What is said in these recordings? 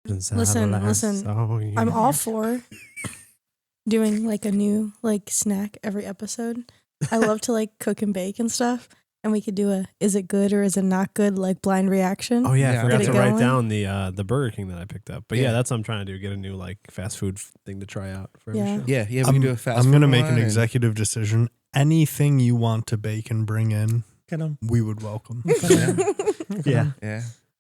Listen. I'm all for doing like a new like snack every episode. I love to like cook and bake and stuff. And we could do a is it good or is it not good like blind reaction. Oh yeah, I forgot to write down the Burger King that I picked up. But yeah, that's what I'm trying to do. Get a new like fast food thing to try out for every show. Yeah, we can do a fast food. I'm gonna make an executive decision. Anything you want to bake and bring in, we would welcome. Yeah.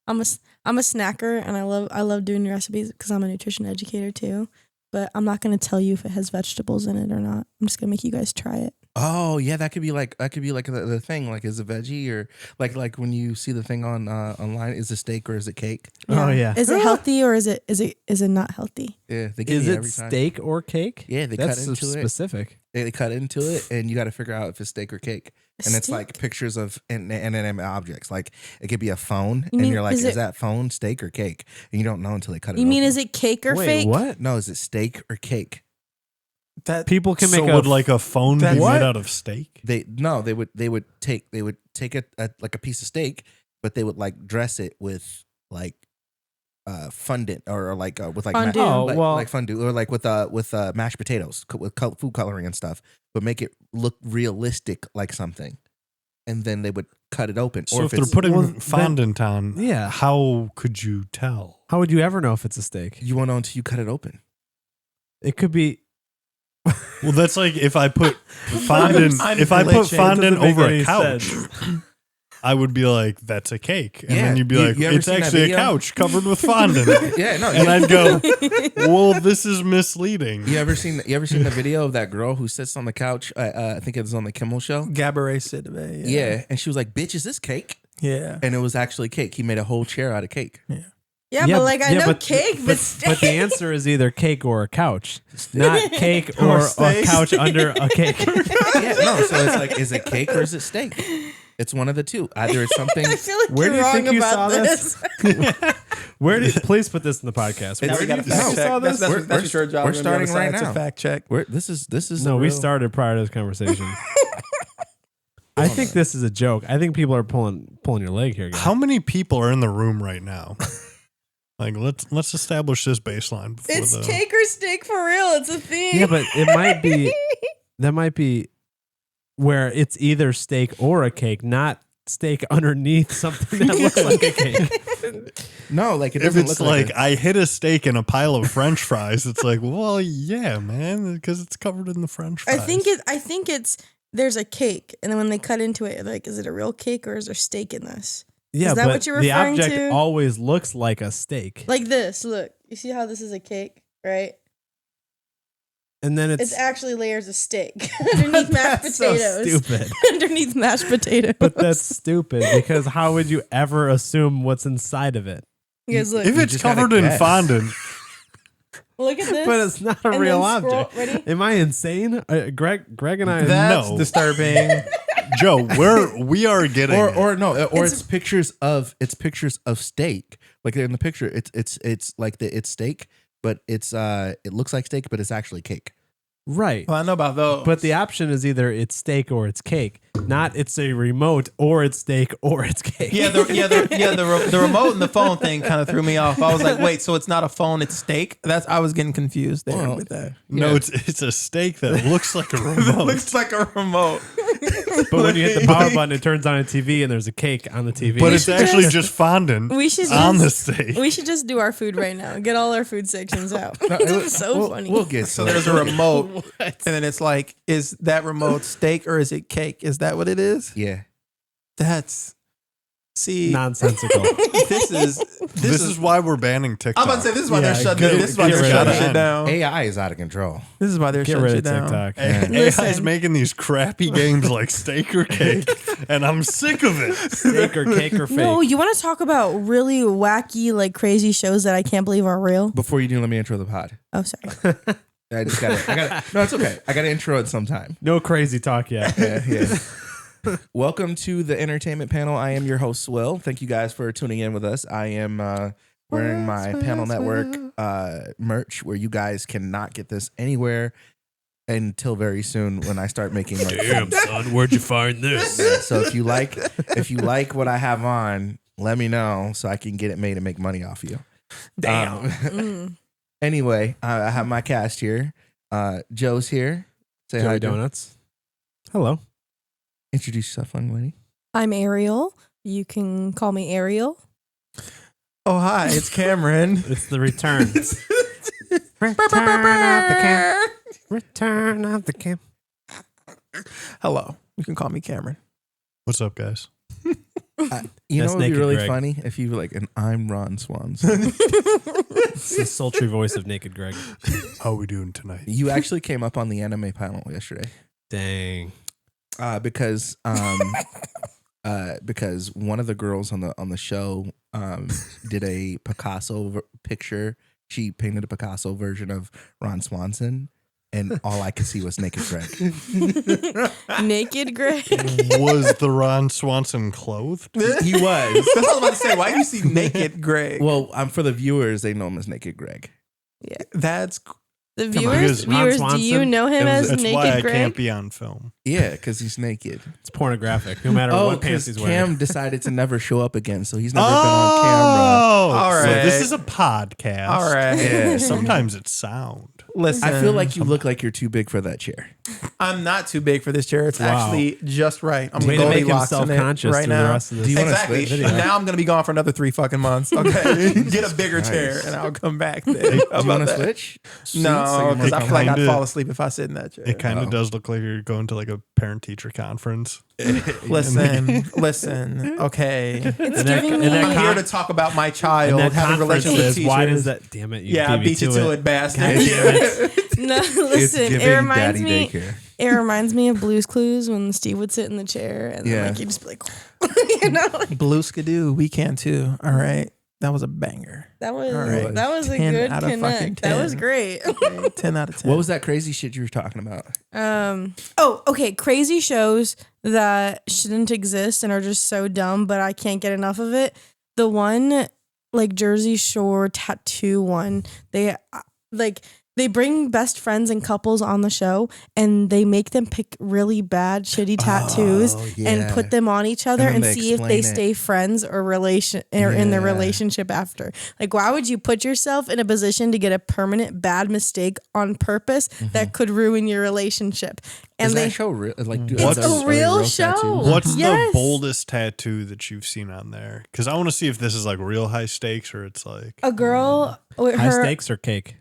I'm a snacker and I love doing recipes because I'm a nutrition educator too. But I'm not gonna tell you if it has vegetables in it or not. I'm just gonna make you guys try it. Oh yeah, that could be like the thing. Like, is it veggie or like when you see the thing on online, is it steak or is it cake? Yeah. Oh yeah. Is it healthy or is it not healthy? Yeah, they give is you it every time. steak or cake? Yeah, That's cut into specific. They cut into it, and you got to figure out if it's steak or cake. And it's like pictures of inanimate objects. Like it could be a phone, and you're like, is that phone steak or cake? And you don't know until they cut it. You mean is it cake or fake? What? No, is it steak or cake? That people can make would like a phone be made out of steak? They would take like a piece of steak, but they would like dress it with like fondant or like with like fondue. Like fondue or like with mashed potatoes with food coloring and stuff, but make it look realistic like something, and then they would cut it open. So or if they're putting fondant on, how could you tell? How would you ever know if it's a steak? You won't know until you cut it open. It could be. Well, that's like if I put fondant over a couch, I would be like, "That's a cake," and then you'd be like, "It's actually a couch covered with fondant." And I'd go, "Well, this is misleading." You ever seen the video of that girl who sits on the couch? I think it was on the Kimmel Show. Gabourey Sidibe. Yeah, and she was like, "Bitch, is this cake?" Yeah, and it was actually cake. He made a whole chair out of cake. Yeah, but like I know cake, but steak. But the answer is either cake or a couch, not cake or a couch under a cake. So it's like, is it cake or is it steak? It's one of the two. Either it's something. I feel like where do you think you saw this? Please put this in the podcast. Where do you think you saw this? That's your job. We're starting right now. It's a fact check. This is. No, we started prior to this conversation. I think this is a joke. I think people are pulling your leg here, guys. How many people are in the room right now? Like let's establish this baseline. It's cake or steak for real. It's a thing. Yeah, but it might be that might be where it's either steak or a cake, not steak underneath something that looks like a cake. No, like it if doesn't it's look like I hit a steak in a pile of French fries. It's like, well, yeah, man, because it's covered in the French fries. I think it's there's a cake, and then when they cut into it, like, is it a real cake or is there steak in this? Yeah, is that what you're referring the object to? always looks like a steak. Like this. Look, you see how this is a cake, right? And then it's actually layers of steak underneath mashed potatoes. So stupid. Underneath mashed potatoes. But that's stupid because how would you ever assum what's inside of it? Because look, if it's covered in fondant. Look at this. But it's not a real object. Ready? Am I insane? Greg and I. That's disturbing. Joe, we are getting it's pictures of steak. Like in the picture, it's like it's steak, but it looks like steak, but it's actually cake. Right. Well, I know about those. But the option is either it's steak or it's cake. Not it's a remote or it's steak or it's cake. The remote and the phone thing kind of threw me off. I was like, wait, so it's not a phone, it's steak? I was getting confused there with that. No, it's a steak that looks like a remote. It looks like a remote. But when you hit the power button, it turns on a TV and there's a cake on the TV. But it's actually just fondant on the steak. We should just do our food right now. Get all our food sections out. It's so funny. We'll get so there's a remote. And then it's like, is that remote steak or is it cake? Is that what it is? Yeah. That's nonsensical. This is why we're banning TikTok. I'm about to say this is why they're shutting shit down. AI is out of control. This is why they're shutting shit down. TikTok. AI is making these crappy games like steak or cake, and I'm sick of it. Steak or cake or fake. No, you want to talk about really wacky, like crazy shows that I can't believe are real? Before you do, let me intro the pod. Oh, sorry. I got it. No, it's okay. I got to intro it sometime. No crazy talk yet. Yeah. Welcome to the Entertainment Panel. I am your host, Will. Thank you guys for tuning in with us. I am wearing my Panel Network merch, where you guys cannot get this anywhere until very soon when I start making like Damn, son, where'd you find this? Yeah, so if you like what I have on, let me know so I can get it made and make money off you. Damn. Anyway, I have my cast here. Joe's here. Say Joey hi, Joe. Donuts. Hello. Introduce yourself, young lady. I'm Ariel. You can call me Ariel. Oh, hi, it's Cameron. It's the return. Return of the cam. Return of the cam. Hello. You can call me Cameron. What's up, guys? You know That's what would be Naked really Greg. funny if you were like, and I'm Ron Swanson. It's the sultry voice of Naked Greg. How are we doing tonight? You actually came up on the anime panel yesterday. Dang. Because one of the girls on the show did a Picasso picture. She painted a Picasso version of Ron Swanson, and all I could see was Naked Greg. Naked Greg. Was the Ron Swanson clothed? He was. That's what I was about to say. Why do you see naked Greg? Well, for the viewers, they know him as Naked Greg. Yeah. That's The Come on. viewers, Ron do you Swanson? know him as That's Naked why I Greg? can't be on film. Yeah, because he's naked. It's pornographic, no matter what pants he's Cam wearing. decided to never show up again, so he's never been on camera. All So right. this is a podcast. all right. Yeah. Sometimes it's sound. Listen, I feel like you look like you're too big for that chair. I'm not too big for this chair. It's Wow. actually just right. I'm Way to make him Goldilocks in it self-conscious right through the now. rest of this. Do you wanna Exactly. switch? Now I'm going to be gone for another 3 fucking months. Okay. Get a bigger Nice. chair and I'll come back there. Do How you want about to that? switch? No, because I feel like I'd kinda- fall asleep if I sit in that chair. It kind Oh. of does look like you're going to like a parent-teacher conference. Listen. Okay. It's And that- giving and me. that I'm con- here to talk about my And child that having conference relationships with is, why teachers. does that? Damn it! Yeah, I beat you to it, bastard. God damn it. No, It's listen. giving It reminds daddy me. daycare. It reminds me of Blue's Clues when Steve would sit in the chair and Yeah. then like you just be like, you know, like, Blue Skidoo, we can too. All right. That was a banger. that was All right. that was a 10 good out of fucking connect. That 10. was great. Okay, 10 out of 10. What was that crazy shit you were talking about? Oh, okay. Crazy shows that shouldn't exist and are just so dumb, but I can't get enough of it. The one like Jersey Shore tattoo one, they bring best friends and couples on the show and they make them pick really bad, shitty tattoos and put them on each other And and then they see if they explain it. stay friends or in their Yeah. relationship after. Like, why would you put yourself in a position to get a permanent bad mistake on purpose that could ruin your relationship? And Is they that show real? Like, It's are those- a are they real tattoos? show. What's Yes. the boldest tattoo that you've seen on there? Because I want to see if this is like real high stakes or it's like a girl with High her stakes or cake?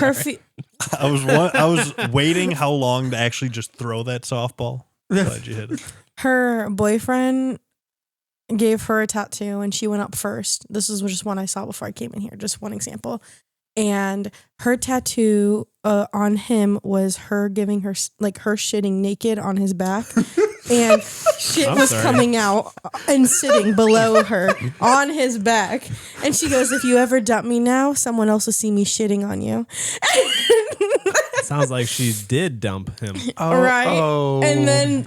I was waiting how long to actually just throw that softball. Glad you hit it. her boyfriend gave her a tattoo and she went up first. This is just one I saw before I came in here, just one example. And her tattoo on him was her giving her her shitting naked on his back, and shit was coming out and sitting below her on his back. And she goes, "If you ever dump me now, someone else will see me shitting on you." Sounds like she did dump him. Right. Oh. And then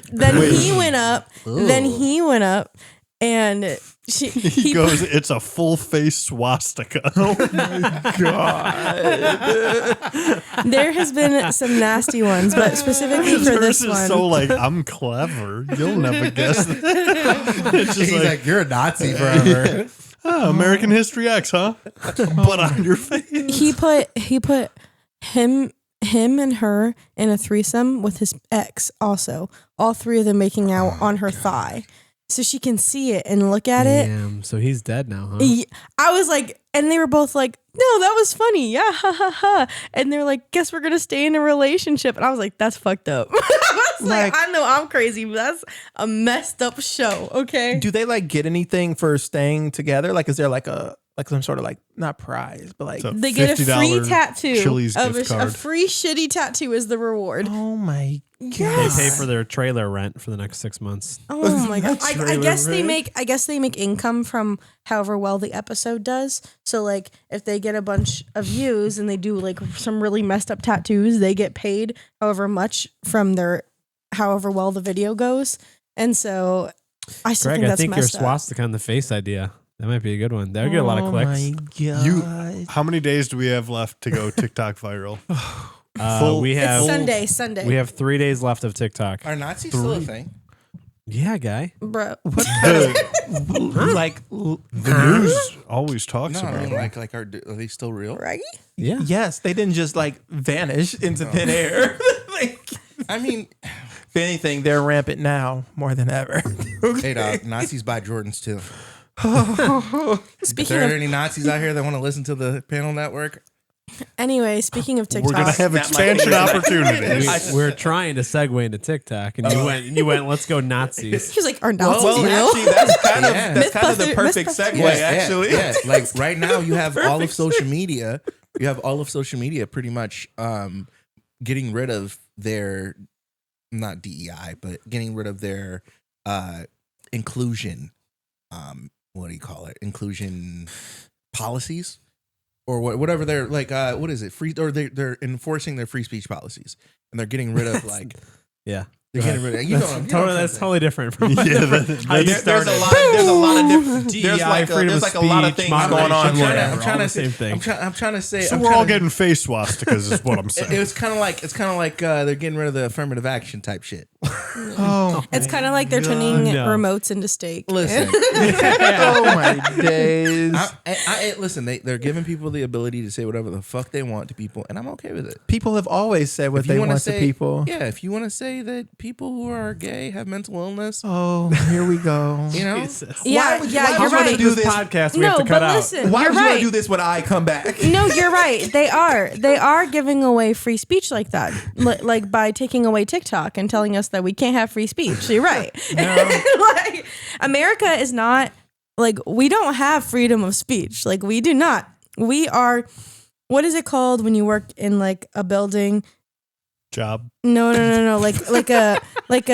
he went up. Then he went up, and He goes, it's a full face swastika. Oh my God. There has been some nasty ones, but specifically for Hers this is one, so like, I'm clever. You'll never guess it. It's just He's like, you're a Nazi forever. oh, American History X, huh? But on your face. he put him and her in a threesome with his ex also, all three of them making out on her thigh so she can see it and look at it. Damn, so he's dead now, huh? I was like, and they were both like, no, that was funny, yeah, ha ha ha. And they're like, guess we're gonna stay in a relationship. And I was like, that's fucked up. I was like, I know I'm crazy, but that's a messed up show. Okay. Do they like get anything for staying together? Like, is there like some sort of like not prize, but like So They get a free $50 tattoo. Chili's of gift a card. free shitty tattoo is the reward. oh my They Yes. pay for their trailer rent for the next 6 months. Oh my god! I Trailer guess they rent. make income from however well the episode does. So like, if they get a bunch of views and they do like some really messed up tattoos, they get paid however much from their however well the video goes. And so, I still Greg, think I that's think your messed up. swastika on the face idea. That might be a good one. That would get a lot of clicks. Oh my god! How many days do we have left to go TikTok viral? We It's have Sunday. we have 3 days left of TikTok. Are Nazis still a thing? Yeah, guy. Bro. What kind of like The news always talks No, about I mean, it. are they still real? Right? Yeah. yes, they didn't just like vanish into thin air. Like, I mean, if anything, they're rampant now more than ever. hey, dog, Nazis buy Jordans too. If Speaking there are of, any Nazis out here that want to listen to the panel network, anyway, speaking of TikTok, We're gonna have expansion opportunities. We're trying to segue into TikTok, and you went. Let's go Nazis. he's like, are Nazis Well, real? actually, that's kind of Yeah. that's kind of the Mythbuster- perfect Mythbuster- segue. Actually, yeah. Like right now, you have all of social media. You have all of social media pretty much getting rid of their not DEI, but getting rid of their inclusion. What do you call it? Inclusion policies, or whatever they're like. What is it? Free or they're enforcing their free speech policies, and they're getting rid of like. Yeah. They're getting rid of. You know what I'm Totally, that's totally different from Yeah, how you there's started. a lot of different. DEI, There's like a lot of speech, things going on. moderation, here. I'm trying to same say. thing. I'm trying to say. So I'm we're trying all to- getting face swastikas, is what I'm saying. It's kind of like they're getting rid of the affirmative action type shit. Oh, It's kind of like they're turning no. remotes into steak. Listen, oh my days. listen. They're giving people the ability to say whatever the fuck they want to people, and I'm okay with it. People have always said what If you they wanna want say, to people. yeah. If you want to say that people who are gay have mental illness, Oh, here we go. you know, Yeah, would you- yeah, why you're would you wanna right. do This this? podcast we No, have to but cut out. listen, Why you're would you want right. to do this when I come back? No, you're right. They are giving away free speech like that, like by taking away TikTok and telling us that we can't have free speech. So you're right. Like America is not like we don't have freedom of speech. Like we do not. We are. What is it called when you work in like a building? Job. No. Like a like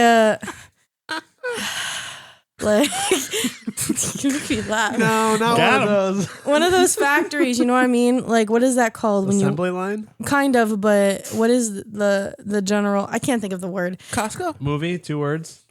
you make me laugh. No, not Got one of those. One of those factories, you know what I mean? Like what is that called when Assembly line? you kind of, but what is the general? I can't think of the word. Costco. Movie, 2 words.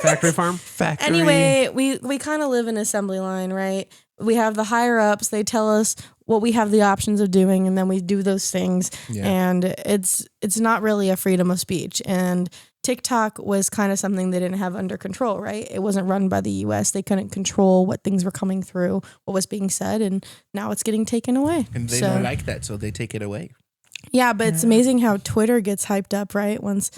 Factory farm. Factory. Anyway, we kind of live in assembly line, right? We have the higher ups, they tell us what we have the options of doing, and then we do those things. Yeah. And it's not really a freedom of speech. And TikTok was kind of something they didn't have under control, right? It wasn't run by the US. They couldn't control what things were coming through, what was being said, and now it's getting taken away. And they don't like that, so they take it away. Yeah, but it's amazing how Twitter gets hyped up, right? Once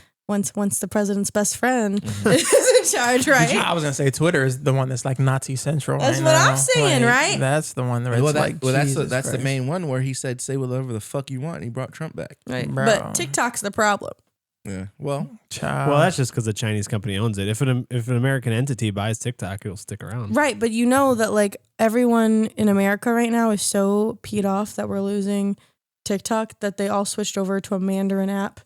the president's best friend is in charge, right? I was gonna say Twitter is the one that's like Nazi central. That's right what now. I'm saying, right? That's the one that's Well, like. that's Jesus the Christ. main one where he said say whatever the fuck you want, and he brought Trump back. Right. Bro. But TikTok's the problem. Yeah. Well, Child. Well, that's just because the Chinese company owns it. If an American entity buys TikTok, it'll stick around. Right, but you know that like everyone in America right now is so peed off that we're losing TikTok that they all switched over to a Mandarin app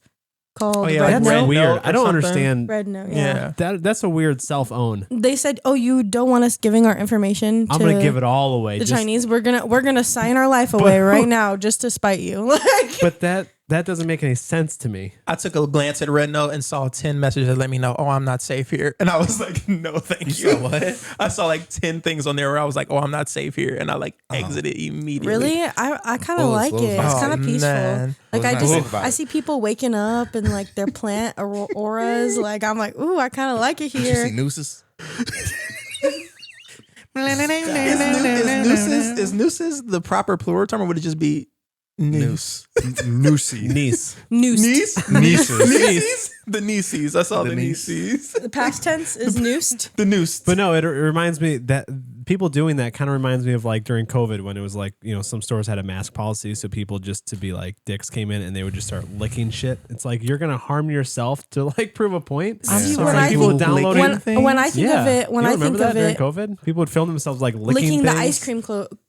called yeah, Red That's Red Note. weird. Note I or don't something? understand. Red Note, yeah. yeah. That's a weird self-own. They said, "Oh, you don't want us giving our information to I'm gonna give it all away. the just- Chinese. We're gonna sign our life away right now just to spite you." Like, But that doesn't make any sense to me. I took a glance at Red Note and saw 10 messages that let me know, oh, I'm not safe here. And I was like, no, thank you. saw what? I saw like 10 things on there where I was like, oh, I'm not safe here. And I like exited immediately. really, I kind of Well, like it's- it. It's oh, kind of peaceful. man. Like Well, I it's not just safe about I it. see people waking up and like their plant auras. Like I'm like, ooh, I kind of like it did you here. see nooses? Is nooses the proper plural term or would it just be noose? Noosey. Niece. Noosed. Niece? Nieces. The nieces. I saw the niece. nieces. The past tense is noosed. The noose. But no, it reminds me that people doing that kind of reminds me of like during COVID when it was like, you know, some stores had a mask policy. So people just to be like dicks came in and they would just start licking shit. It's like, you're going to harm yourself to like prove a point. See, So when like I people think- downloading. When I think of it, when you I remember think of that it, during COVID, people would film themselves like licking the things, ice cream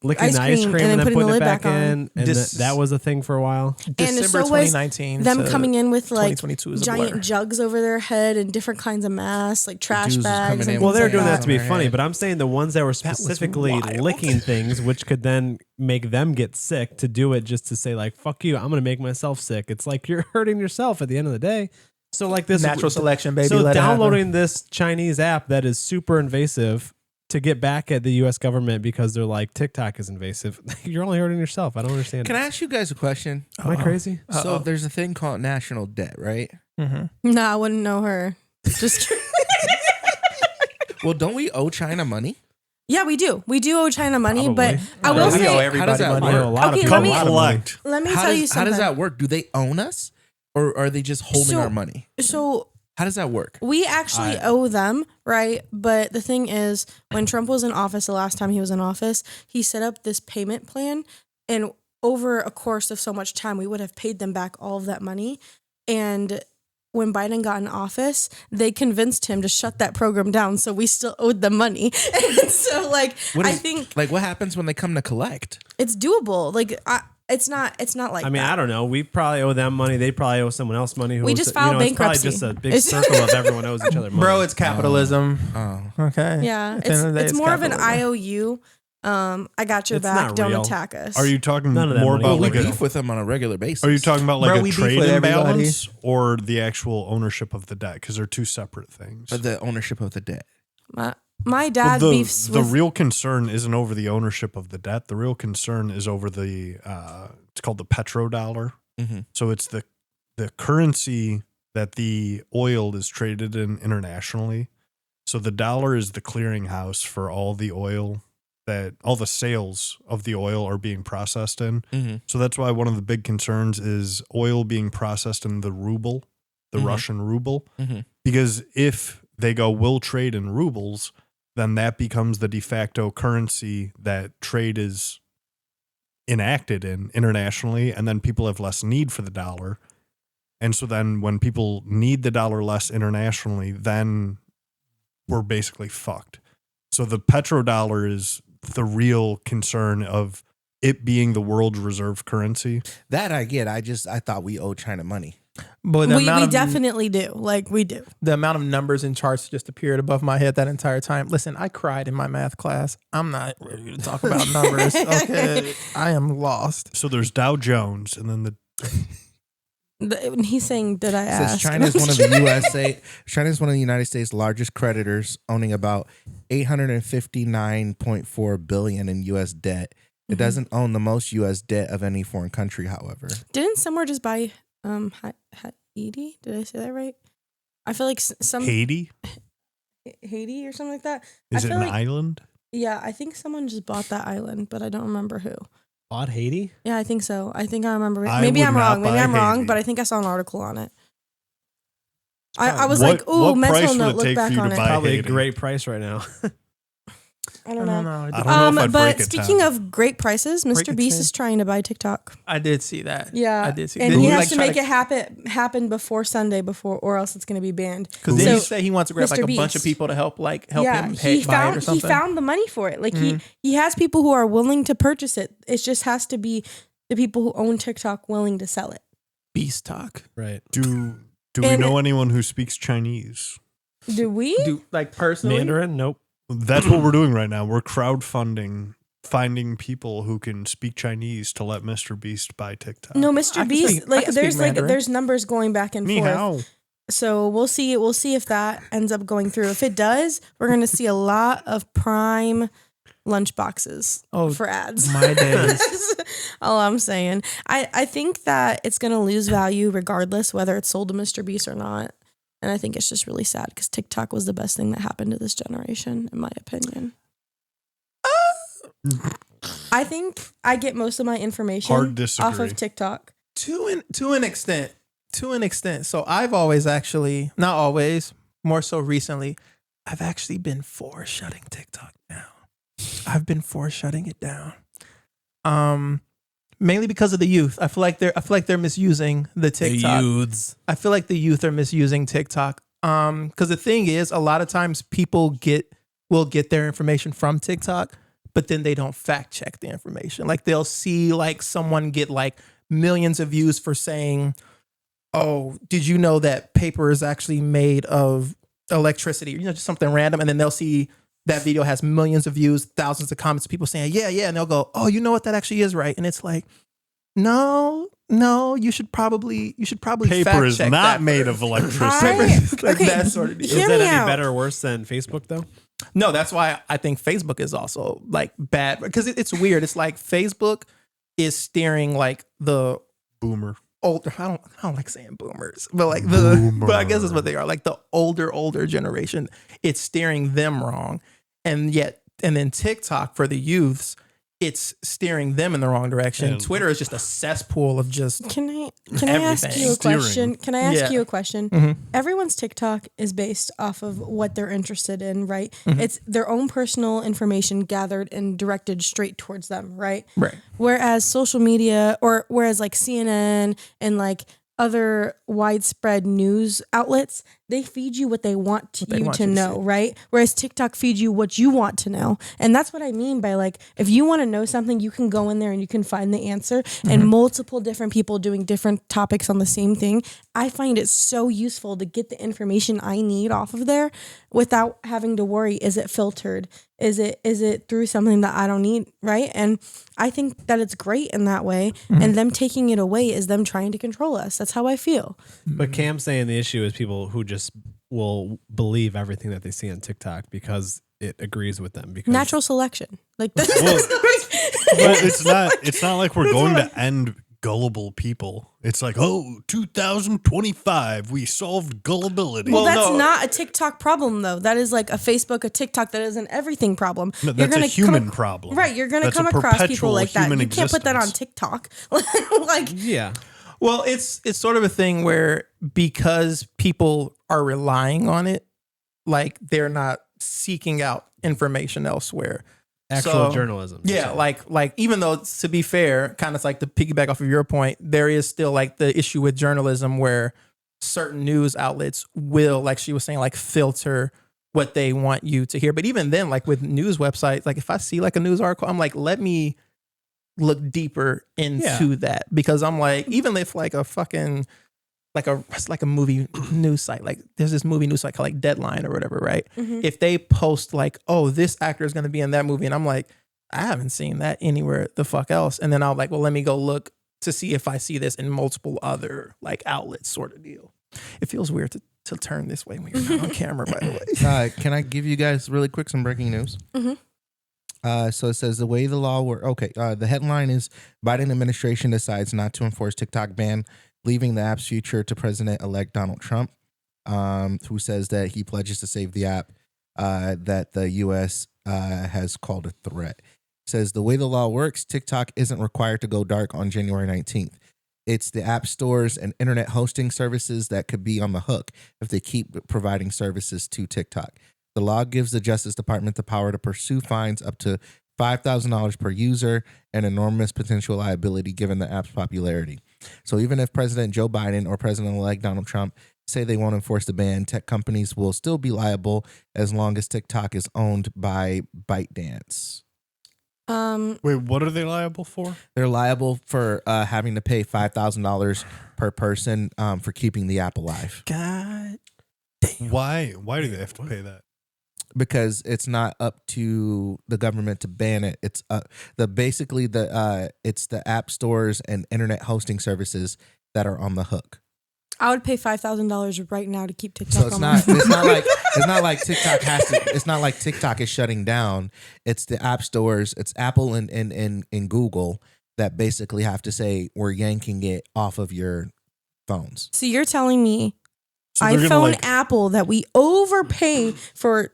licking the ice cream and then putting it back in. And Dis- that was a thing for a while. and December so was 2019. them to coming in with like 2022 is a blur. giant jugs over their head and different kinds of masks, like trash Jews was bags. coming And in Well, with they were things doing like that to be on their funny, head. but I'm saying the ones that were was specifically wild. licking things, which could then make them get sick, to do it just to say like, fuck you, I'm going to make myself sick. It's like you're hurting yourself at the end of the day. So like this Natural selection, baby. So let it happen. downloading this Chinese app that is super invasive to get back at the U.S. government because they're like, TikTok is invasive. You're only hurting yourself. I don't understand. Can I ask you guys a question? Am I crazy? So there's a thing called national debt, right? Mhm. Nah, I wouldn't know her. Just kidding. Well, don't we owe China money? Yeah, we do. We do owe China money, Probably. but I will we say, owe everybody money. I know a lot Okay, of let people. me- Collect. let me How tell does, you something. how does that work? Do they own us, or are they just holding So- our money? So How does that work? we actually owe them, right? But the thing is, when Trump was in office, the last time he was in office, he set up this payment plan, and over a course of so much time, we would have paid them back all of that money. And when Biden got in office, they convinced him to shut that program down, so we still owed them money. And so, like, I think what happens when they come to collect? it's doable. Like, it's not like. I mean, that. I don't know. We probably owe them money. They probably owe someone else money. We just filed bankruptcy. It's probably just a big circle of everyone owes each other money. Bro, it's capitalism. Oh, Okay. Yeah, At the end of the day, it's more of an capitalism. IOU. I got your It's back. not Don't real. attack us. Are you talking None of that more money. about we like a? beef with them on a regular basis. Are you talking about like Bro, a we beef trade with everybody. imbalance or the actual ownership of the debt? Because they're two separate things. the ownership of the debt? My dad Well, beefs the with. real concern isn't over the ownership of the debt. The real concern is over the it's called the petrodollar. Mm-hmm. So it's the currency that the oil is traded in internationally. So the dollar is the clearinghouse for all the oil that all the sales of the oil are being processed in. Mm-hmm. So that's why one of the big concerns is oil being processed in the ruble, the Mhm. Russian ruble. Mm-hmm. Because if they go, we'll trade in rubles, then that becomes the de facto currency that trade is enacted in internationally. And then people have less need for the dollar. And so then when people need the dollar less internationally, then we're basically fucked. So the petrodollar is the real concern of it being the world's reserve currency. That I get. I thought we owed China money. But the We amount of, definitely do. Like, we do. the amount of numbers and charts just appeared above my head that entire time. Listen, I cried in my math class. I'm not ready to talk about numbers. Okay, I am lost. So there's Dow Jones and then He's saying, did I It ask? says China is one of the USA. China is one of the United States' largest creditors, owning about $859.4 billion in U.S. debt. It Mhm. doesn't own the most U.S. debt of any foreign country, however. Didn't somewhere just buy Haiti? Did I say that right? I feel like some Haiti. Haiti or something like that. Is I it feel an like- island? Yeah, I think someone just bought that island, but I don't remember who. Bought Haiti? Yeah, I think so. I think I remember it. I Maybe would I'm not wrong. Maybe buy I'm wrong, Haiti. but I think I saw an article on it. I was What- like, ooh, what mental price would note, it look take for back you to on it. buy Probably a Haiti? great price right now. I don't know. I don't know if I'd But break it speaking down. of great prices, Break Mr. it Beast down. is trying to buy TikTok. I did see that. Yeah, I did see. and Did he he, has like, to try make it happen before Sunday, or else it's going to be banned. Because So- then he said he wants to grab like Mr. a bunch of Beast. people to help yeah, him he buy it or found something. the money for it. Like Mhm. he has people who are willing to purchase it. It just has to be the people who own TikTok willing to sell it. Beast talk. Right. Do we And- know anyone who speaks Chinese? Do we? Do like personally? Mandarin? Nope. That's what we're doing right now. We're crowdfunding, finding people who can speak Chinese to let Mr. Beast buy TikTok. No, I Mr. can Beast. speak- I Like can speak there's Mandarin. there's numbers going back and Ni forth. hao. So we'll see. We'll see if that ends up going through. If it does, we're going to see a lot of Prime lunch boxes for ads. my days. That's all I'm saying. I think that it's going to lose value regardless whether it's sold to Mr. Beast or not. And I think it's just really sad because TikTok was the best thing that happened to this generation, in my opinion. I think I get most of my Hard information disagree. off of TikTok. To an extent. So I've always actually, not always, more so recently, I've actually been for shutting TikTok down. I've been for shutting it down. Mainly because of the youth. I feel like they're misusing the TikTok. youths. I feel like the youth are misusing TikTok. Because the thing is, a lot of times people will get their information from TikTok, but then they don't fact check the information. Like they'll see like someone get like millions of views for saying, "Oh, did you know that paper is actually made of electricity?" You know, just something random, and then they'll see that video has millions of views, thousands of comments, people saying, "Yeah, yeah," and they'll go, "Oh, you know what? That actually is right." And it's like, no, you should probably Paper fact is check not that made first. of electricity. Like okay, that sort of deal. Is hear that me any out. better or worse than Facebook though? No, that's why I think Facebook is also like bad because it's weird. It's like Facebook is steering like the Boomer. older. I don't like saying boomers, but like but I guess that's what they are. Like the older generation. It's steering them wrong, and then TikTok for the youths, it's steering them in the wrong direction. And Twitter is just a cesspool of just. Can I ask you a question? Can I ask you a question? Mm-hmm. Everyone's TikTok is based off of what they're interested in, right? Mm-hmm. It's their own personal information gathered and directed straight towards them, right? Right. Whereas social media, whereas like CNN and like other widespread news outlets, they feed you what they want you to know, right? Whereas TikTok feeds you what you want to know. And that's what I mean by like, if you want to know something, you can go in there and you can find the answer, and multiple different people doing different topics on the same thing. I find it so useful to get the information I need off of there without having to worry, is it filtered? Is it through something that I don't need, right? And I think that it's great in that way. And them taking it away is them trying to control us. That's how I feel. But Cam's saying the issue is people who just will believe everything that they see on TikTok because it agrees with them. Because natural selection, like this. Well, it's not like we're going to end gullible people. It's like, 2025, we solved gullibility. Well, that's not a TikTok problem, though. That is like a Facebook, a TikTok. That is an everything problem. No, that's a human problem. Right. You're going to come across people like that. You can't put that on TikTok. Like, yeah. Well, it's sort of a thing where because people are relying on it, like they're not seeking out information elsewhere. Actual journalism. Yeah, like even though, to be fair, kind of like to piggyback off of your point, there is still like the issue with journalism where certain news outlets will, like she was saying, like filter what they want you to hear. But even then, like with news websites, like if I see like a news article, I'm like, let me look deeper into that, because I'm like, even if like a fucking it's like a movie news site, like there's this movie news site called like Deadline or whatever, right? If they post like, oh, this actor is going to be in that movie, and I'm like, I haven't seen that anywhere the fuck else, and then I'll like, well, let me go look to see if I see this in multiple other like outlets, sort of deal. It feels weird to turn this way when you're not on camera, by the way. Can I give you guys really quick some breaking news? So it says the way the law works. Okay, the headline is Biden administration decides not to enforce TikTok ban, leaving the app's future to President-elect Donald Trump, who says that he pledges to save the app that the U.S. Has called a threat. It says the way the law works, TikTok isn't required to go dark on January 19th. It's the app stores and internet hosting services that could be on the hook if they keep providing services to TikTok. The law gives the Justice Department the power to pursue fines up to $5,000 per user and enormous potential liability given the app's popularity. So even if President Joe Biden or President-elect Donald Trump say they won't enforce the ban, tech companies will still be liable as long as TikTok is owned by ByteDance. Wait, what are they liable for? They're liable for having to pay $5,000 per person for keeping the app alive. God damn. Why do they have to pay that? Because it's not up to the government to ban it. It's it's the app stores and internet hosting services that are on the hook. I would pay $5,000 right now to keep TikTok. So it's not like TikTok has to. It's not like TikTok is shutting down. It's the app stores. It's Apple and Google that basically have to say we're yanking it off of your phones. So you're telling me iPhone, Apple that we overpay for,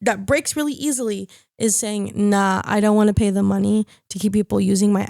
that breaks really easily, is saying, nah, I don't want to pay the money to keep people using my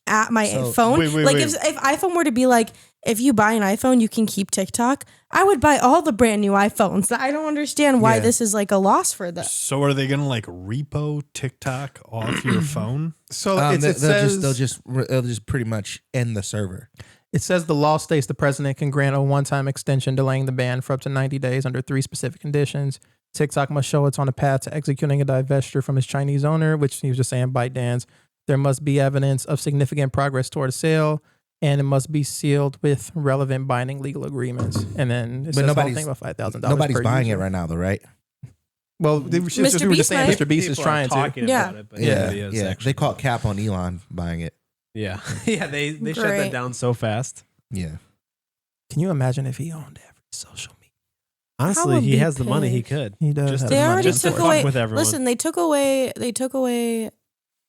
phone. Wait. If iPhone were to be like, if you buy an iPhone, you can keep TikTok, I would buy all the brand new iPhones. I don't understand why this is like a loss for them. So are they going to like repo TikTok off your phone? So they'll just pretty much end the server. It says the law states the president can grant a one-time extension delaying the ban for up to 90 days under 3 specific conditions. TikTok must show it's on a path to executing a divestiture from its Chinese owner, which he was just saying, ByteDance. There must be evidence of significant progress toward a sale, and it must be sealed with relevant binding legal agreements. And then it says nobody's about $5,000. Nobody's buying it right now, though, right? Well, we were just saying Mr. Beast is trying to. Yeah. About it, but yeah. They caught cap on Elon buying it. Yeah. Yeah, they shut that down so fast. Yeah. Can you imagine if he owned every social media? Honestly, he has the money. He could. He does. Just They already just to took fuck away. with everyone. Listen, they took away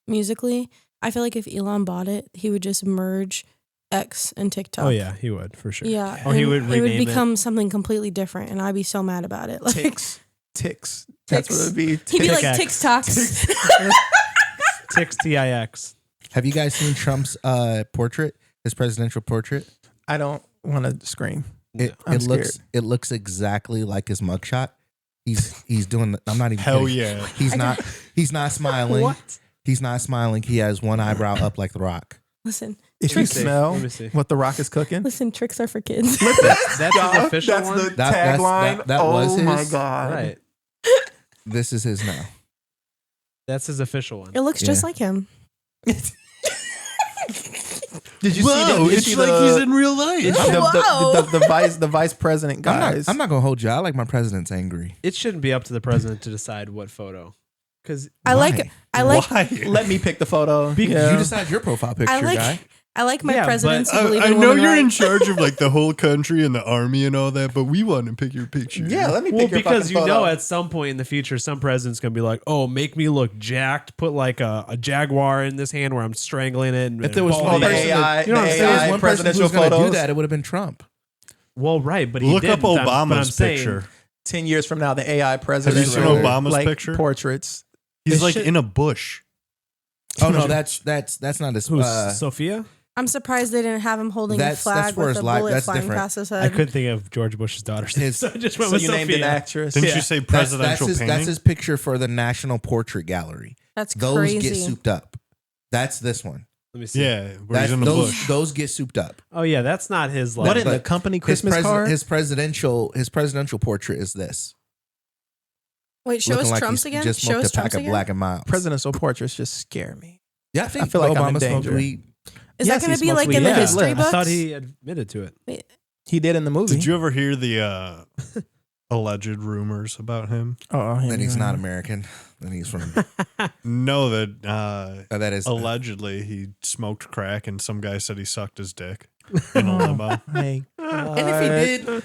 Musically. I feel like if Elon bought it, he would just merge X and TikTok. Oh yeah, he would for sure. Yeah. Or he would it would rename become something completely different, and I'd be so mad about it. Like Ticks. That's what it would be. He'd be like TikToks. TikToks. Tix TIX. Have you guys seen Trump's portrait? His presidential portrait? I don't want to scream. It looks exactly like his mugshot. He's doing. I'm not even. Hell kidding. yeah. He's not smiling. What? He's not smiling. He has one eyebrow up like The Rock. Listen, If you smell what The Rock is cooking, listen, tricks are for kids. That's his official that's one. the tagline. That was his. Oh my god! Right. This is his now. That's his official one. It looks just like him. Did you Whoa, see? it's like he's in real life. The vice president guys. I'm not gonna hold you. I like my president's angry. It shouldn't be up to the president to decide what photo. Because I like. Why? Let me pick the photo. You decide your profile picture, guy. I like my Yeah, presidents but who believe I in know women you're in rights. charge of like the whole country and the army and all that, but we want to pick your picture. Yeah, let me well, pick your because fucking photo. at some point in the future, some president's gonna be like, "Oh, make me look jacked. Put like a jaguar in this hand where I'm strangling it." And If there was bald one head." person, AI, you know what I'm the saying? AI one person who presidential was going to do photos. that, it would have been Trump. Well, right, but he Look up didn't. But I'm Obama's saying- picture. 10 years from now, the AI president. Have you seen will, Obama's like, picture? Portraits. He's It like should- in a bush. Oh no, that's not his. Who's Sophia? I'm surprised they didn't have him holding a That's flag where with his a life- bullet that's flying different. past his I head. couldn't think of George Bush's daughter. So I just went So with you named an Sophia. actress. Didn't Yeah. you say That's presidential his, painting? that's his picture for the National Portrait Gallery. That's Those crazy. get souped up. That's this one. Let me see. Yeah, where he's in the bush. Those get souped up. Oh yeah, that's not his. What in But the company Christmas card? His presidential portrait is this. Wait, show Looking us like Trump's he's again. just Show smoked us a pack Trump's of again. Black and Milds. Presidential portraits just scare me. Yeah, I think I feel like I'm in Obama smoked danger. weed. Is Yes, that going he to be smokes like weed. in the Yeah. history I books? thought he admitted to it. He did in the movie. Did you ever hear the alleged rumors about him? Then he's not American. Then he's from. No, that That is allegedly he smoked crack and some guy said he sucked his dick in a limo. Hey, And if he did,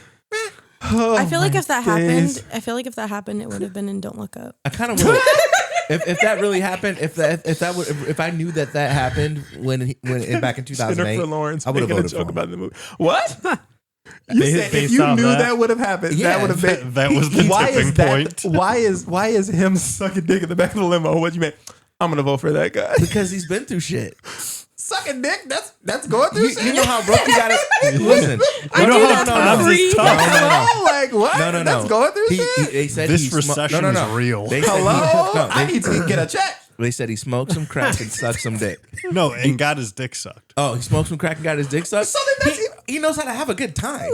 I feel like if that days. happened, it would have been in Don't Look Up. I kind of would. If that really happened, if I knew that happened when back in 2008, Jennifer Lawrence I would have making a voted for joke him. about the movie. What? You said if based you off knew that? that would have happened, Yeah, that would have been. that was the tipping point. Why is him sucking dick in the back of the limo? What you mean? I'm gonna vote for that guy. Because he's been through shit. Sucking dick? That's going through shit. You know how broke you got it. Listen, I do that for free. Hello? Like what? No. That's going through He- shit. they said This he smo- recession no. is real. They said Hello? no, I need to get a check. They said he smoked some crack and sucked some dick. No, and got his dick sucked. Oh, he smoked some crack and got his dick sucked. So then that's He knows how to have a good time.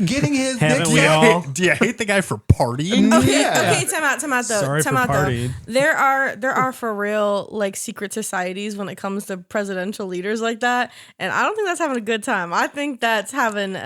getting his Haven't dick we sucked. all? Do you hate the guy for partying? Okay, Yeah. okay, time out though. Sorry time for out partying. though. There are for real like secret societies when it comes to presidential leaders like that, and I don't think that's having a good time. I think that's having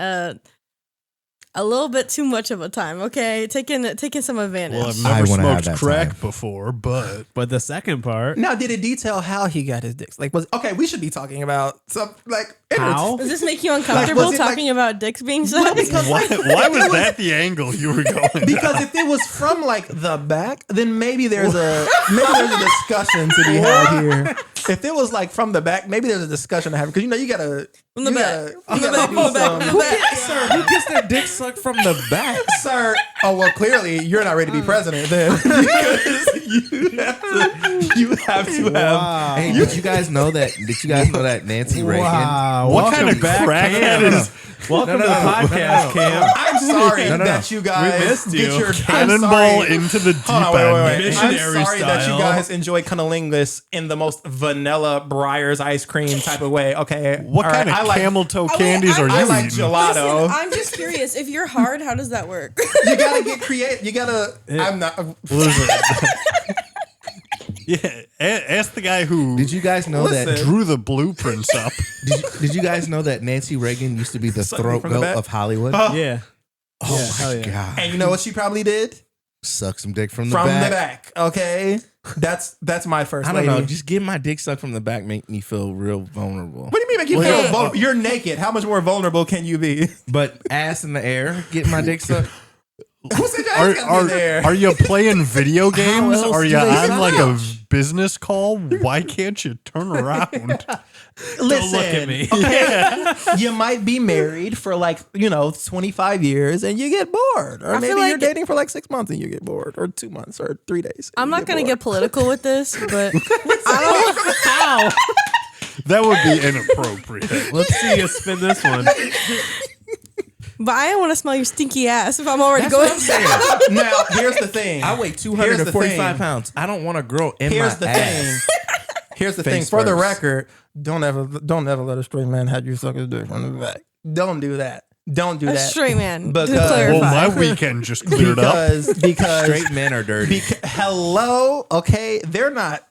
a little bit too much of a time. Okay, taking some advantage. Well, I've I never wanna have smoked that crack time. before, but But the second part, Now, did it detail how he got his dick? Like, was okay? We should be talking about some like how? Does this make you uncomfortable was it, like- talking about dicks being sucked? why was that the angle you were going Because down? if it was from like the back, then maybe there's a discussion to be had here. If it was like from the back, maybe there's a discussion to have because you gotta From the you back. gotta- you From the gotta back. do From the some- back. Sir, who gets their dick sucked from the back? Sir, oh well, clearly you're not ready to be president then because you have to have. Hey, did you guys know that? Did you guys know that Nancy Reagan? What kind of crackhead is Welcome No, to the no, no. podcast, Cam. I'm sorry No. that you guys We missed you. get your cannonball into the deep Hold on, wait. end? Missionary I'm sorry that you style. guys enjoy cunnilingus in the most vanilla Breyers ice cream type of way. Okay, What all kind right, of I like, camel toe wait, candies are you I like eating? gelato. Listen, I'm just curious. If you're hard, how does that work? You gotta get creative. You gotta. I'm not. Yeah, ask the guy who Did you guys know that? Listen. drew the blueprints up. Did you guys know that Nancy Reagan used to be the Sucking throat from the goat back? of Hollywood? Yeah. Oh Yeah, my hell yeah. god! And you know what she probably did Suck some dick from the from back. the back. Okay, that's my first. I don't lady. know. Just getting my dick sucked from the back make me feel real vulnerable. What do you mean make you feel vulnerable? You're naked. How much more vulnerable can you be? But ass in the air, getting my dick sucked. Who said your ass gotta be there? Are you playing video games? else Are do you they on like a couch? business call? Why can't you turn around? Listen, Don't look at me. Okay, you might be married for 25 years and you get bored. Or maybe you're dating for 6 months and you get bored. Or 2 months or 3 days. I'm not going to get political with this, but How? That would be inappropriate. Let's see you spin this one. But I don't want to smell your stinky ass if I'm already That's going. what I'm saying. Now, here's the thing. I weigh Here's 245 the pounds. I don't want to grow in Here's my the ass. thing. Here's the thing. Face For the first. record, don't ever let a straight man have you suck his dick from the back. Don't do that. Don't do A that. straight man. Because- to clarify. Well, my weekend just cleared up. Because Straight men are dirty. hello, okay, they're not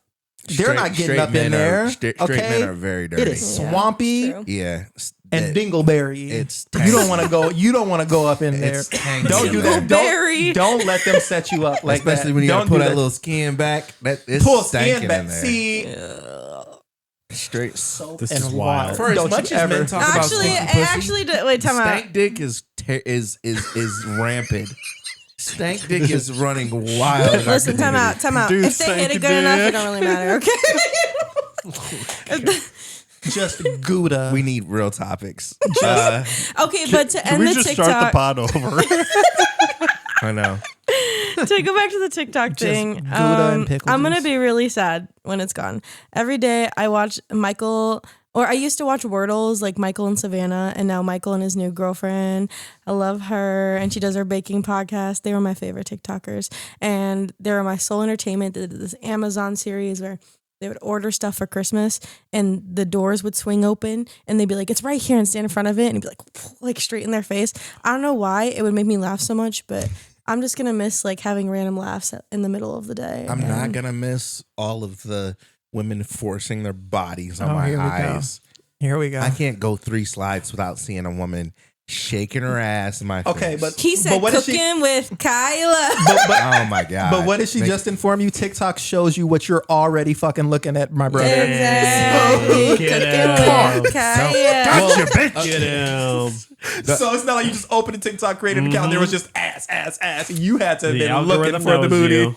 getting Straight up in men there. Straight okay, men are very dirty. it is Yeah, swampy true. Yeah. and dingleberry. It's you don't want to go. You don't want to go up in there. It's tangy Don't do in that. Dingleberry. Don't let them set you up like that. Especially when you don't gotta pull do that little skin back. That it's pull stinking skin back. in there. See, Straight. This and is water. wild. For as Don't much you as ever- men talk about Actually, stinky I pussy, actually did. Wait, time out. stank dick is rampant. Stank dick is running wild. in our Listen, time out. Dude, If they hit stanky it good enough, it dick. don't really matter. Okay. just Gouda. We need real topics. Okay, but to Can end we the just TikTok, start the pod over? I know. to go back to the TikTok thing, Gouda and pickle I'm gonna juice. be really sad when it's gone. Every day I watch Michael, or I used to watch Wordles, like Michael and Savannah, and now Michael and his new girlfriend. I love her, and she does her baking podcast. They were my favorite TikTokers, and they were my sole entertainment. They did this Amazon series where they would order stuff for Christmas and the doors would swing open and they'd be like, it's right here, and stand in front of it and it'd be like straight in their face. I don't know why it would make me laugh so much, but I'm just going to miss having random laughs in the middle of the day. I'm not gonna miss all of the women forcing their bodies on my here we go. eyes. Here we go. I can't go 3 slides without seeing a woman shaking her ass in my Okay, face. but He said what is she? cooking with Kyla. Oh my god! But what did she just inform you? TikTok shows you what you're already fucking looking at, my brother. Exactly. Get Cooking out. with Kyla. Gotcha, bitch. Get him. So it's not like you just opened a TikTok, created an account, and there was just ass. And you had to have The been looking algorithm for the knows booty. you.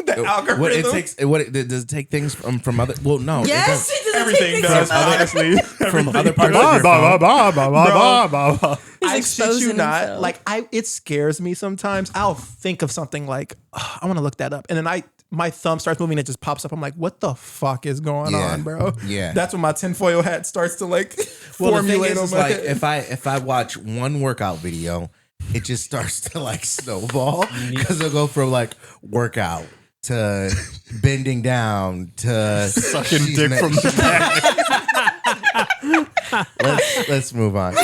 The algorithm. What it takes? Does it take things from other? Well, no. Yes, it it doesn't Everything take does, things from honestly. from other parts Ba, of your ba, phone. ba, ba, ba, ba, ba, ba. He's I shit you exposing not. himself. It scares me sometimes. I'll think of something like, oh, I want to look that up, and then my thumb starts moving. It just pops up. I'm like, what the fuck is going Yeah. on, bro? Yeah. That's when my tinfoil hat starts to Well, the thing formulate on is my like head. if I watch one workout video, it just starts to snowball because it'll go from workout to bending down to Sucking she's dick from the back. Let's move on.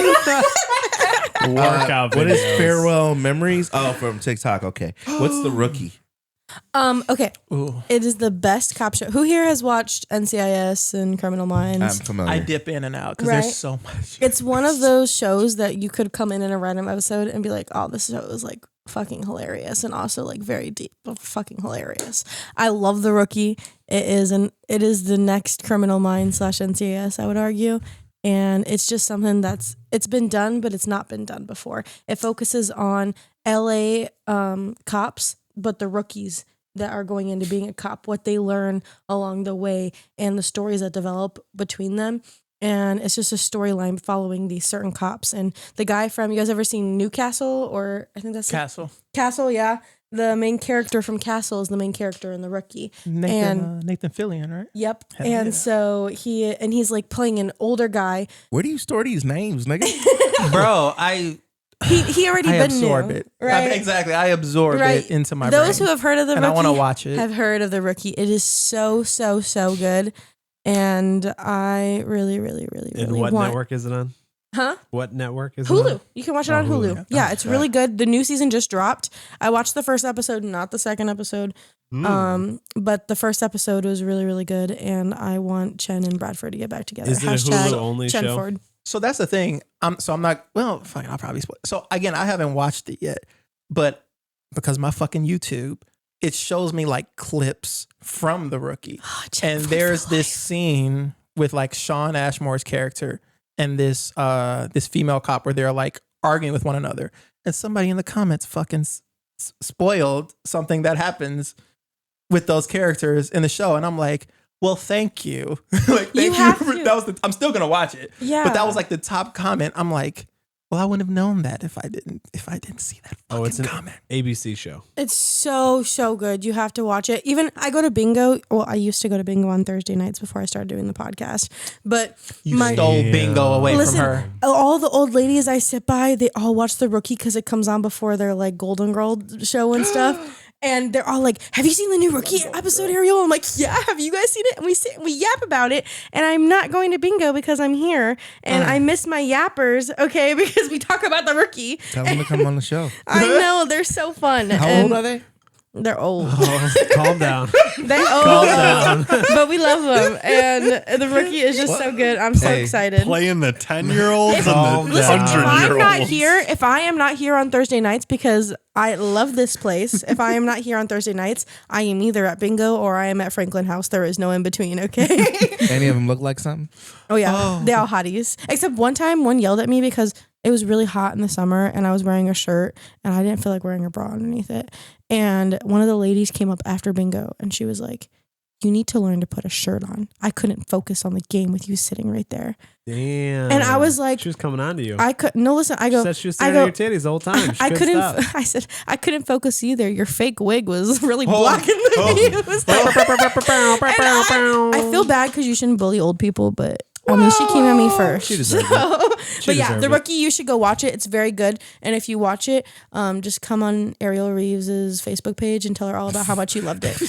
Workout What is videos. farewell memories? Oh, from TikTok. Okay, what's the rookie? Okay. Ooh. It is the best cop show. Who here has watched NCIS and Criminal I'm Minds? familiar. I dip in and out because Right. there's so much. It's one of those shows that you could come in a random episode and be like, oh, this show is fucking hilarious, and also very deep, but fucking hilarious. I love The Rookie. It is the next Criminal Minds / NCIS, I would argue. And it's just something it's been done, but it's not been done before. It focuses on LA cops, but the rookies that are going into being a cop, what they learn along the way, and the stories that develop between them. And it's just a storyline following these certain cops. And the guy from, you guys ever seen Newcastle? Or I think that's Castle. Castle, yeah. The main character from Castle is the main character in The Rookie. Nathan Fillion, right? Yep. Hell and yeah. so he's playing an older guy. Where do you store these names, nigga? Bro, I He already been absorb new, it. right? Exactly. I absorb Right. it into my Those brain. who have heard of The and I Rookie want to watch it. have heard of The Rookie. It is so good. And I really, really, really, And really what want. network is it on? Huh? What network is it on? Hulu. You can watch it on Hulu. Yeah, it's really good. The new season just dropped. I watched the first episode, not the second episode. But the first episode was really, really good, and I want Chen and Bradford to get back together. Is it a Hulu only show? Chenford. So that's the thing. I'm not. Well, fuck it, I'll probably spoil. So again, I haven't watched it yet, but because my fucking YouTube, it shows me clips from The Rookie, and there's this scene with Sean Ashmore's character and this female cop where they're arguing with one another, and somebody in the comments fucking spoiled something that happens with those characters in the show, and I'm like, well, thank you. Like, thank you. That was I'm still gonna watch it. Yeah. But that was like the top comment. I'm like, well, I wouldn't have known that if I didn't see that fucking it's an comment. ABC show. It's so good. You have to watch it. Even I go to bingo. Well, I used to go to bingo on Thursday nights before I started doing the podcast. But you stole bingo away from her. All the old ladies I sit by, they all watch The Rookie because it comes on before their like Golden Girl show and stuff. And they're all like, have you seen the new Rookie episode, Ariel? I'm like, yeah, have you guys seen it? And we sit and we yap about it. And I'm not going to bingo because I'm here. And I miss my yappers, okay, because we talk about the Rookie. Tell them to come on the show. I know, they're so fun. How old are they? They're old. Oh, calm down. They old, but we love them. And The Rookie is just so good. I'm so excited. Playing the 10-year-olds and the Listen, 100-year-olds. if I am not here on Thursday nights because I love this place, if I am not here on Thursday nights, I am either at bingo or I am at Franklin House. There is no in between, okay? Any of them look like something? Oh, yeah. They all hotties. Except one time, one yelled at me because it was really hot in the summer and I was wearing a shirt and I didn't feel like wearing a bra underneath it. And one of the ladies came up after bingo and she was like, you need to learn to put a shirt on. I couldn't focus on the game with you sitting right there. Damn. And I was like, she was coming on to you. I could no listen. I go. She said she was staring at your titties the whole time. I couldn't. I said I couldn't focus either. Your fake wig was really blocking the views. I feel bad because you shouldn't bully old people, but. I mean, she came at me first. She deserved it. But yeah, The Rookie, you should go watch it. It's very good. And if you watch it, just come on Ariel Reeves' Facebook page and tell her all about how much you loved it.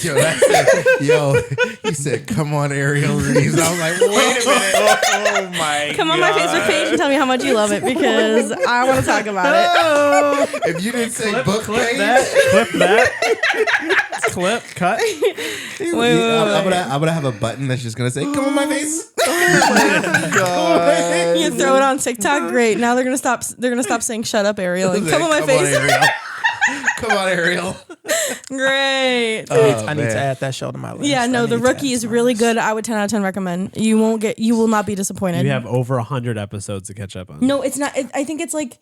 You said, come on, Ariel Reeves. I was like, wait a minute. Oh my Come on my Facebook page and tell me how much you love it because I want to talk about it. If you didn't say book clip page. that. Clip, cut. I'm gonna have a button that's just gonna say, come on my face. God. You throw it on TikTok, great. Now they're gonna stop saying shut up, Ariel, and come on my face. Come on, Ariel. Great. I need to add that show to my list. Yeah, no, The Rookie is really good. I would 10 out of 10 recommend. You will not be disappointed. You have over 100 episodes to catch up on. No, it's not. I think it's like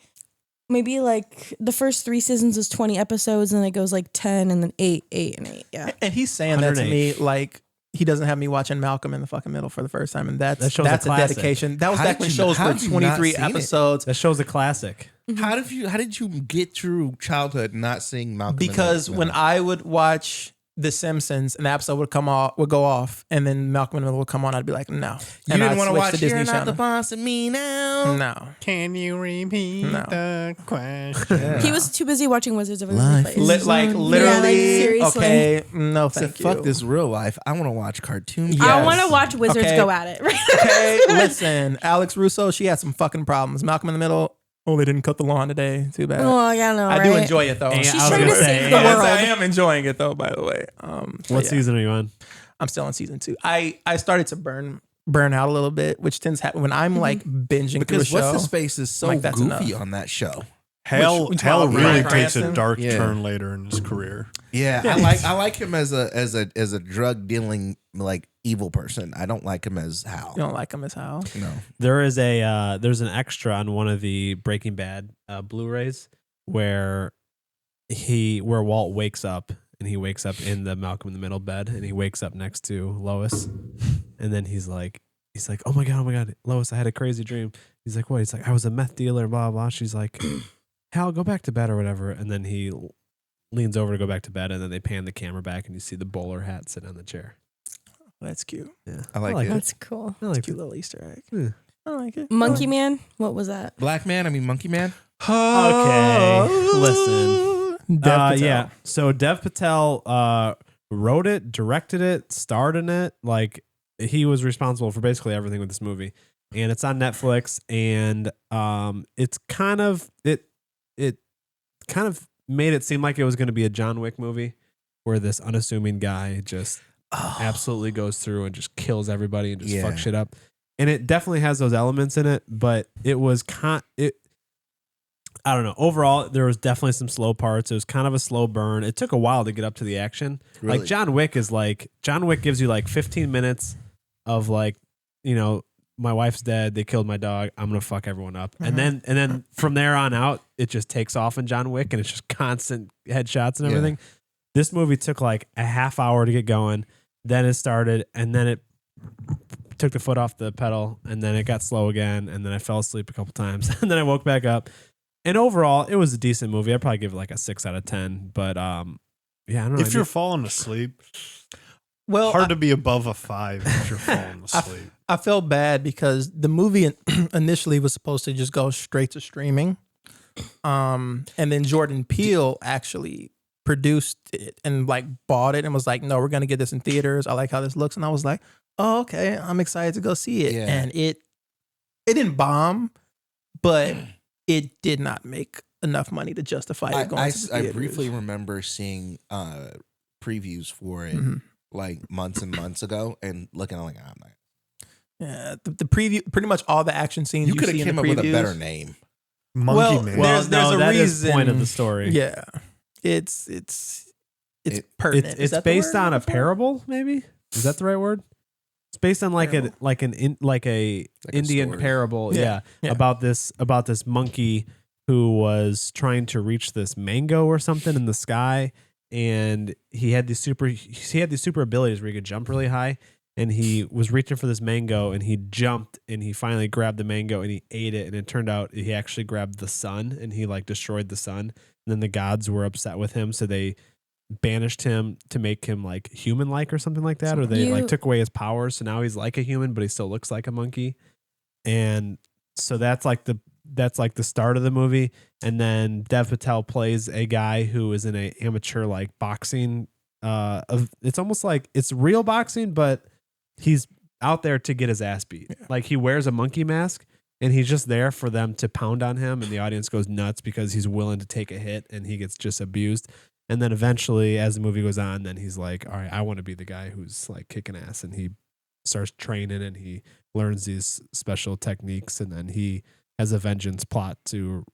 maybe like the first 3 seasons is 20 episodes and it goes like 10 and then 8 and 8. Yeah. And he's saying that to me like he doesn't have me watching Malcolm in the fucking Middle for the first time, and that's a dedication. That was back when shows were 23 episodes. That show's a classic. How did you get through childhood not seeing Malcolm? Because when I would watch The Simpsons, an episode would go off, and then Malcolm in the Middle would come on, I'd be like, no. You and didn't want to watch the Disney You're Channel. Not the Boss of Me Now? No. Can you repeat the question? Yeah. He was too busy watching Wizards of Waverly Place. Literally, seriously. okay, no thank you. Fuck this real life. I want to watch cartoons. Yes. I want to watch Wizards go at it. Okay, listen, Alex Russo, she had some fucking problems. Malcolm in the Middle, they didn't cut the lawn today. Too bad. Oh, yeah, no, I do enjoy it though. She's trying to save the world. I am enjoying it though, by the way. What season are you on? I'm still on season 2. I started to burn out a little bit, which tends to happen when I'm like binging through a show. Because what's his face is so that's goofy enough. on that show. Hal really Bryan takes a Cranston? dark turn later in his career. Yeah, I like him as a drug dealing like evil person. I don't like him as Hal. You don't like him as Hal? No. There is there's an extra on one of the Breaking Bad Blu-rays where Walt wakes up, and he wakes up in the Malcolm in the Middle bed, and he wakes up next to Lois, and then he's like, oh my god, Lois, I had a crazy dream. He's like, what? He's like, I was a meth dealer, blah blah. She's like, Hal, go back to bed or whatever, and then he leans over to go back to bed, and then they pan the camera back, and you see the bowler hat sitting on the chair. That's cute. Yeah, I like it. That's cool. I like Cute little Easter egg. Yeah. I like it. Monkey Man? What was that? Black Man, I mean Monkey Man. Okay, listen. Dev Patel. Yeah. So Dev Patel wrote it, directed it, starred in it. Like he was responsible for basically everything with this movie, and it's on Netflix. And it's kind of it kind of made it seem like it was going to be a John Wick movie, where this unassuming guy just absolutely goes through and just kills everybody and just fucks shit up. And it definitely has those elements in it, but it was I don't know. Overall, there was definitely some slow parts. It was kind of a slow burn. It took a while to get up to the action. Really? John Wick gives you like 15 minutes of like, my wife's dead. They killed my dog. I'm gonna fuck everyone up. And then from there on out, it just takes off in John Wick, and it's just constant headshots and everything. This movie took like a half hour to get going. Then it started, and then it took the foot off the pedal, and then it got slow again, and then I fell asleep a couple times, and then I woke back up. And overall, it was a decent movie. I'd probably give it like a 6 out of 10. But yeah, I don't know. If you're falling asleep, well, hard to be above a 5 if you're falling asleep. I felt bad because the movie initially was supposed to just go straight to streaming. And then Jordan Peele actually produced it and like bought it and was like, no, we're going to get this in theaters. I like how this looks. And I was like, oh, okay, I'm excited to go see it. Yeah. And it didn't bomb, but it did not make enough money to justify it going to the theaters. I briefly remember seeing previews for it like months and months ago and looking like, I'm not. Yeah, the preview, pretty much all the action scenes you could have came up with a better name. Monkey Man. Well, there's a that reason. Is the point of the story. Yeah, it's pertinent. It's based on a parable, maybe. Is that the right word? It's based on like a Indian story. Parable, about this monkey who was trying to reach this mango or something in the sky, and he had these super abilities where he could jump really high, and he was reaching for this mango, and he jumped, and he finally grabbed the mango, and he ate it, and it turned out he actually grabbed the sun, and he like destroyed the sun, and then the gods were upset with him, so they banished him to make him like human-like or something like that, or they like took away his powers, so now he's like a human, but he still looks like a monkey, and so that's like the start of the movie. And then Dev Patel plays a guy who is in a amateur like boxing. It's almost like it's real boxing, but he's out there to get his ass beat. Yeah. Like he wears a monkey mask, and he's just there for them to pound on him, and the audience goes nuts because he's willing to take a hit, and he gets just abused. And then eventually, as the movie goes on, then he's like, all right, I want to be the guy who's like kicking ass. And he starts training, and he learns these special techniques. And then he has a vengeance plot to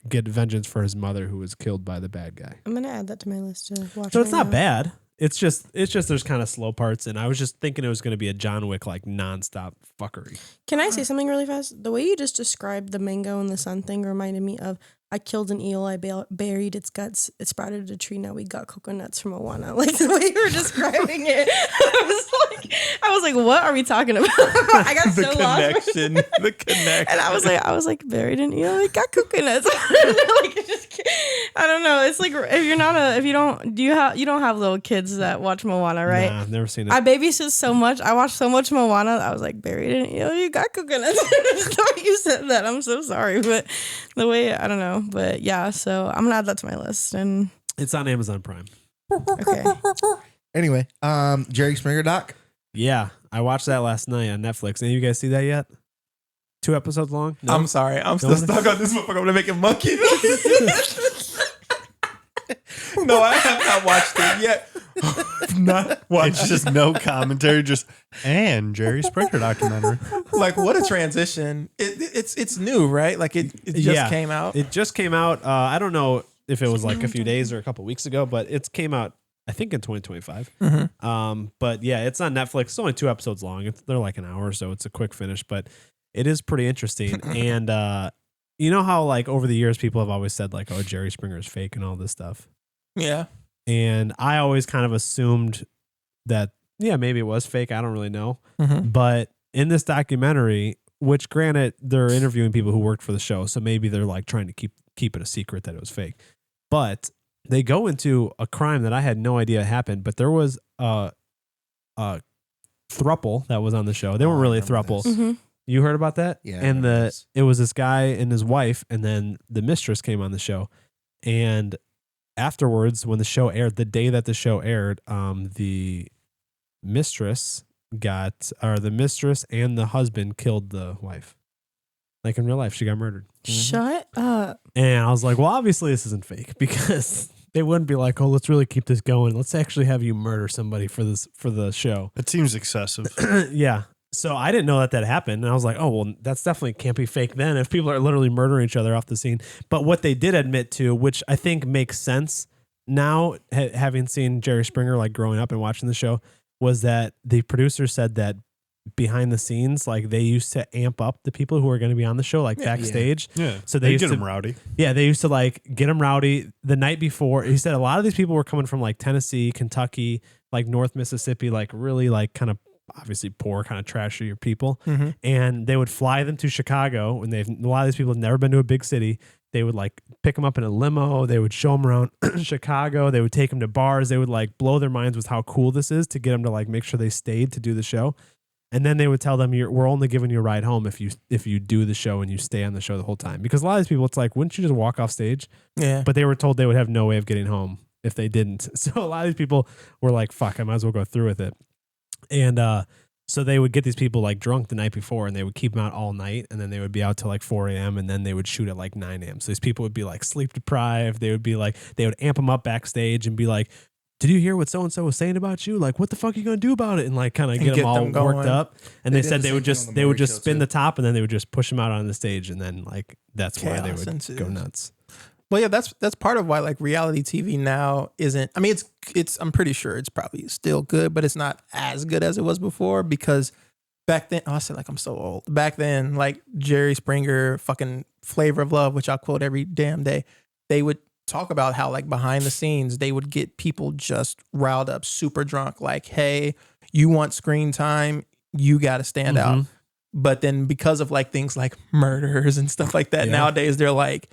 get vengeance for his mother who was killed by the bad guy. I'm going to add that to my list to watch. So it's not bad. It's just there's kind of slow parts. And I was just thinking it was going to be a John Wick like nonstop fuckery. Can I say something really fast? The way you just described the mango and the sun thing reminded me of, I killed an eel, I buried its guts, it sprouted a tree, now we got coconuts from Moana. Like the way you were describing it, I was like, what are we talking about? I got so lost. The connection. And I was like, buried an eel, we got coconuts. I don't know. It's like you don't have little kids that watch Moana, right? Nah, I've never seen it. I babysit so much. I watched so much Moana. I was like, buried in an eel, you got coconuts. The way you said that, I'm so sorry, but the way, I don't know. But yeah, so I'm gonna add that to my list, and it's on Amazon Prime. Okay. Anyway, Jerry Springer doc. Yeah, I watched that last night on Netflix. Any of you guys see that yet? 2 episodes long? No? I'm sorry. I'm still stuck on this motherfucker. I'm gonna make a monkey. No, I have not watched it yet. Not watched. It's just no commentary, and Jerry Springer documentary. Like, what a transition. It's new, right? Like it just came out. It just came out. I don't know if it was like a few days or a couple weeks ago, but it came out, I think, in 2025. Mm-hmm. But yeah, it's on Netflix. It's only 2 episodes long. They're like an hour, so it's a quick finish, but it is pretty interesting. And you know how like over the years people have always said like, oh, Jerry Springer is fake and all this stuff. Yeah. And I always kind of assumed that, yeah, maybe it was fake. I don't really know. Mm-hmm. But in this documentary, which granted, they're interviewing people who worked for the show, so maybe they're like trying to keep it a secret that it was fake. But they go into a crime that I had no idea happened, but there was a throuple that was on the show. They weren't really a throuple. Mm-hmm. You heard about that? Yeah. And it was this guy and his wife, and then the mistress came on the show. And afterwards, when the show aired, the day that the show aired, the mistress and the husband killed the wife. Like in real life, she got murdered. Shut up. And I was like, well, obviously this isn't fake, because they wouldn't be like, oh, let's really keep this going. Let's actually have you murder somebody for the show. It seems excessive. Yeah. So I didn't know that happened. And I was like, oh, well, that's definitely can't be fake then if people are literally murdering each other off the scene. But what they did admit to, which I think makes sense now, having seen Jerry Springer like growing up and watching the show, was that the producer said that behind the scenes, like they used to amp up the people who are going to be on the show, like backstage. Yeah. So they used get to them rowdy. Yeah, they used to like get them rowdy the night before. He said a lot of these people were coming from like Tennessee, Kentucky, like North Mississippi, like really like kind of obviously poor, kind of trashier people. Mm-hmm. And they would fly them to Chicago, and a lot of these people have never been to a big city. They would like pick them up in a limo. They would show them around Chicago. They would take them to bars. They would like blow their minds with how cool this is to get them to like make sure they stayed to do the show. And then they would tell them, we're only giving you a ride home if you do the show and you stay on the show the whole time. Because a lot of these people, it's like, wouldn't you just walk off stage? Yeah. But they were told they would have no way of getting home if they didn't. So a lot of these people were like, fuck, I might as well go through with it. And so they would get these people like drunk the night before, and they would keep them out all night, and then they would be out till like 4 a.m. and then they would shoot at like 9 a.m. So these people would be like sleep deprived. They would amp them up backstage and be like, did you hear what so-and-so was saying about you? Like, what the fuck are you going to do about it? And like kind of get them all worked up. And they said they would just spin the top, and then they would just push them out on the stage. And then like, that's why they would go nuts. Well, yeah, that's part of why like reality TV now isn't. I mean, it's. I'm pretty sure it's probably still good, but it's not as good as it was before because back then. Oh, I said like I'm so old. Back then, like Jerry Springer, fucking Flavor of Love, which I'll quote every damn day. They would talk about how like behind the scenes they would get people just riled up, super drunk. Like, hey, you want screen time? You got to stand out. But then because of like things like murders and stuff like that, nowadays they're like.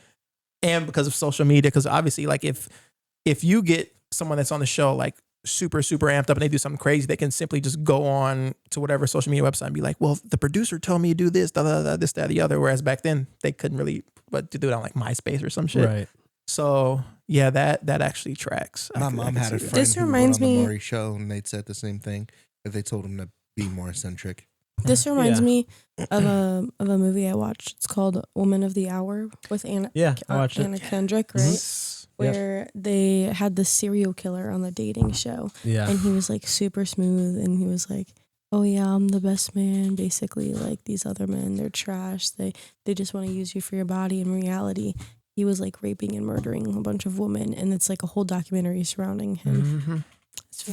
And because of social media, because obviously, like if you get someone that's on the show like super, super amped up and they do something crazy, they can simply just go on to whatever social media website and be like, well, the producer told me to do this, this, that, the other. Whereas back then they couldn't really, but to do it on like MySpace or some shit. Right. So yeah, that actually tracks. My mom had a friend This who reminds went on the me- Maury show, and they'd said the same thing if they told him to be more eccentric. This reminds me of a movie I watched. It's called Woman of the Hour with Anna. Yeah, I watched Anna Kendrick, right? Where they had this serial killer on the dating show. Yeah. And he was like super smooth, and he was like, oh yeah, I'm the best man. Basically, like these other men, they're trash. They just want to use you for your body. In reality, he was like raping and murdering a bunch of women, and it's like a whole documentary surrounding him. It's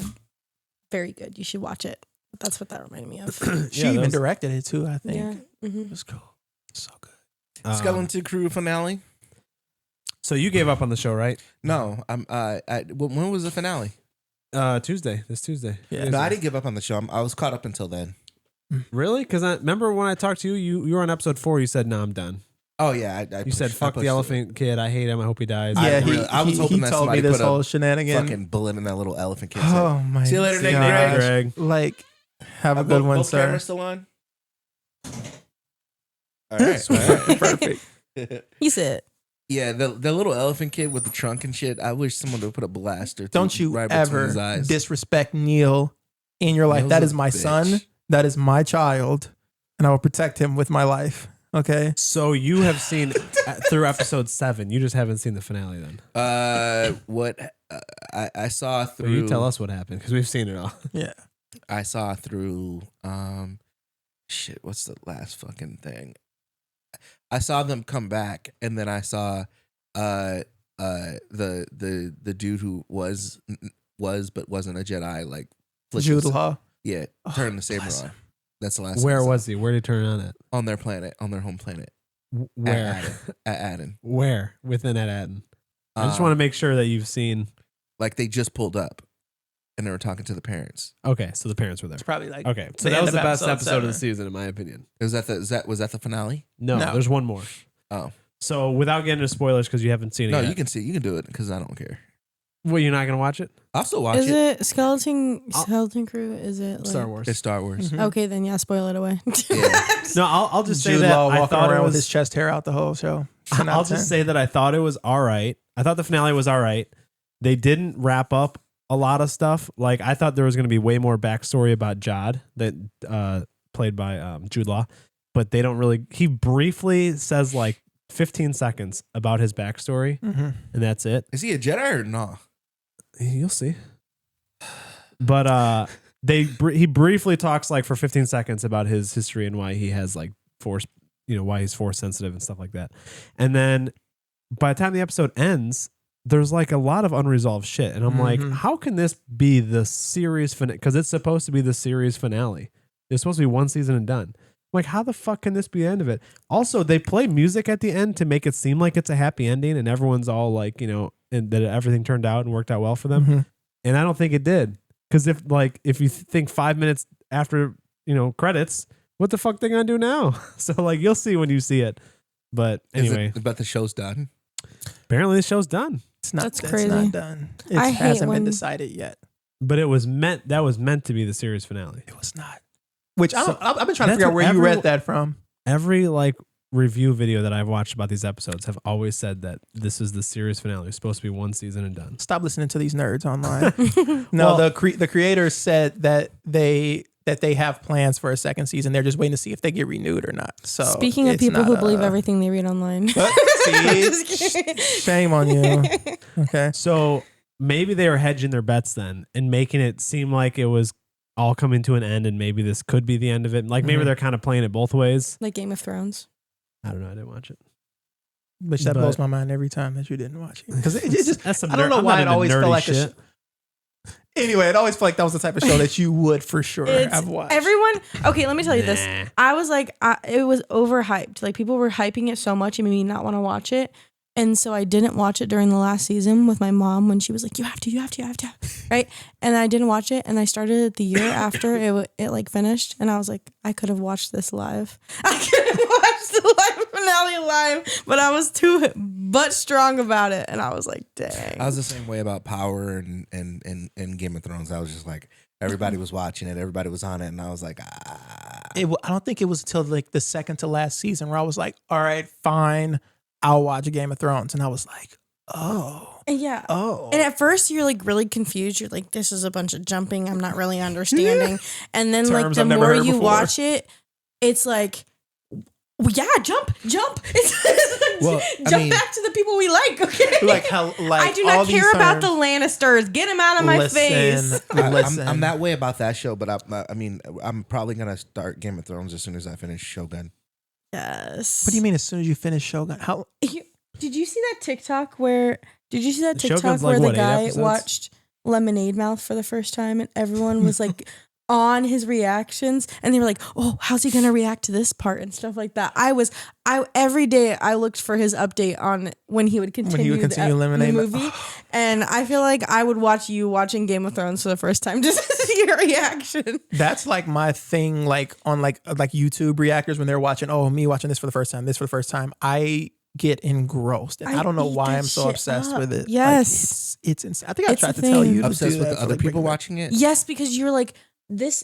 very good. You should watch it. That's what that reminded me of. She even directed it too, I think. Yeah. It was cool. So good. Skeleton Crew finale? So you gave up on the show, right? No. When was the finale? Tuesday. This Tuesday. Yeah. No, I didn't give up on the show. I was caught up until then. Really? Because I remember when I talked to you, you were on episode 4. You said, "No, I'm done." Oh yeah, you said, "Fuck the elephant kid. I hate him. I hope he dies." Yeah, I was hoping he that told me somebody this put whole a shenanigan. fucking bullet in that little elephant kid's Oh head. my! See you later, Nick God. Greg. Like, have a good one, both sir. cameras still on? All right. Perfect. He said, Yeah, the little elephant kid with the trunk and shit. I wish someone would put a blaster. Don't you right between ever his eyes. disrespect Neil in your life. Neil's That a is my bitch. son. That is my child, and I will protect him with my life. Okay. So you have seen through episode 7. You just haven't seen the finale then. What I saw Well, through. you tell us what happened because we've seen it all. Yeah. I saw through. Shit. What's the last fucking thing? I saw them come back, and then I saw the dude who was but wasn't a Jedi, like Jude Law. Yeah, turn the saber bless on. him. That's the last. Where one I was he? Where did he turn it on at? saw. On their planet, on their home planet. Where? At Aden. Where? Within at Aden. I just want to make sure that you've seen. Like they just pulled up, and they were talking to the parents. Okay, so the parents were there. It's probably like Okay, so the that end was the of best episode episode of the 7. season, in my opinion. Was that the finale? No, No. there's one more. Oh So without getting into spoilers, because you haven't seen it no, yet. you can do it because I don't care. Well, you're not gonna watch it? I'll still watch is it. it Skeleton Crew? Is it like, Star Wars. It's Star Wars. Mhm. Okay, then yeah, spoil it away. Yeah. No, I'll just say Jude that Law I walking thought it around was. with his chest hair out the whole show. 10 out I'll of 10. just say that I thought it was all right. I thought the finale was all right. They didn't wrap up a lot of stuff. Like I thought there was going to be way more backstory about Jod that played by Jude Law, but they don't really. He briefly says like 15 seconds about his backstory, Mhm. and that's it. Is he a Jedi or no? You'll see. But he briefly talks like for 15 seconds about his history and why he has like force, why he's force sensitive and stuff like that. And then by the time the episode ends, there's like a lot of unresolved shit. And I'm like, how can this be the series finale? Because it's supposed to be the series finale. It's supposed to be one season and done. I'm like, how the fuck can this be the end of it? Also, they play music at the end to make it seem like it's a happy ending and everyone's all like, you know, and that everything turned out and worked out well for them. Mm-hmm. And I don't think it did. Because if you think 5 minutes after, you know, credits, what the fuck they gonna do now? So like you'll see when you see it. But anyway, but the show's done. Apparently the show's done. That's crazy. It's not done. It hasn't been decided yet. But it was meant to be the series finale. It was not. Which I've been trying to figure out where you read that from. Every like review video that I've watched about these episodes have always said that this is the series finale. It's supposed to be one season and done. Stop listening to these nerds online. No, well, the creators said that they have plans for a second season. They're just waiting to see if they get renewed or not. So speaking of people who believe everything they read online. Shame on you. Okay. So maybe they were hedging their bets then and making it seem like it was all coming to an end and maybe this could be the end of it. Like maybe they're kind of playing it both ways. Like Game of Thrones. I don't know. I didn't watch it. Which that blows my mind every time that you didn't watch it. Because it just, I don't know why it always felt like shit. Anyway, it always felt like that was the type of show that you would for sure have watched. Everyone, okay, let me tell you this. I was like, it was overhyped. Like people were hyping it so much it made me not want to watch it. And so I didn't watch it during the last season with my mom when she was like, you have to, right? And I didn't watch it. And I started it the year after it like finished. And I was like, I could have watched this live. I could have watched the live finale live, but I was too butt strong about it. And I was like, dang. I was the same way about Power and Game of Thrones. I was just like, everybody was watching it. Everybody was on it. And I was like, I don't think it was until like the second to last season where I was like, all right, fine. I'll watch a Game of Thrones. And I was like, oh. Yeah. Oh. And at first you're like really confused. You're like, this is a bunch of jumping. I'm not really understanding. And then like the more you watch it, it's like, yeah, jump. It's well, jump back to the people we like, okay? Like how like I do not care about the Lannisters. Get them out of my face. I'm that way about that show, but I'm probably gonna start Game of Thrones as soon as I finish Shogun. Yes. What do you mean as soon as you finish Shogun? How did you see that TikTok where the guy watched Lemonade Mouth for the first time and everyone was like on his reactions and they were like, oh, how's he gonna react to this part and stuff like that. I every day I looked for his update on when he would continue the movie. And I feel like I would watch you watching Game of Thrones for the first time just to see your reaction. That's like my thing, like on like YouTube reactors when they're watching, me watching this for the first time. I get engrossed. And I don't know why I'm so obsessed with it. Yes. Like, it's insane. I think I tried to tell you. Obsessed with the other people watching it? Yes, because you're like, this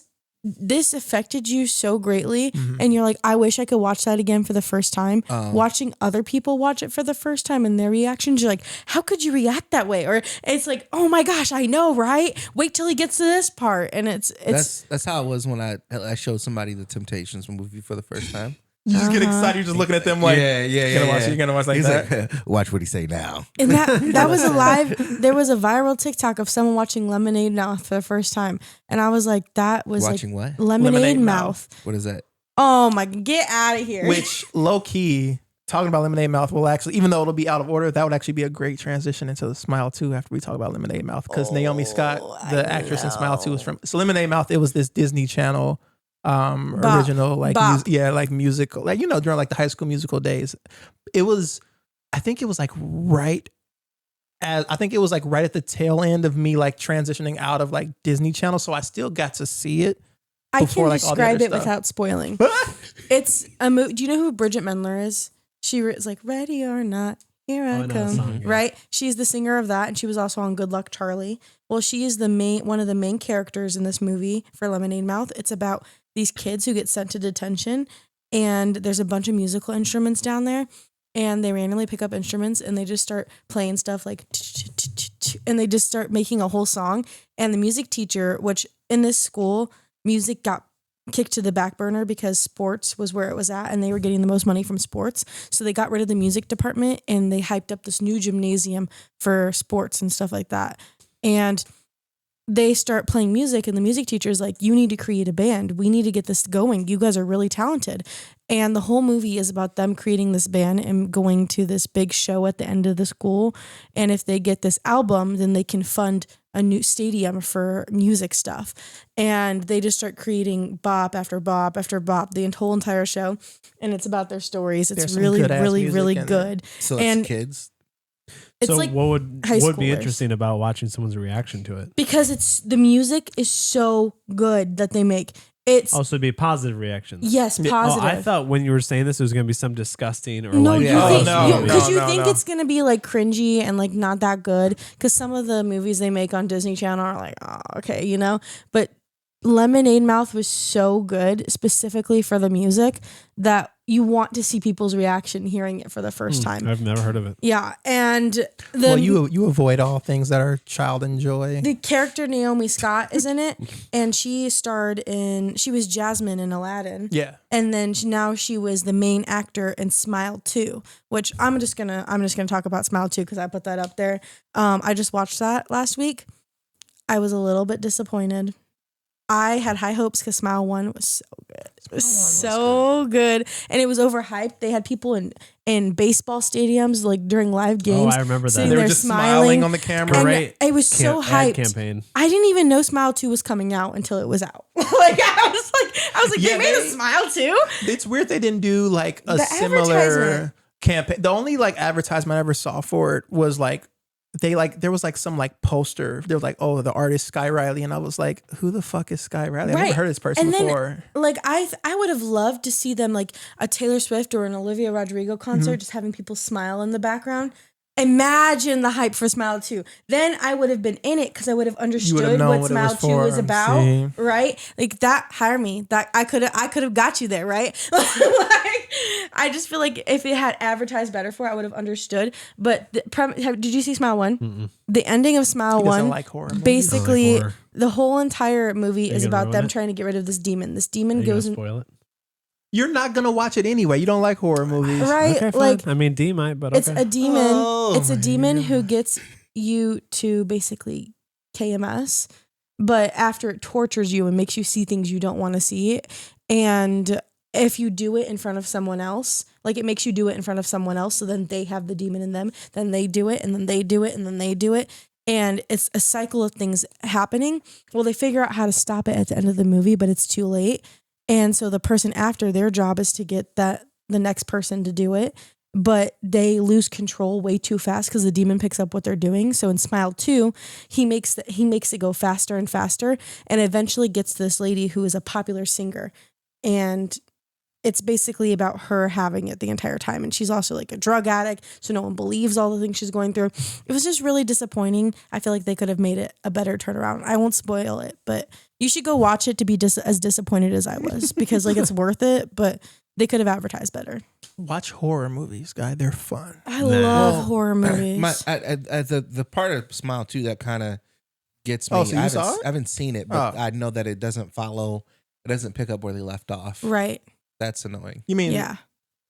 affected you so greatly and you're like, I wish I could watch that again for the first time. Watching other people watch it for the first time and their reactions, you're like, how could you react that way? Or it's like, oh my gosh, I know, right? Wait till he gets to this part. And it's that's how it was when I showed somebody the Temptations movie for the first time. You just get excited. You're just looking at them like, You're gonna watch like He's that. Like, watch what he say now. And that was there was a viral TikTok of someone watching Lemonade Mouth for the first time. And I was like, that was watching like what? Lemonade Mouth. What is that? Oh my, get out of here. Which low key, talking about Lemonade Mouth will actually, even though it'll be out of order, that would actually be a great transition into the Smile 2 after we talk about Lemonade Mouth. Because Naomi Scott, the actress in Smile 2 was from, so Lemonade Mouth, it was this Disney Channel original like musical, like during like the High School Musical days. I think it was like right at the tail end of me like transitioning out of like Disney Channel, so I still got to see it. I can describe it without spoiling. It's a movie. Do you know who Bridget Mendler is? She is like Ready or Not, Here I Come. Song, yeah. Right? She's the singer of that, and she was also on Good Luck Charlie. Well, she is one of the main characters in this movie for Lemonade Mouth. It's about these kids who get sent to detention, and there's a bunch of musical instruments down there, and they randomly pick up instruments and they just start playing stuff like, and they just start making a whole song. And the music teacher, which in this school, music got kicked to the back burner because sports was where it was at and they were getting the most money from sports. So they got rid of the music department and they hyped up this new gymnasium for sports and stuff like that. And they start playing music, and the music teacher's like, you need to create a band. We need to get this going. You guys are really talented. And the whole movie is about them creating this band and going to this big show at the end of the school. And if they get this album, then they can fund a new stadium for music stuff. And they just start creating bop after bop after bop the whole entire show. And it's about their stories. It's really, really, really good. So and it's kids. it's so like what would schoolers. be interesting about watching someone's reaction to it? Because it's the music is so good that they make. It's Also, it'd be positive reactions. yes, positive. Oh, I thought when you were saying this, it was going to be some disgusting or No, like. you Yeah. think no, because you no, think no. it's gonna be like cringy and like not that good. Because some of the movies they make on Disney Channel are like, oh, okay, you know. But Lemonade Mouth was so good, specifically for the music, that you want to see people's reaction hearing it for the first time. I've never heard of it. Yeah, and the Well, you avoid all things that are child and joy. the character Naomi Scott is in it, and she was Jasmine in Aladdin. Yeah. And then now she was the main actor in Smile 2, which I'm just gonna talk about Smile 2 because I put that up there. I just watched that last week. I was a little bit disappointed. I had high hopes because Smile 1 was so good. It was so good. And it was overhyped. They had people in baseball stadiums like during live games. I remember that. sitting They were there just smiling on the camera. And Great it was so ad hyped. campaign. I didn't even know Smile 2 was coming out until it was out. I was like, Yeah, they made a they- Smile 2? It's weird they didn't do like a The similar advertisement. campaign. The only like advertisement I ever saw for it was like there was like some like poster. They were like, oh, the artist Sky Riley, and I was like, who the fuck is Sky Riley? I've Right. never heard of this person And then, before. like I would have loved to see them like a Taylor Swift or an Olivia Rodrigo concert, just having people smile in the background. Imagine the hype for Smile 2. Then I would have been in it because I would have understood known what what it Smile was 2 for. was about, See? right? Like that, hire me. That I could have got you there, right? Like, I just feel like if it had advertised better for it, I would have understood. But did you see Smile 1? Mm-mm. The ending of Smile He doesn't 1, like horror movies. basically, I like horror. the whole entire movie is gonna about ruin them it? trying to get rid of this demon. This Are demon you gonna goes in, spoil it? You're not gonna watch it anyway. You don't like horror movies. right, Okay, fine. like I mean, D might, but it's okay. a demon. Oh, It's a my demon who God. gets you to basically KMS, but after it tortures you and makes you see things you don't want to see. And if you do it in front of someone else, like it makes you do it in front of someone else, so then they have the demon in them, then they do it, and then they do it, and then they do it. And it's a cycle of things happening. Well, they figure out how to stop it at the end of the movie, but it's too late. And so the person after, their job is to get the next person to do it. But they lose control way too fast because the demon picks up what they're doing. So in Smile 2, he makes it go faster and faster, and eventually gets this lady who is a popular singer. And it's basically about her having it the entire time. And she's also like a drug addict, so no one believes all the things she's going through. It was just really disappointing. I feel like they could have made it a better turnaround. I won't spoil it, but you should go watch it to be as disappointed as I was, because like it's worth it, but they could have advertised better. Watch horror movies, guy. They're fun. I love horror movies. The part of Smile 2 that kind of gets me. Oh, so you saw it? I haven't seen it, but Oh. I know that it doesn't pick up where they left off. Right. That's annoying. You mean? Yeah.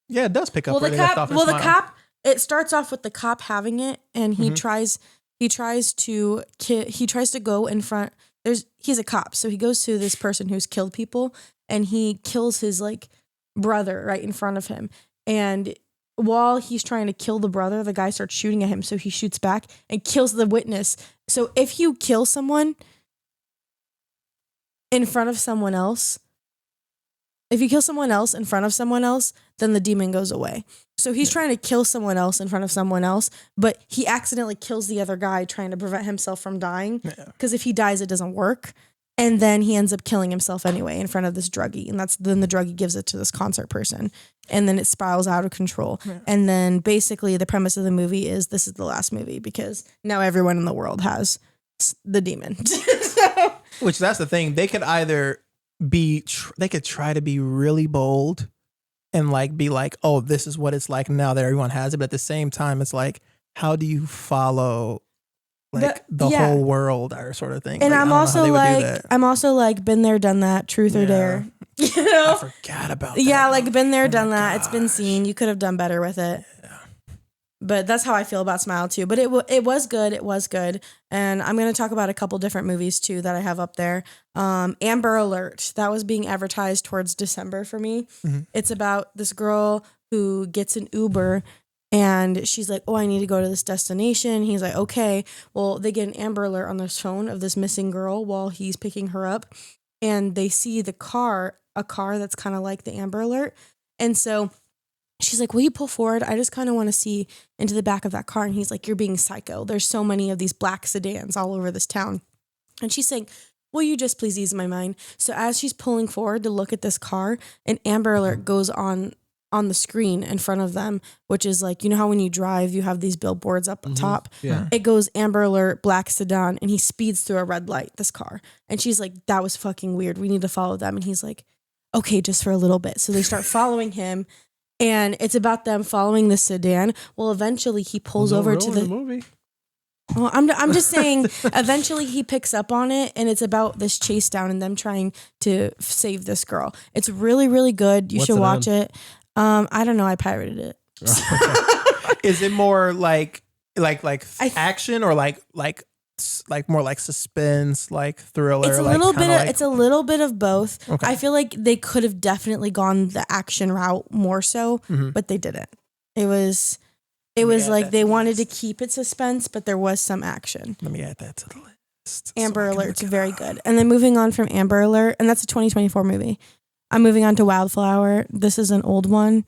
Yeah, it does pick up. Well, where the they left off cop. in Well, the Smile. cop. It starts off with the cop having it, and he tries to go in front. He's a cop, so he goes to this person who's killed people, and he kills his like brother right in front of him. And while he's trying to kill the brother, the guy starts shooting at him, so he shoots back and kills the witness. So if you kill someone in front of someone else, then the demon goes away. So he's trying to kill someone else in front of someone else, but he accidentally kills the other guy trying to prevent himself from dying. Because if he dies, it doesn't work. And then he ends up killing himself anyway in front of this druggie. And then the druggie gives it to this concert person. And then it spirals out of control. Yeah. And then basically the premise of the movie is this is the last movie because now everyone in the world has the demon. Which that's the thing. They could either they could try to be really bold and like be like, oh, this is what it's like now that everyone has it. But at the same time, it's like, how do you follow like the whole world or sort of thing? And like, I'm also like been there, done that, truth or dare. You know? I forgot about that. Yeah, like been there, done that. God. It's been seen. You could have done better with it. Yeah. But that's how I feel about Smile too. But it was good. It was good. And I'm going to talk about a couple different movies too that I have up there. Amber Alert. That was being advertised towards December for me. Mm-hmm. It's about this girl who gets an Uber and she's like, oh, I need to go to this destination. He's like, okay. Well, they get an Amber Alert on their phone of this missing girl while he's picking her up. And they see a car that's kind of like the Amber Alert. And so she's like, will you pull forward? I just kind of want to see into the back of that car. And he's like, you're being psycho. There's so many of these black sedans all over this town. And she's saying, will you just please ease my mind? So as she's pulling forward to look at this car, an Amber Alert goes on the screen in front of them, which is like, you know how when you drive, you have these billboards up top? Yeah. It goes Amber Alert, black sedan, and he speeds through a red light, this car. And she's like, that was fucking weird. We need to follow them. And he's like, okay, just for a little bit. So they start following him. And it's about them following the sedan. Well, eventually he pulls over to the movie. Well, I'm just saying. Eventually he picks up on it, and it's about this chase down and them trying to save this girl. It's really, really good. You should watch it. I don't know. I pirated it. Is it more like action or like more like suspense, like thriller? It's a little bit. It's a little bit of both. Okay. I feel like they could have definitely gone the action route more so, but they didn't. It was like they wanted to keep it suspense, but there was some action. Let me add that to the list. Amber Alert's very good. And then moving on from Amber Alert, and that's a 2024 movie. I'm moving on to Wildflower. This is an old one.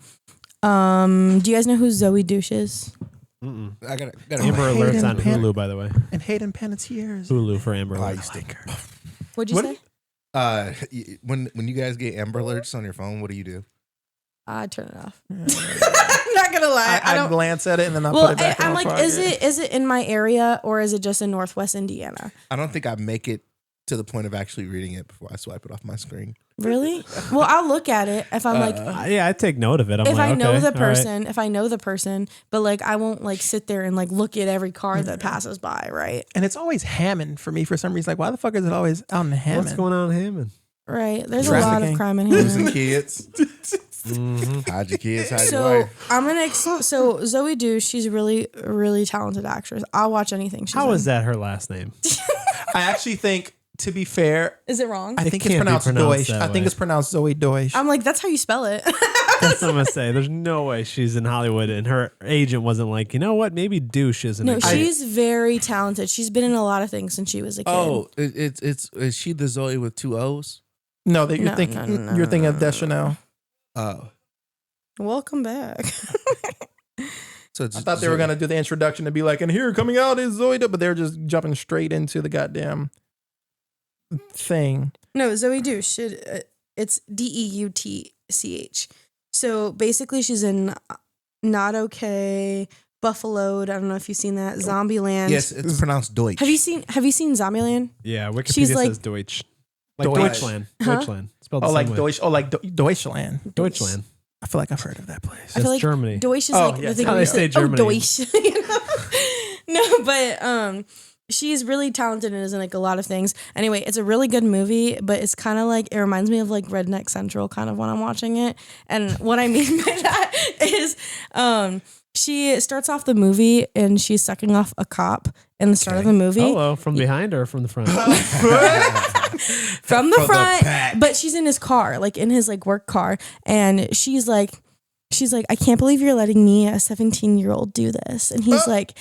Do you guys know who Zoe Douche is? Mm-mm. I got Amber Alert's on Hulu, by the way. And Hayden Panettiere's Hulu for Amber Alert. What'd you say? When you guys get Amber Alerts on your phone, what do? I turn it off. I'm not gonna lie. I glance at it and then I'll put it back. I'm like, is it in my area or is it just in Northwest Indiana? I don't think I make it to the point of actually reading it before I swipe it off my screen. Really? Well, I'll look at it if I'm I take note of it. If I know the person, but like I won't like sit there and like look at every car that passes by, right? And it's always Hammond for me for some reason. Like, why the fuck is it always out in Hammond? What's going on in Hammond? Right. There's a lot of crime in Hammond. Losing kids. Hide your kids, hide your wife. So Zoe Douche, she's a really, really talented actress. I'll watch anything she's in. How is that her last name? I actually think, to be fair, is it wrong? I think it's pronounced Deutsch. I think it's pronounced Zoe Deutsch. I'm like, that's how you spell it. That's what I'm gonna say. There's no way she's in Hollywood, and her agent wasn't like, you know what? Maybe Douche isn't. No, she's very talented. She's been in a lot of things since she was a kid. Oh, is she the Zoe with two O's? No, you're thinking of Deschanel. Oh, welcome back. So I thought they were gonna do the introduction to be like, and here coming out is Zoe, but they're just jumping straight into the goddamn thing. No, Zoe Douche. It's Deutch. So basically, she's in Not Okay, Buffaloed. I don't know if you've seen that. Zombieland. Yes, it's pronounced Deutsch. Have you seen Zombieland? Yeah, Wikipedia says Deutsch. Like Deutschland. Huh? Deutschland. Spelled the same way. Deutsch. Oh, like Deutschland. Deutschland. I feel like I've heard of that place. I feel like Germany. Deutsch is like the thing how they say Germany. Oh, Deutsch. You know? No, but she's really talented and is in like a lot of things. Anyway, it's a really good movie, but it's kind of like, it reminds me of like Redneck Central kind of when I'm watching it. And what I mean by that is she starts off the movie and she's sucking off a cop in the start of the movie. Hello, from behind or from the front? From the front, but she's in his car, like in his like work car. And she's like, I can't believe you're letting me, a 17-year-old, do this. And he's like,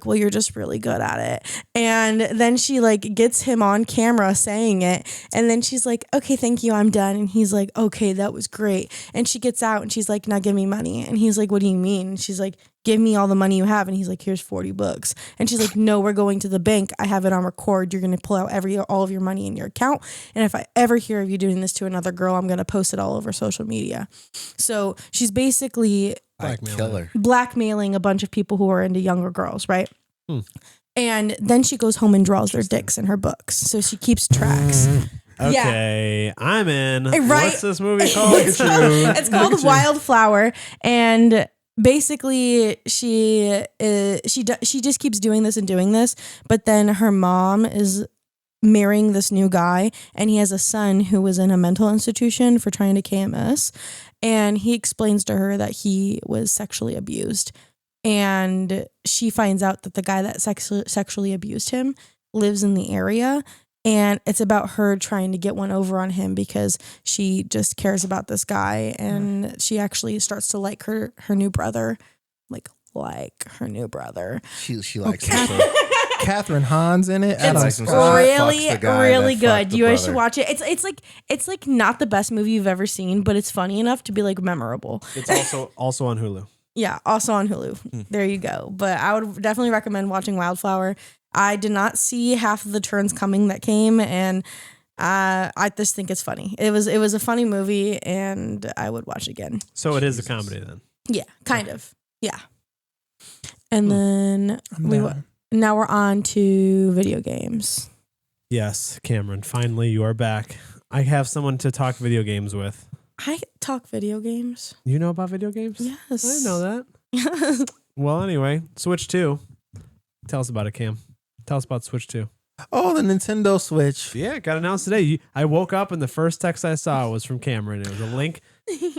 well, you're just really good at it. And then she like gets him on camera saying it. And then she's like, okay, thank you, I'm done. And he's like, okay, that was great. And she gets out and she's like, now give me money. And he's like, what do you mean? And she's like, give me all the money you have. And he's like, here's $40. And she's like, no, we're going to the bank. I have it on record. You're going to pull out all of your money in your account. And if I ever hear of you doing this to another girl, I'm going to post it all over social media. So she's basically blackmailing a bunch of people who are into younger girls, right? And then she goes home and draws their dicks in her books. So she keeps tracks. Okay, I'm in. Right? What's this movie called? It's called Wildflower. And basically she just keeps doing this, but then her mom is marrying this new guy, and he has a son who was in a mental institution for trying to KMS, and he explains to her that he was sexually abused. and she finds out that the guy that sexually abused him lives in the area. And it's about her trying to get one over on him because she just cares about this guy. And she actually starts to like her new brother. Like her new brother. She likes Catherine Hahn's in it. It's really good. You guys should watch it. It's like not the best movie you've ever seen, but it's funny enough to be like memorable. It's also on Hulu. Yeah, also on Hulu. There you go. But I would definitely recommend watching Wildflower. I did not see half of the turns coming that came, and I just think it's funny. It was a funny movie, and I would watch it again. So it is a comedy then? Yeah, kind of. Yeah. And then now we're on to video games. Yes, Cameron, finally you are back. I have someone to talk video games with. I talk video games. You know about video games? Yes. I didn't know that. Well, anyway, Switch 2. Tell us about it, Cam. Tell us about Switch 2. Oh, the Nintendo Switch. Yeah, it got announced today. I woke up and the first text I saw was from Cameron. It was a link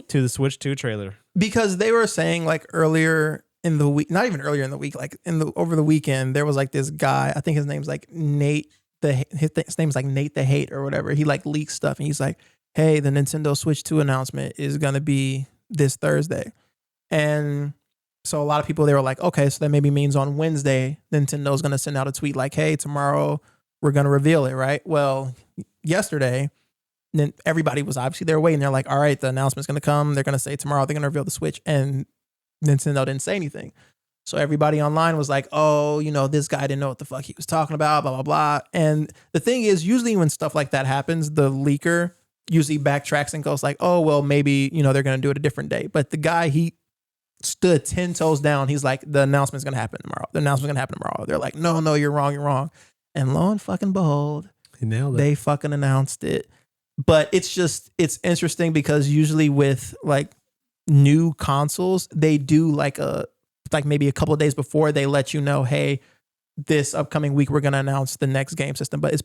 to the Switch 2 trailer. Because they were saying like earlier in the week, not even earlier in the week, like over the weekend, there was like this guy, I think his name's like Nate, his name's like Nate the Hate or whatever. He like leaks stuff and he's like, hey, the Nintendo Switch 2 announcement is going to be this Thursday. And so a lot of people, they were like, okay, so that maybe means on Wednesday, Nintendo's going to send out a tweet like, hey, tomorrow we're going to reveal it, right? Well, yesterday, then everybody was obviously there waiting. They're like, all right, the announcement's going to come. They're going to say tomorrow they're going to reveal the Switch. And Nintendo didn't say anything. So everybody online was like, oh, this guy didn't know what the fuck he was talking about, blah, blah, blah. And the thing is, usually when stuff like that happens, the leaker usually backtracks and goes like, oh, well, maybe, they're going to do it a different day. But the guy, he stood 10 toes down. He's like, the announcement's going to happen tomorrow. The announcement's going to happen tomorrow. They're like, no, you're wrong. And lo and fucking behold, he nailed it. They fucking announced it. But it's interesting because usually with like new consoles, they do like maybe a couple of days before they let you know, hey, this upcoming week we're going to announce the next game system. But it's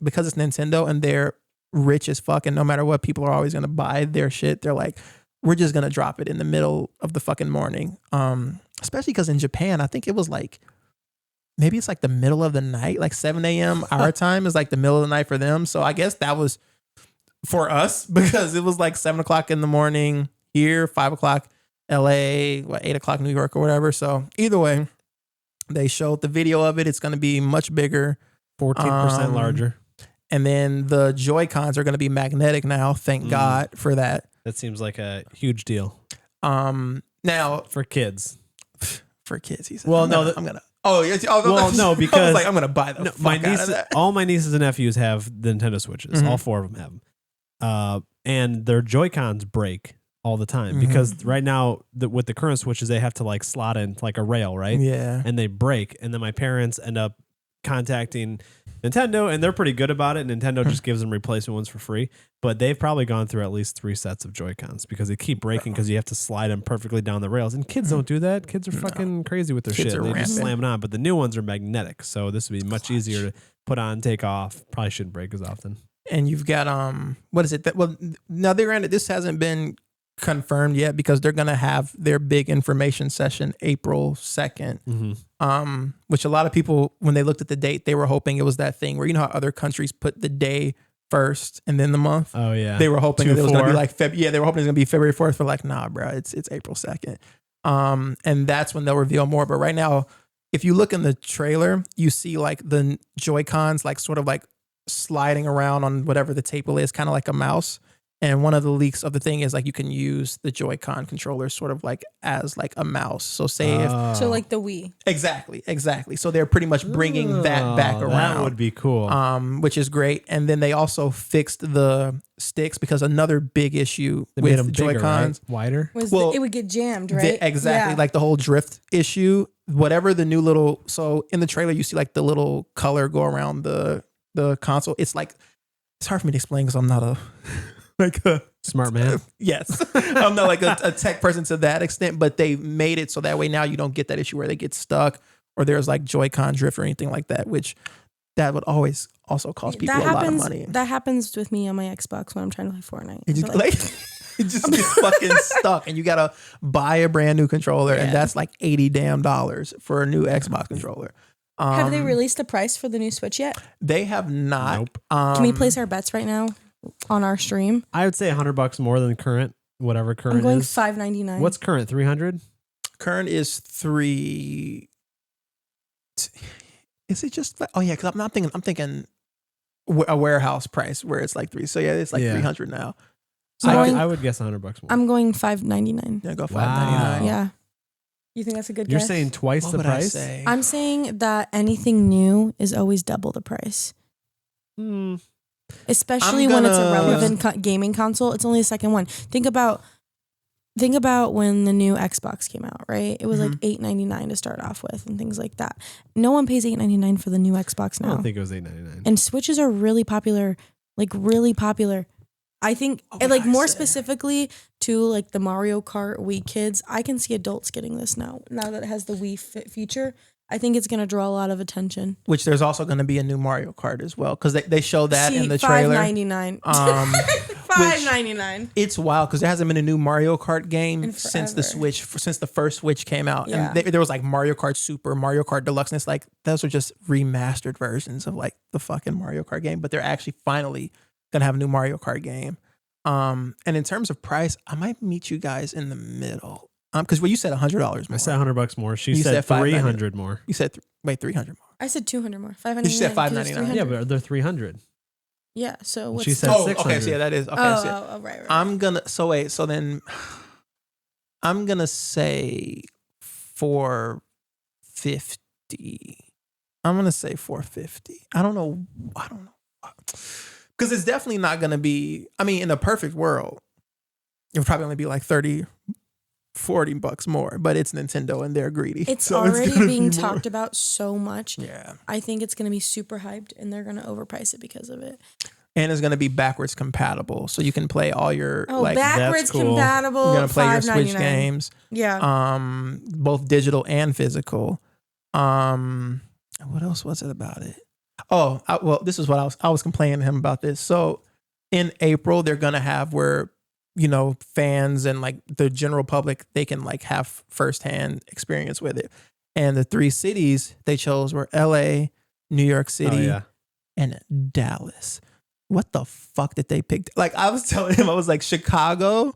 because it's Nintendo and they're rich as fuck, and no matter what, people are always going to buy their shit. They're like, we're just going to drop it in the middle of the fucking morning. Especially because in Japan, I think it was like, maybe it's like the middle of the night, like 7 a.m. our time is like the middle of the night for them. So I guess that was for us because it was like 7 o'clock in the morning here, 5 o'clock LA, 8 o'clock New York or whatever. So either way, they showed the video of it. It's going to be much bigger. 14% larger. And then the Joy-Cons are going to be magnetic now. Thank God for that. That seems like a huge deal. Now for kids. For kids, he said. Well, I'm gonna. Oh, yes. No, because I was like, I'm gonna buy the fuck out of that. All my nieces and nephews have the Nintendo Switches. Mm-hmm. All 4 of them have them. And their Joy-Cons break all the time because right now with the current Switches, they have to like slot in like a rail, right? Yeah. And they break. And then my parents end up contacting Nintendo, and they're pretty good about it. Nintendo just gives them replacement ones for free, but they've probably gone through at least 3 sets of Joy-Cons because they keep breaking because you have to slide them perfectly down the rails. And kids don't do that. Kids are fucking crazy with their shit. They just slam it on, but the new ones are magnetic, so this would be much easier to put on, take off. Probably shouldn't break as often. And you've got what is it? Well, now granted, this hasn't been confirmed yet because they're gonna have their big information session April 2nd. Which a lot of people, when they looked at the date, they were hoping it was that thing where, you know how other countries put the day first and then the month. Oh yeah, they were hoping it was gonna be like they were hoping it was gonna be February 4th. For like, nah, bro, it's April 2nd. And that's when they'll reveal more. But right now, if you look in the trailer, you see like the Joy-Cons like sort of like sliding around on whatever the table is, kind of like a mouse. And one of the leaks of the thing is like you can use the Joy-Con controller sort of like as like a mouse. So say so like the Wii. Exactly. So they're pretty much bringing that back around. That would be cool. Which is great. And then they also fixed the sticks because another big issue with the Joy-Cons, right? Wider. It would get jammed, right? Exactly. Yeah. Like the whole drift issue. Whatever the new little, so in the trailer you see like the little color go around the console. It's like, it's hard for me to explain because I'm not a like a smart man. Yes. I'm not like a tech person to that extent, but they made it so that way now you don't get that issue where they get stuck or there's like Joy-Con drift or anything like that, which that would always also cost people a lot of money. That happens with me on my Xbox when I'm trying to play Fortnite. It just gets fucking stuck, and you gotta buy a brand new controller, and that's like $80 for a new Xbox controller. Have they released the price for the new Switch yet? They have not. Nope. Can we place our bets right now on our stream? I would say $100 more than current, whatever current I'm going is. $599. What's current? 300? Current is 3. Is it just? Oh yeah, because I'm thinking a warehouse price where it's like 3. So yeah, it's like 300 now. So I would guess $100 more. I'm going $599. Yeah, go $599. Wow. Yeah. You think that's a good You're guess? saying twice the price? I'm saying that anything new is always double the price. Especially when it's a relevant gaming console. It's only the second one. Think about when the new Xbox came out, right? It was like $899 to start off with and things like that. No one pays $899 for the new Xbox now. I don't think it was $899. And Switches are really popular, I think, more specifically to like the Mario Kart Wii kids, I can see adults getting this now that it has the Wii Fit feature. I think it's going to draw a lot of attention. Which there's also going to be a new Mario Kart as well, because they show that in the trailer. $599. $599. It's wild because there hasn't been a new Mario Kart game since the first Switch came out. Yeah. And there was like Mario Kart Super, Mario Kart Deluxe, and it's like those are just remastered versions of like the fucking Mario Kart game, but they're actually finally gonna have a new Mario Kart game. And in terms of price, I might meet you guys in the middle. Because you said $100 more. I said $100 more. She said 300 more. You said 300 more. I said 200 more. 599. You said $599. Yeah, but they're 300. Yeah. So what's she said 600. Okay, so yeah, that is okay. Right. I'm gonna I'm gonna say 450. I'm gonna say 450. I don't know. Because it's definitely not gonna be. I mean, in a perfect world, it would probably only be like $30, $40 more. But it's Nintendo and they're greedy. It's so already it's being talked about so much. Yeah, I think it's gonna be super hyped, and they're gonna overprice it because of it. and it's gonna be backwards compatible, so you can play all your backwards cool. compatible. You're gonna play your Switch $5.99. games. Yeah. Both digital and physical. What else was it about it? Oh, this is what I was complaining to him about this. So in April, they're gonna have where, fans and like the general public, they can like have firsthand experience with it. And the 3 cities they chose were LA, New York City, and Dallas. What the fuck did they pick? Like I was telling him, I was like, Chicago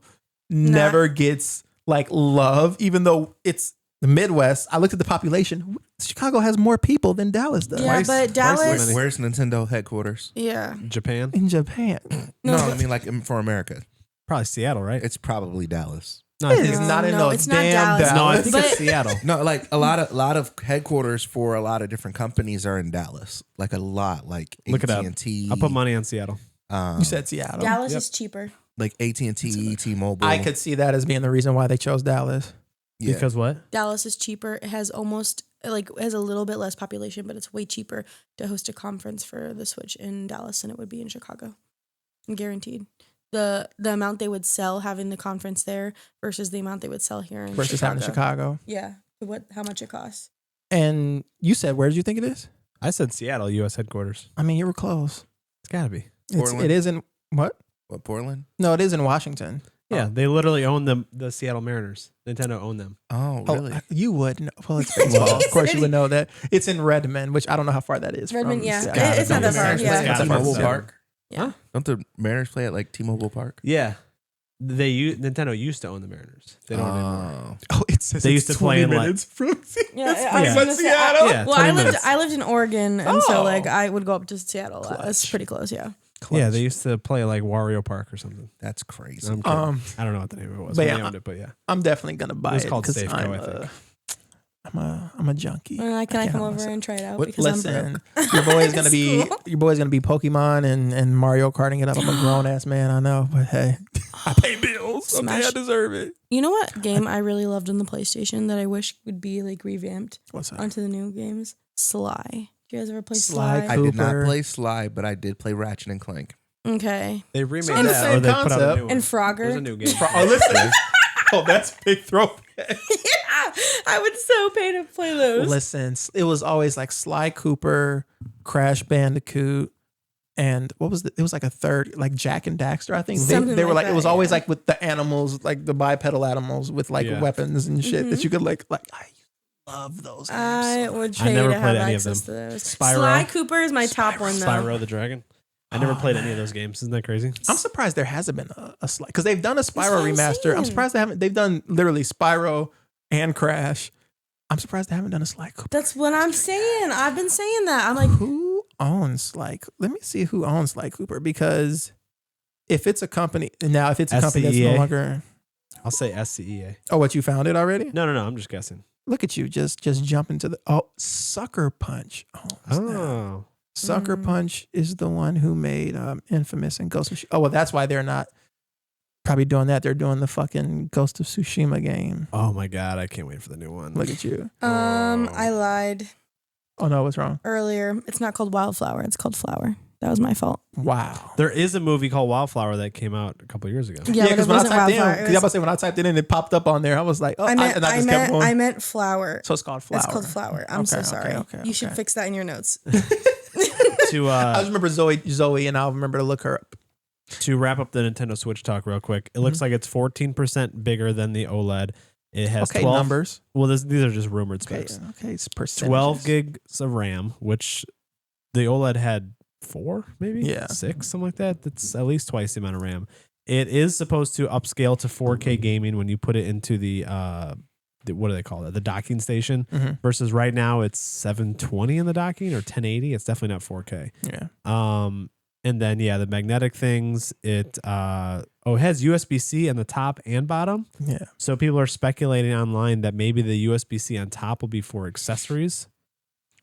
never gets like love, even though it's the Midwest. I looked at the population. Chicago has more people than Dallas does. Yeah, but Dallas. Where's Nintendo headquarters? Yeah. Japan? In Japan. No, I mean like for America. Probably Seattle, right? It's probably Dallas. No, It's not in no it's not damn Dallas. No, I Dallas. think But- it's Seattle. No, like a lot of headquarters for a lot of different companies are in Dallas. Like a lot, like Look it up. AT&T. I'll put money on Seattle. You said Seattle. Dallas is cheaper. Like AT&T, T-Mobile. I could see that as being the reason why they chose Dallas. Yeah. Because what? Dallas is cheaper. It has it has a little bit less population, but it's way cheaper to host a conference for the Switch in Dallas than it would be in Chicago. I'm guaranteed. The amount they would sell having the conference there versus the amount they would sell here in Versus having Chicago. Yeah. How much it costs. And you said, where did you think it is? I said Seattle, U.S. headquarters. I mean, you were close. It's got to be. Portland? It is in what? What, Portland? No, it is in Washington. Yeah, they literally own the Seattle Mariners. Nintendo owned them. Oh, really? You would know. Well, it's baseball. Of course, you would know that. It's in Redmond, which I don't know how far that is. Redmond, from yeah. Seattle. It's not that far. Mariners play Yeah. at T-Mobile Yeah. Park? Yeah. Don't the Mariners play at like T-Mobile Park? Yeah. Nintendo used to own the Mariners. They don't anymore. Oh, it says They it's used to play 20 in, like- minutes from Yeah, That's I was pretty gonna much say, Seattle. Yeah, well, 20 I minutes. lived in Oregon, and so Oh. like I would go up to Seattle. That's Clutch. pretty close. Yeah. Yeah, they used to play like Wario Park or something. That's crazy. I'm kidding. I don't know what the name of it was. but But yeah, they owned it, but yeah. I'm definitely gonna buy It was it called 'cause Safeco, I'm I think. I'm a junkie. Can I can't come help over myself. and try it out? What- Because I'm Listen, broke. your boy is gonna It's be cool. Pokemon and Mario Karting it up. I'm a grown ass man, I know, but hey, I pay bills. Okay, Smash. I deserve it. You know what game I really loved on the PlayStation that I wish would be like revamped What's that? onto the new games? Sly. Do you guys ever play Sly Sly? I did not Cooper. play Sly, but I did play Ratchet and Clank. Okay. They remade Sort of that, same or they put out a concept. new one. And There's Frogger. a new game. Oh, listen. Oh, that's a big throwback. Yeah, I would so pay to play those. Listen, it was always like Sly Cooper, Crash Bandicoot, and what was it was like a third, like Jack and Daxter, I think. Something They were like like that, it was always yeah. like with the animals, like the bipedal animals with like weapons and shit that you could like I love those games. I would pay never to played have any of access them. to those. Spyro. Sly Cooper is my top one though. Spyro the Dragon. I never played any of those games. Isn't that crazy? I'm surprised there hasn't been a Sly, because they've done a what Spyro I'm remaster. I'm saying. surprised they haven't. They've done literally Spyro and Crash. I'm surprised they haven't done a Sly Cooper. That's what I'm saying. I've been saying that. I'm like, Who owns Sly? Let me see who owns Sly Cooper, because if it's a company now, if it's a company that's no SCEA. longer. I'll say SCEA. Oh, what, you found it already? No, I'm just guessing. Look at you, just jump into the Sucker Punch owns that. Oh. Sucker Punch is the one who made Infamous and Ghost of Tsushima. Oh, well, that's why they're not probably doing that. They're doing the fucking Ghost of Tsushima game. Oh my God, I can't wait for the new one. Look at you. I lied Oh no, what's wrong? earlier. It's not called Wildflower. It's called Flower. That was my fault. Wow. There is a movie called Wildflower that came out a couple years ago. Yeah, but because it when I wasn't typed in, Wildflower. because I was about to say when I typed it in, it popped up on there. I was like, oh, I meant, and I just kept going. I meant Flower. So it's called Flower. It's called Flower. I'm so Okay, sorry. okay, You should okay. fix that in your notes. To I just remember Zoe, and I'll remember to look her up. to wrap up the Nintendo Switch talk real quick, it looks like it's 14% bigger than the OLED. It has Okay, 12 numbers. Well, these are just rumored Okay, specs. okay, it's percentages. 12 gigs of RAM, which the OLED had 4, maybe? Yeah. 6, something like that. That's at least twice the amount of RAM. It is supposed to upscale to 4K gaming when you put it into the what do they call it? The docking station. Mhm. Versus right now it's 720 in the docking or 1080. It's definitely not 4K. Yeah. And then the magnetic things. It has USB-C on the top and bottom. Yeah. So people are speculating online that maybe the USB-C on top will be for accessories.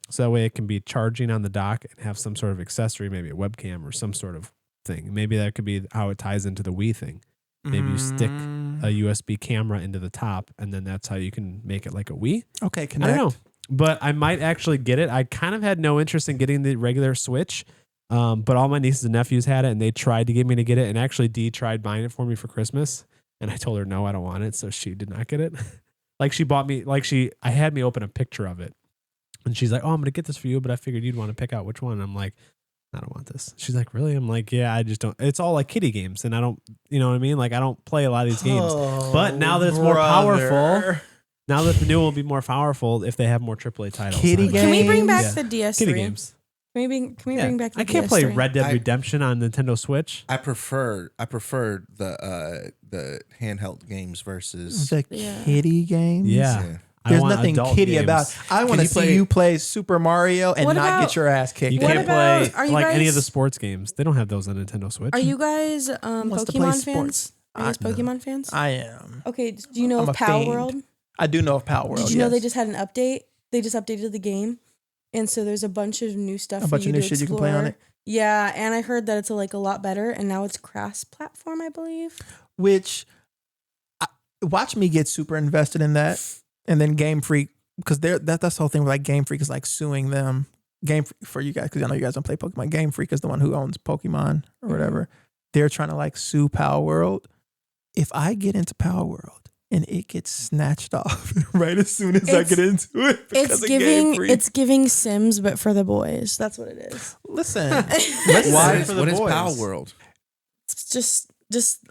So that way it can be charging on the dock and have some sort of accessory, maybe a webcam or some sort of thing. Maybe that could be how it ties into the Wii thing. Maybe you stick a USB camera into the top, and then that's how you can make it like a Wii. Okay, connect. I don't know, but I might actually get it. I kind of had no interest in getting the regular Switch, but all my nieces and nephews had it, and they tried to get me to get it. And actually, Dee tried buying it for me for Christmas, and I told her no, I don't want it, so she did not get it. She bought me, I had me open a picture of it, and she's like, "Oh, I'm gonna get this for you," but I figured you'd want to pick out which one. And I'm like, I don't want this. She's like, really? I'm like, yeah, I just don't. It's all like kiddie games, and I don't, you know what I mean? Like, I don't play a lot of these games. But now that it's more powerful, now that the new one will be more powerful if they have more AAA titles. Kiddie Can we bring back Yeah. the DS3? Kiddie games. Can we bring back the I can't DS3? play Red Dead Redemption on Nintendo Switch. I prefer the handheld games versus The Yeah. kiddie games. Yeah. I There's want nothing adult kiddie games. about. I want to you see play- you play Super Mario and What not about- get your ass kicked. You What can't about- play are you like any of guys- the sports games. They don't have those on Nintendo Switch. Are you guys wants to play Pokemon sports? fans? Are you guys Pokemon fans? I am. Okay, do you know I'm a of Pal fiend. World? I do know of Power World. Did you know they yes. just had an update? They just updated the game, and so there's a bunch of new stuff. A for bunch you of new to shit you can play on explore. it? Yeah, and I heard that it's a lot better, and now it's cross-platform, I believe. Which watch me get super invested in that, and then Game Freak, because that's the whole thing with like Game Freak is like suing them. Game Freak, for you guys, because I know you guys don't play Pokemon. Game Freak is the one who owns Pokemon or whatever. They're trying to like sue Power World. If I get into Power World and it gets snatched off right as soon as I get into it, because of Game Freak. It's giving Sims, but for the boys. That's what it is. Listen, Why? for the What is boys. Power World? It's just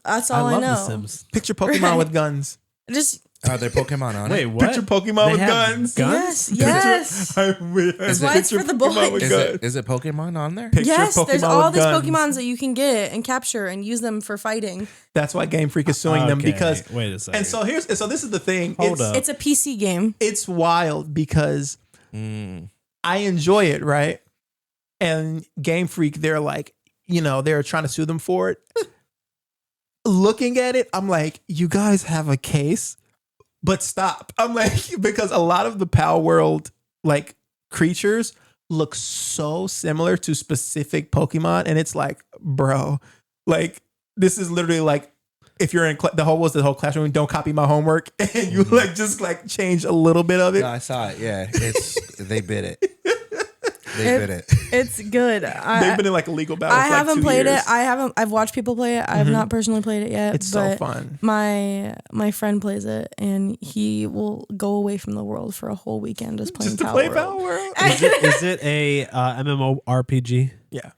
that's all I love know. The Sims. picture Pokemon with guns. Just Are there Pokemon on Wait, it? what? Picture Pokemon They with have guns. yes, yes. Is why it's for the boys. Is it Pokemon on there? Picture Yes, Pokemon there's all with these guns. Pokemons that you can get and capture and use them for fighting. That's why Game Freak is suing them, Okay, because wait a second. and so this is the thing. Hold up. It's a PC game. It's wild because I enjoy it, right? And Game Freak, they're like, they're trying to sue them for it. Looking at it, I'm like, you guys have a case, but stop. I'm like, because a lot of the Power World like creatures look so similar to specific Pokemon, and it's like, bro, like this is literally like if you're in the whole classroom, don't copy my homework, and you like just like change a little bit of it. No, I saw it. Yeah, they bit it. They bit it. It's good. They've been in like a legal battle. I for like haven't 2 played years. it. I've watched people play it. I have not personally played it yet. It's so fun. My friend plays it, and he will go away from the world for a whole weekend just playing Just to Power play World. Power World. Is it a MMORPG? Yeah.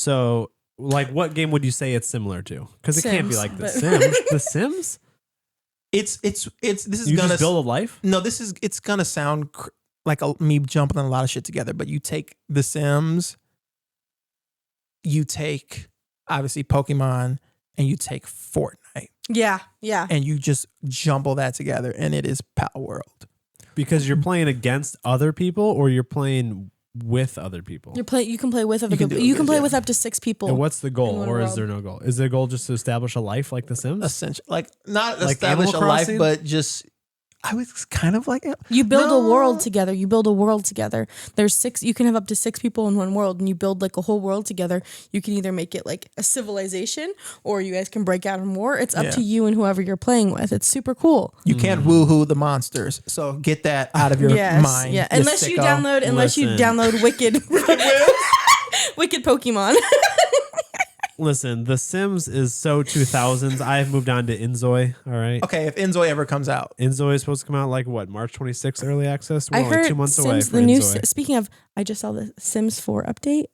So, like, what game would you say it's similar to? Because it can't be like The Sims. The Sims. This is You gonna just build a life. No, it's gonna sound like me jumping on a lot of shit together. But you take The Sims, you take obviously Pokemon, and you take Fortnite. Yeah. And you just jumble that together, and it is Pal World. Because you're playing against other people, or you're playing with other people. You can play with other people. You can play with up to 6 people. And what's the goal, or is there no goal? Is the goal just to establish a life like The Sims? Essentially, like not Like establish Animal a life, Crossing? but just I was kind of like You build a world together. There's 6. You can have up to 6 people in one world, and you build like a whole world together. You can either make it like a civilization, or you guys can break out in war. It's up to you and whoever you're playing with. It's super cool. You can't woohoo the monsters, so get that out of your mind. Yeah, unless you download Wicked Wicked Pokemon. Listen, The Sims is so 2000s. I have moved on to Inzoi. All right. Okay, if Inzoi ever comes out, Inzoi is supposed to come out like what, March 26th, early access. We're I only heard 2 months Sims, away the from new. Inzoi. Speaking of, I just saw the Sims 4 update.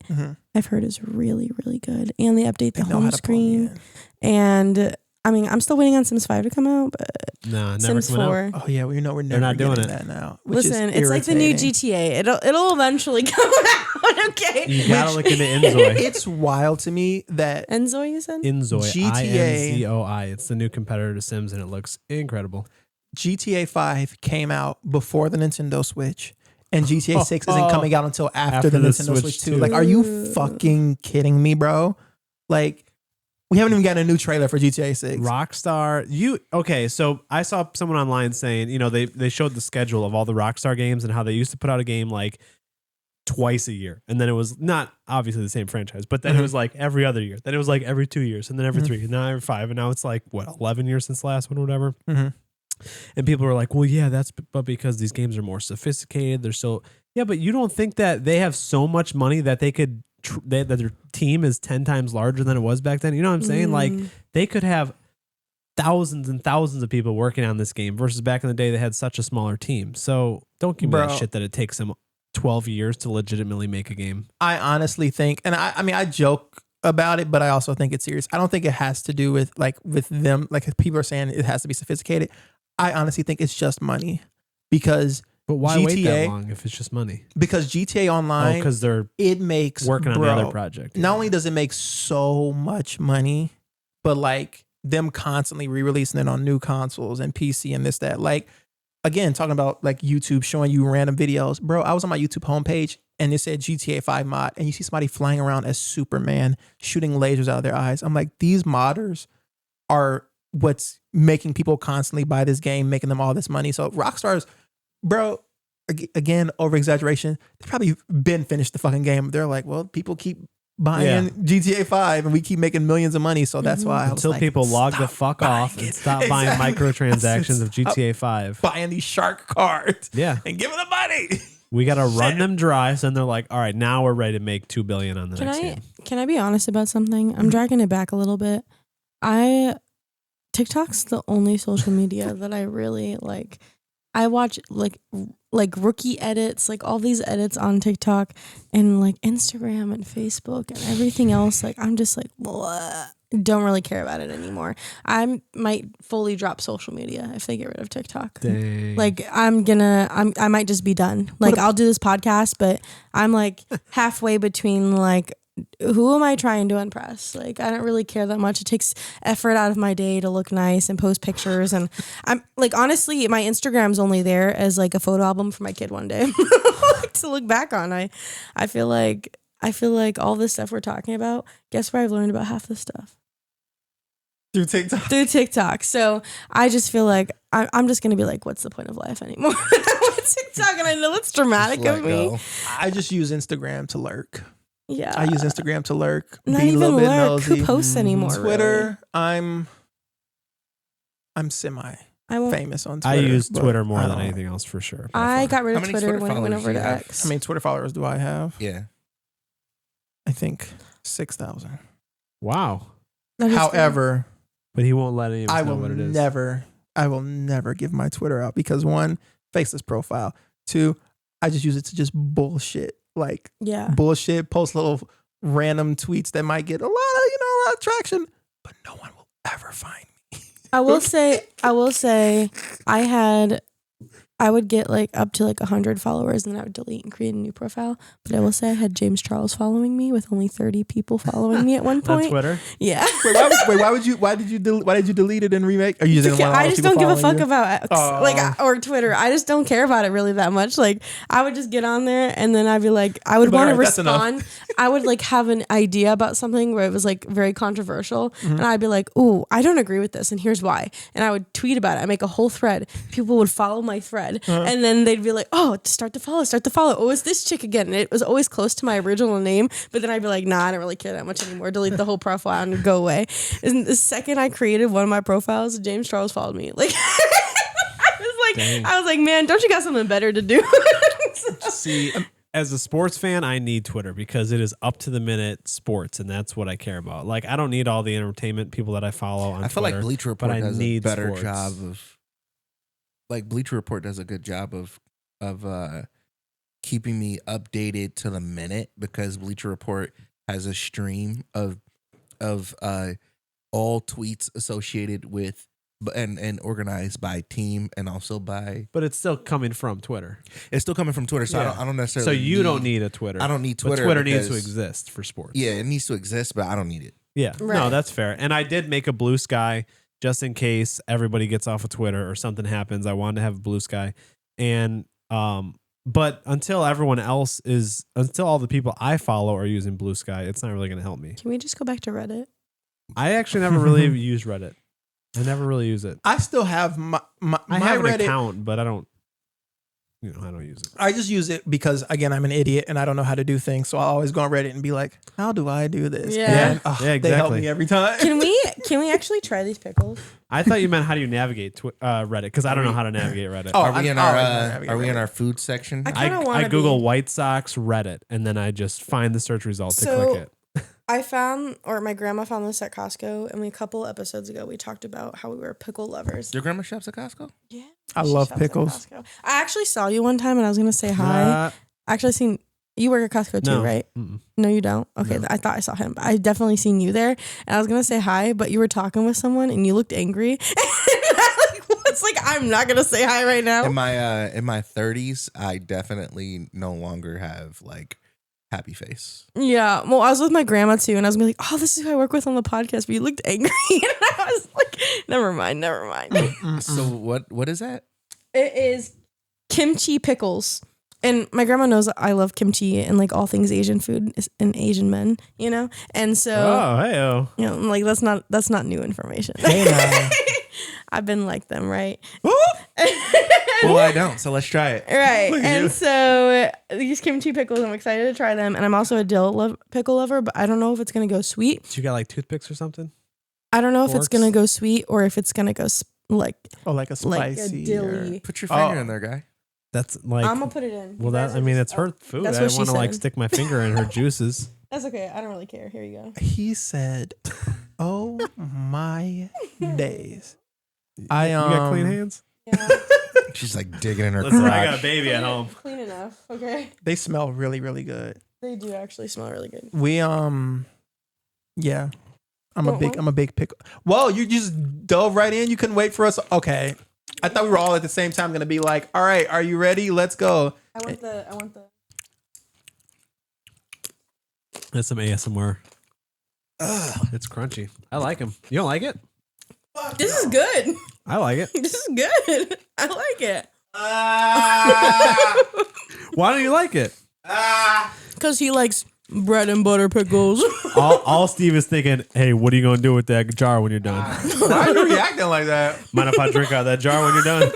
I've heard is really, really good, and they update the home screen. And I mean, I'm still waiting on Sims 5 to come out, but Nah, never Sims coming 4. out. oh yeah, we're never not doing getting it. that now. Listen, it's like the new GTA. It'll eventually come out. Okay. You gotta look into Inzoi. It's wild to me that Enzo, you said? Inzoi, GTA. INZOI. It's the new competitor to Sims, and it looks incredible. GTA 5 came out before the Nintendo Switch, and GTA 6 isn't coming out until after the Nintendo Switch 2. Like, are you fucking kidding me, bro? Like, we haven't even gotten a new trailer for GTA 6. Rockstar, okay, so I saw someone online saying, they showed the schedule of all the Rockstar games and how they used to put out a game like twice a year. And then it was not obviously the same franchise, but then it was like every other year. Then it was like every 2 years, and then every 3, and now every 5. And now it's like, 11 years since the last one or whatever. And people were like, well, yeah, but because these games are more sophisticated, they're so, yeah, but you don't think that they have so much money that they could, that their team is 10 times larger than it was back then? You know what I'm saying? Like, they could have thousands and thousands of people working on this game versus back in the day they had such a smaller team. So don't give me that shit that it takes them 12 years to legitimately make a game. I honestly think, and I mean, I joke about it, but I also think it's serious. I don't think it has to do with them. Like, if people are saying it has to be sophisticated, I honestly think it's just money. Because but why wait that long if it's just money? Because GTA Online, because they're working on the other project. Not only does it make so much money, but like them constantly re-releasing it on new consoles and PC and this, that. Like, again, talking about like YouTube showing you random videos. Bro, I was on my YouTube homepage and it said GTA 5 mod, and you see somebody flying around as Superman, shooting lasers out of their eyes. I'm like, these modders are what's making people constantly buy this game, making them all this money. So Rockstar's, bro, again, over exaggeration, they probably been finished the fucking game. They're like, well, people keep buying GTA 5 and we keep making millions of money, so that's why until people log the fuck off and stop buying microtransactions of GTA 5, buying these shark cards, and giving them money. We gotta run them dry, so then they're like, all right, now we're ready to make $2 billion on the next game. Can I be honest about something? I'm dragging it back a little bit. TikTok's the only social media that I really like. I watch like rookie edits, like all these edits on TikTok, and like Instagram and Facebook and everything else. Like, I'm just like, blah. Don't really care about it anymore. I might fully drop social media if they get rid of TikTok. Dang. Like, I might just be done. Like, I'll do this podcast, but I'm like halfway between like, who am I trying to impress? Like, I don't really care that much. It takes effort out of my day to look nice and post pictures. And I'm like, honestly, my Instagram's only there as like a photo album for my kid one day to look back on. I feel like all this stuff we're talking about, guess where I've learned about half this stuff? Through TikTok. So I just feel like I'm just going to be like, what's the point of life anymore? TikTok, and I know it's dramatic of me. I just use Instagram to lurk. Yeah, I use Instagram to lurk. Not even lurk. Who posts anymore? Twitter. Really? I'm semi famous on Twitter. I use Twitter more than anything else for sure. I got rid of Twitter when it went over to X. How many Twitter followers do I have? Yeah, I think 6,000. Wow. However, but he won't let any of us know what it is. I will never give my Twitter out because 1, faceless profile. 2, I just use it to just bullshit. Like, bullshit, post little random tweets that might get a lot of traction, but no one will ever find me. I will say I would get like up to like 100 followers and then I would delete and create a new profile. But I will say I had James Charles following me with only 30 people following me at one point. On Twitter? Yeah. Why did you delete it and remake? Are you using one? I just don't give a fuck about X, or Twitter. I just don't care about it really that much. Like I would just get on there and then I'd be like, I would want to respond. I would like have an idea about something where it was like very controversial, and I'd be like, ooh, I don't agree with this, and here's why. And I would tweet about it. I make a whole thread. People would follow my thread. And then they'd be like, oh, start to follow. Oh, it's this chick again. And it was always close to my original name. But then I'd be like, nah, I don't really care that much anymore. Delete the whole profile and go away. And the second I created one of my profiles, James Charles followed me. Like, I was like, man, don't you got something better to do? See, as a sports fan, I need Twitter because it is up to the minute sports, and that's what I care about. Like, I don't need all the entertainment people that I follow on Twitter. I feel like Bleacher Report does a better sports. job of. Like Bleacher Report does a good job of keeping me updated to the minute because Bleacher Report has a stream of all tweets associated with and organized by team and also by. But it's still coming from Twitter. It's still coming from Twitter, so I don't necessarily. So you don't need a Twitter. I don't need Twitter. But Twitter needs to exist for sports. Yeah, it needs to exist, but I don't need it. Yeah, right. No, that's fair. And I did make a Blue Sky. Just in case everybody gets off of Twitter or something happens, I wanted to have a Blue Sky. And but until all the people I follow are using Blue Sky, it's not really going to help me. Can we just go back to Reddit? I actually never really use Reddit. I never really use it. I still have my I have Reddit an account, but I don't use it. I just use it because, again, I'm an idiot and I don't know how to do things. So I always go on Reddit and be like, how do I do this? Yeah. And, exactly. They help me every time. Can we actually try these pickles? I thought you meant how do you navigate Reddit, because I don't know how to navigate Reddit. Are we in our food section? I Google White Sox Reddit, and then I just find the search result to click it. My grandma found this at Costco, and a couple episodes ago we talked about how we were pickle lovers. Your grandma shops at Costco? Yeah. I love pickles. I actually saw you one time and I was going to say hi. I actually seen you work at Costco too, right? Mm-mm. No, you don't? Okay, no. I thought I saw him. But I definitely seen you there, and I was going to say hi, but you were talking with someone and you looked angry. It's like, I'm not going to say hi right now. In my 30s, I definitely no longer have like happy face. Yeah. Well, I was with my grandma too, and I was gonna be like, oh, this is who I work with on the podcast, but you looked angry. And I was like, never mind. So what is that? It is kimchi pickles. And my grandma knows I love kimchi and like all things Asian food and Asian men, you know? And so you know, like that's not new information. Hey now. I've been like them, right? Well, I don't, so let's try it. Right. And so these kimchi pickles, I'm excited to try them. And I'm also a dill pickle lover, but I don't know if it's going to go sweet. So you got like toothpicks or something? I don't know if it's going to go sweet or if it's going to go like a spicy. Like a dilly. Put your finger in there, guy. That's like... I'm going to put it in. Well, it's her food. I don't want to like stick my finger in her juices. That's okay. I don't really care. Here you go. He said, oh my days. You got clean hands? Yeah. She's like digging in her Listen, crotch. I got a baby at home. Clean enough, okay? They smell really, really good. They do actually smell really good. We yeah. I'm a big pickle. Whoa, you just dove right in. You couldn't wait for us. Okay. I thought we were all at the same time gonna be like, all right, are you ready? Let's go. I want the That's some ASMR. It's crunchy. I like them. You don't like it? This is good. I like it. This is good. I like it. Why do you like it? Because he likes bread and butter pickles. all Steve is thinking, hey, what are you going to do with that jar when you're done? Why are you reacting like that? Mind if I drink out of that jar when you're done?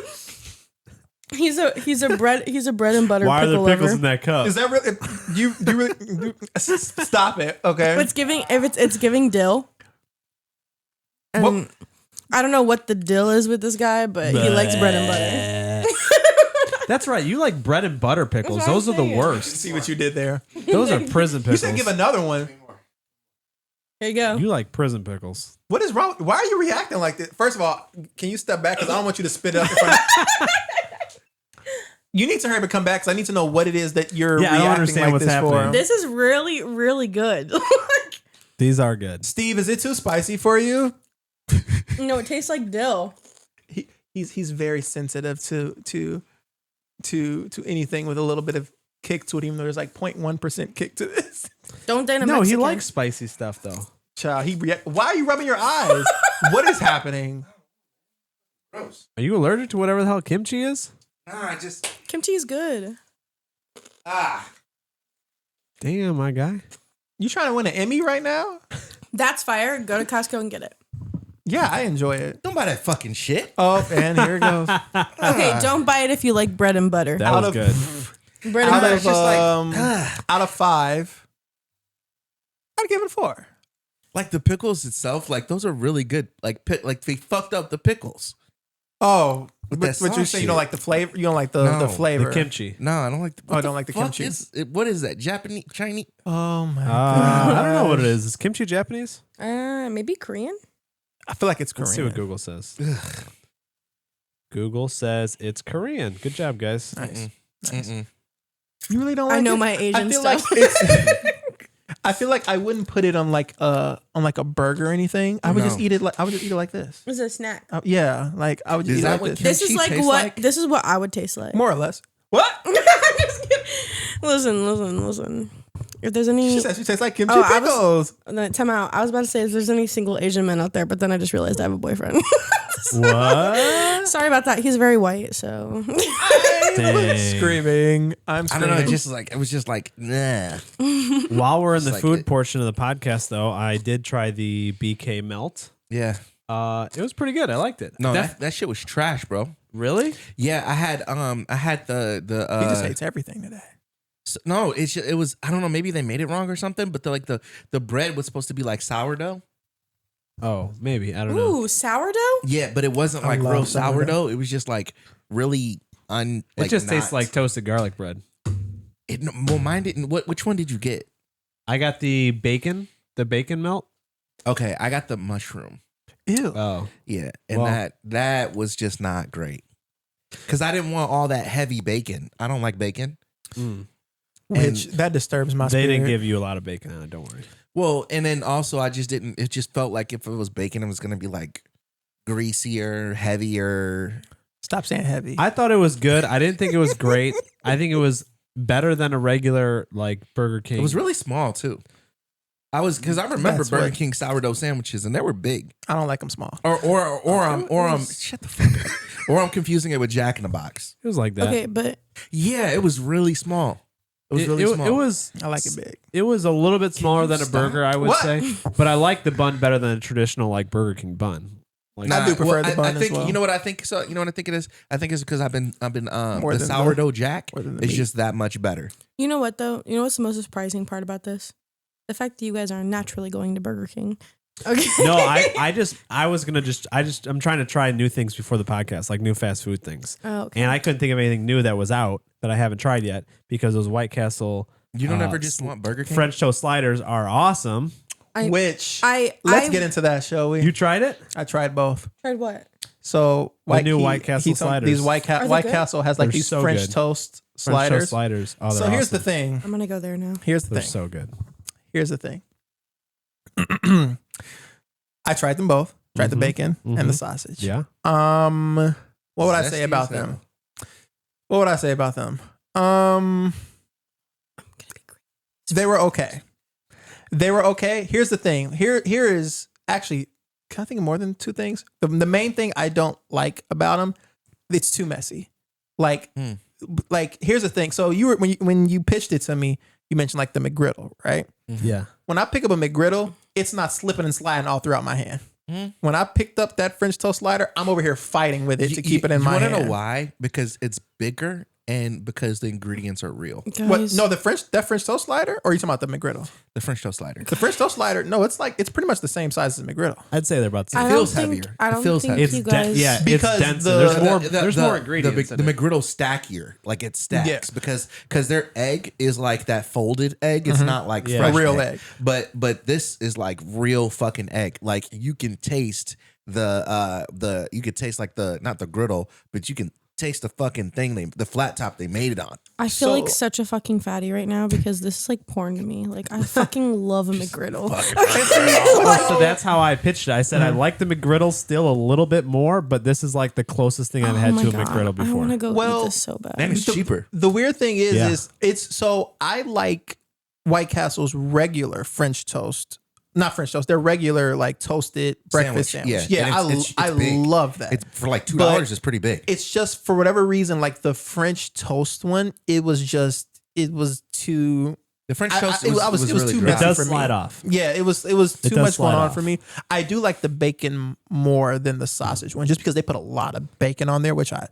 He's a bread and butter Why pickle are there pickles lover. in that cup? Is that really you really stop it, okay? It's giving dill. And I don't know what the deal is with this guy, but he likes bread and butter. That's right. You like bread and butter pickles. Those are the worst. See what you did there. Those are prison pickles. You said give another one. Here you go. You like prison pickles. What is wrong? Why are you reacting like this? First of all, can you step back? Because I don't want you to spit it up in front of You need to hurry up and come back because I need to know what it is that you're Yeah, I don't reacting understand like what's this happening. for. This is really, really good. These are good. Steve, is it too spicy for you? No, it tastes like dill. He's very sensitive to anything with a little bit of kick to it, even though there's like 0.1% kick to this. Don't date a No, he Mexican. likes spicy stuff though. Child, why are you rubbing your eyes? What is happening? Gross. Are you allergic to whatever the hell kimchi is? Nah, just Kimchi is good. Damn, my guy. You trying to win an Emmy right now? That's fire. Go to Costco and get it. Yeah, I enjoy it. don't buy that fucking shit. Oh, and here it goes. Okay, don't buy it if you like bread and butter. That was good. Bread and Out butter. of, out of 5, I'd give it a 4. Like the pickles itself, like those are really good. Like they fucked up the pickles. Oh, With but that you're sauce saying you don't shit. like the flavor? You don't like the No, flavor? The kimchi. No, I don't like. Oh, I don't like the fuck kimchi. What is that? Japanese, Chinese? Oh my god! I don't know what it is. Is kimchi Japanese? Maybe Korean? I feel like it's Korean. Let's see what Google says. Google says it's Korean. Good job, guys. Nice. Mm-mm. You really don't like I know it? my Asian I feel stuff. like it's. I feel like I wouldn't put it on like a burger or anything. I would just No. eat it. I would just eat it like this. It's a snack. Yeah, like I would just Is eat it that like what this. This is Kimchi like tastes what like? this is what I would taste like. More or less. What? I'm just kidding. Listen. If there's any, She says she tastes like kimchi Oh, I was- pickles. no, time out. I was about to say if there's any single Asian men out there, but then I just realized I have a boyfriend. What? Sorry about that. He's very white, so Dang. Screaming. I'm I screaming. don't know. It was just like nah. While we're in the It's like food it- portion of the podcast, though, I did try the BK melt. Yeah. It was pretty good. I liked it. No, that shit was trash, bro. Really? Yeah, I had the He just hates everything today. no, it was I don't know, maybe they made it wrong or something, but the bread was supposed to be like sourdough. Oh, maybe. I don't know. ooh, sourdough. Yeah, but it wasn't I like love real sourdough. sourdough. It was just like really It just tastes like toasted garlic bread. well, mine didn't. Which one did you get? I got the bacon melt. Okay, I got the mushroom. Ew. Oh, Yeah, and Well- that was just not great because I didn't want all that heavy bacon. I don't like bacon. Which that disturbs my they spirit. didn't give you a lot of bacon on it. Don't worry. Well, and then also I just didn't. It just felt like if it was bacon, it was gonna be like greasier, heavier. Stop saying heavy. I thought it was good. I didn't think it was great. I think it was better than a regular like Burger King. It was really small too. I remember That's Burger what- King sourdough sandwiches and they were big. I don't like them small. Or I'm shut the fuck up. Or I'm confusing it with Jack in the Box. It was like that. Okay, but Yeah, it was really small. It was really small. It was. I like it big. It was a little bit smaller you than a stop? burger, I would What? say. But I like the bun better than a traditional like Burger King bun. Like, I do prefer the bun I think as well. you know what I think. So you know what I think it is. I think it's because I've been More the than sourdough Jack more than the is meat. just that much better. you know what though? You know what's the most surprising part about this? The fact that you guys are naturally going to Burger King. Okay. no, I'm trying to try new things before the podcast, like new fast food things. Oh, okay. And I couldn't think of anything new that was out that I haven't tried yet because those White Castle You don't Uh, ever just want Burger King. French toast sliders are awesome. Which Let's let's get into that, shall we? You tried it? I tried both. tried what? So new White Castle sliders. These Are they White good? Castle has like They're these so French good. toast French sliders. toast sliders. Oh, So they're here's the awesome. thing. I'm gonna go there now. Here's the They're thing. so good. Here's the thing. I tried them both. Tried the Mhm. bacon and the Mhm. sausage. Yeah. What would I say Zesty about as hell. them? What would I say about them? They were okay. They were okay. Here's the thing. Here is actually, can I think of more than two things? The main thing I don't like about them, it's too messy. Like here's the thing. So you were when you pitched it to me, you mentioned like the McGriddle, right? Yeah. When I pick up a McGriddle, it's not slipping and sliding all throughout my hand. When I picked up that French toast slider, I'm over here fighting with it to keep it in my hand. You want to know why? Because it's bigger and because the ingredients are real. What? Guys, No, that French toast slider, or are you talking about the McGriddle? The French toast slider. The French toast slider, no, it's pretty much the same size as the McGriddle. I'd say they're about the I same. don't feels think heavier. I It don't feels think heavy. It's you guys. yeah, Because it's denser. the- There's more ingredients. The in it. McGriddle stackier, like it stacks Yeah. because their egg is like that folded egg. It's not like Yeah. fresh A real egg. But this is like real fucking egg. Like you can taste you could taste like not the griddle, but you can taste the fucking thing the flat top they made it on. I feel like such a fucking fatty right now because this is like porn to me. Like I fucking love a McGriddle. So that's how I pitched it. I said I like the McGriddle still a little bit more, but this is like the closest thing I've had to a McGriddle before. I want to go eat this so bad. And it's cheaper. The weird thing is it's so I like White Castle's regular French toast. Not French toast. They're regular like toasted breakfast sandwich. Yeah, I love that. It's for like $2. It's pretty big. It's just for whatever reason, like the French toast one, it was too. The French toast it was really too dry. messy It does for me. slide off. Yeah, it was too much going on off. for me. I do like the bacon more than the sausage one, just because they put a lot of bacon on there, which I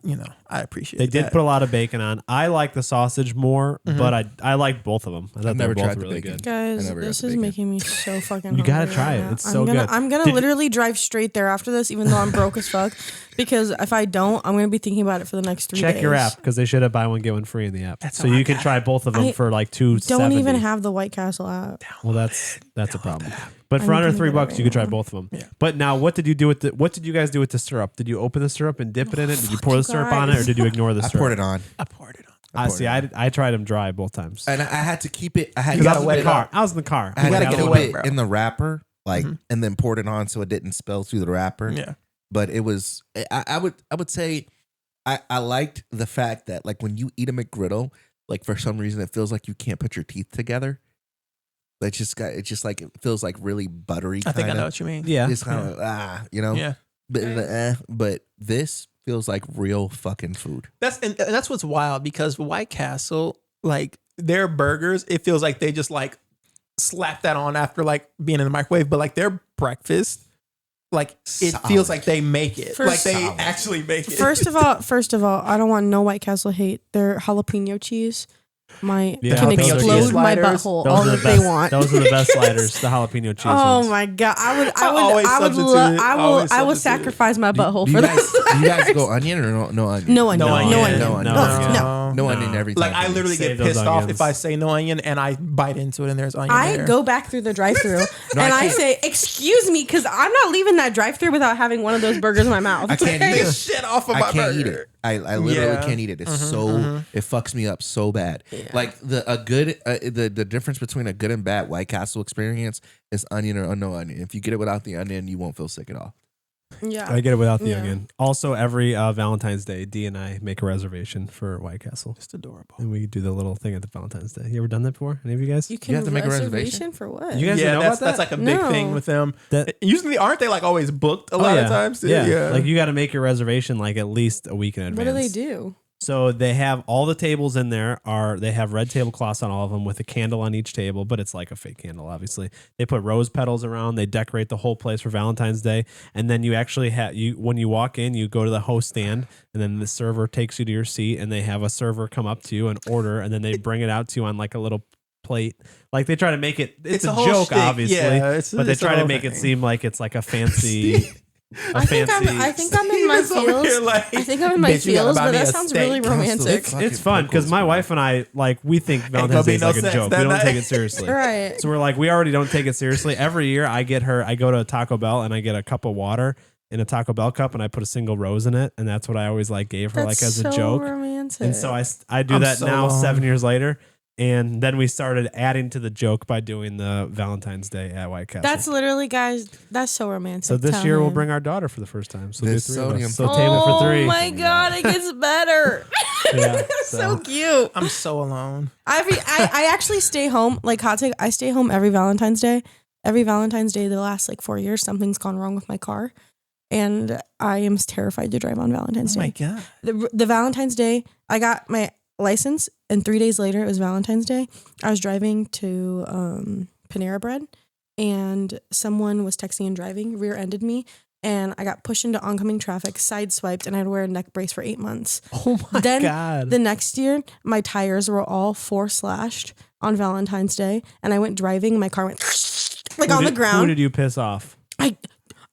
appreciate. They did put a lot of bacon on. I like the sausage more, but I like both of them. I thought they were both really good. Guys, this is making me so fucking You gotta hungry try right it. now. It's so good. I'm gonna literally drive straight there after this, even though I'm broke as fuck. Because if I don't, I'm gonna be thinking about it for the next 3 days. Check your app because they should have buy one get one free in the app, so you can try both of them for like $2.70. Don't even have the White Castle app. Well, that's a problem. But for under $3, you could try both of them. Yeah. But now, what did you do with what did you guys do with the syrup? Did you open the syrup and dip it in it? Did you pour the syrup on it, or did you ignore the syrup? I poured it on. I tried them dry both times. And I had to keep it. I was in the car. I was in the car. I had to keep it in the wrapper, like, and then poured it on so it didn't spill through the wrapper. Yeah. But it was. I would say, I liked the fact that like when you eat a McGriddle, like for some reason it feels like you can't put your teeth together. It feels like really buttery. I think I know what you mean. Yeah. It's kind of Yeah. But this feels like real fucking food. That's what's wild because White Castle, like their burgers, it feels like they just like slap that on after like being in the microwave, but like their breakfast, like it feels like they make it. They actually make it. First of all, I don't want no White Castle hate. Their jalapeno cheese can explode my butthole all that they want. Those are the best sliders, the jalapeno cheese ones. Oh my god, I would sacrifice my butthole for that. Do you guys go onion or no onion? No onion. No onion every time. Like I literally get pissed off if I say no onion and I bite into it and there's onion. I go back through the drive-thru and I say, "Excuse me," because I'm not leaving that drive-thru without having one of those burgers in my mouth. I can't eat it. Shit off of my burger. I can't eat it. I literally can't eat it. It's it fucks me up so bad. Yeah. Like the difference between a good and bad White Castle experience is onion or no onion. If you get it without the onion, you won't feel sick at all. Yeah, I get it without the onion. Also, every Valentine's Day, Dee and I make a reservation for White Castle. Just adorable. And we do the little thing at the Valentine's Day. You ever done that before? Any of you guys? You have to make a reservation for what? You guys know about that? That's like a big thing with them. Usually, aren't they like always booked a lot of times? Yeah. Like you got to make your reservation like at least a week in advance. What do they do? So they have all the tables in there they have red tablecloths on all of them with a candle on each table, but it's like a fake candle, obviously. They put rose petals around. They decorate the whole place for Valentine's Day. And then you actually when you walk in, you go to the host stand and then the server takes you to your seat and they have a server come up to you and order and then they bring it out to you on like a little plate. Like they try to make it, it's a joke, shtick, obviously, but they try to make it seem like it's like a fancy... I think I'm in my feels, but that sounds really romantic. It's fun because my wife and I, like, we think Valentine's Day is like a joke. We don't take it seriously. Right. So we're like, we already don't take it seriously. Every year I go to Taco Bell and I get a cup of water in a Taco Bell cup and I put a single rose in it. And that's what I always like gave her like as a joke. Romantic. And so I do that now 7 years later. And then we started adding to the joke by doing the Valentine's Day at White Castle. That's literally, guys, that's so romantic. So this year we'll bring our daughter for the first time. So do 3 of us. So table for 3. Oh my God, it gets better. Yeah, so cute. I'm so alone. I actually stay home. Like hot take, I stay home every Valentine's Day. Every Valentine's Day the last like 4 years, something's gone wrong with my car. And I am terrified to drive on Valentine's Day. Oh my God. The Valentine's Day, I got my license and 3 days later it was Valentine's Day. I was driving to Panera Bread and someone was texting and driving, rear-ended me, and I got pushed into oncoming traffic, sideswiped, and I had to wear a neck brace for 8 months. Oh my God. The next year, my tires were all 4 slashed on Valentine's Day, and I went driving and my car went like on the ground. Who did you piss off? I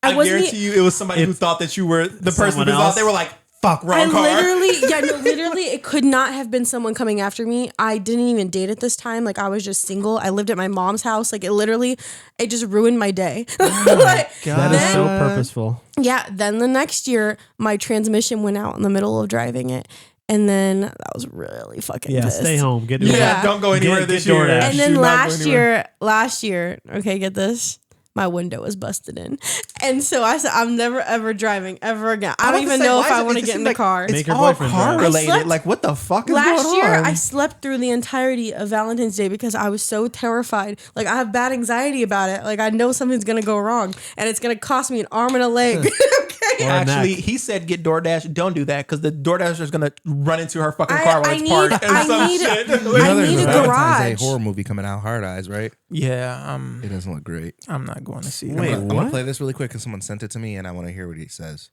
guarantee you it was somebody who thought that you were the person who thought they were like, fuck, wrong car. Literally, it could not have been someone coming after me. I didn't even date at this time. Like, I was just single. I lived at my mom's house. Like, it just ruined my day. Oh my God. That is so purposeful. Yeah. Then the next year, my transmission went out in the middle of driving it. And then that was really fucking pissed. Stay home. Don't go anywhere this year. And then last year, okay, get this. My window was busted in. And so I said, I'm never, ever driving ever again. I don't even know if I want to get in the car. It's all car related. Like, what the fuck is going on? Last year, I slept through the entirety of Valentine's Day because I was so terrified. Like, I have bad anxiety about it. Like, I know something's going to go wrong. And it's going to cost me an arm and a leg. Okay. Actually, he said get DoorDash. Don't do that because the DoorDasher is going to run into her fucking car while it's parked. I need a garage. There's a horror movie coming out, Hard Eyes, right? Yeah. It doesn't look great. I'm not going to see it. Wait, I'm going to play this really quick because someone sent it to me and I want to hear what he says.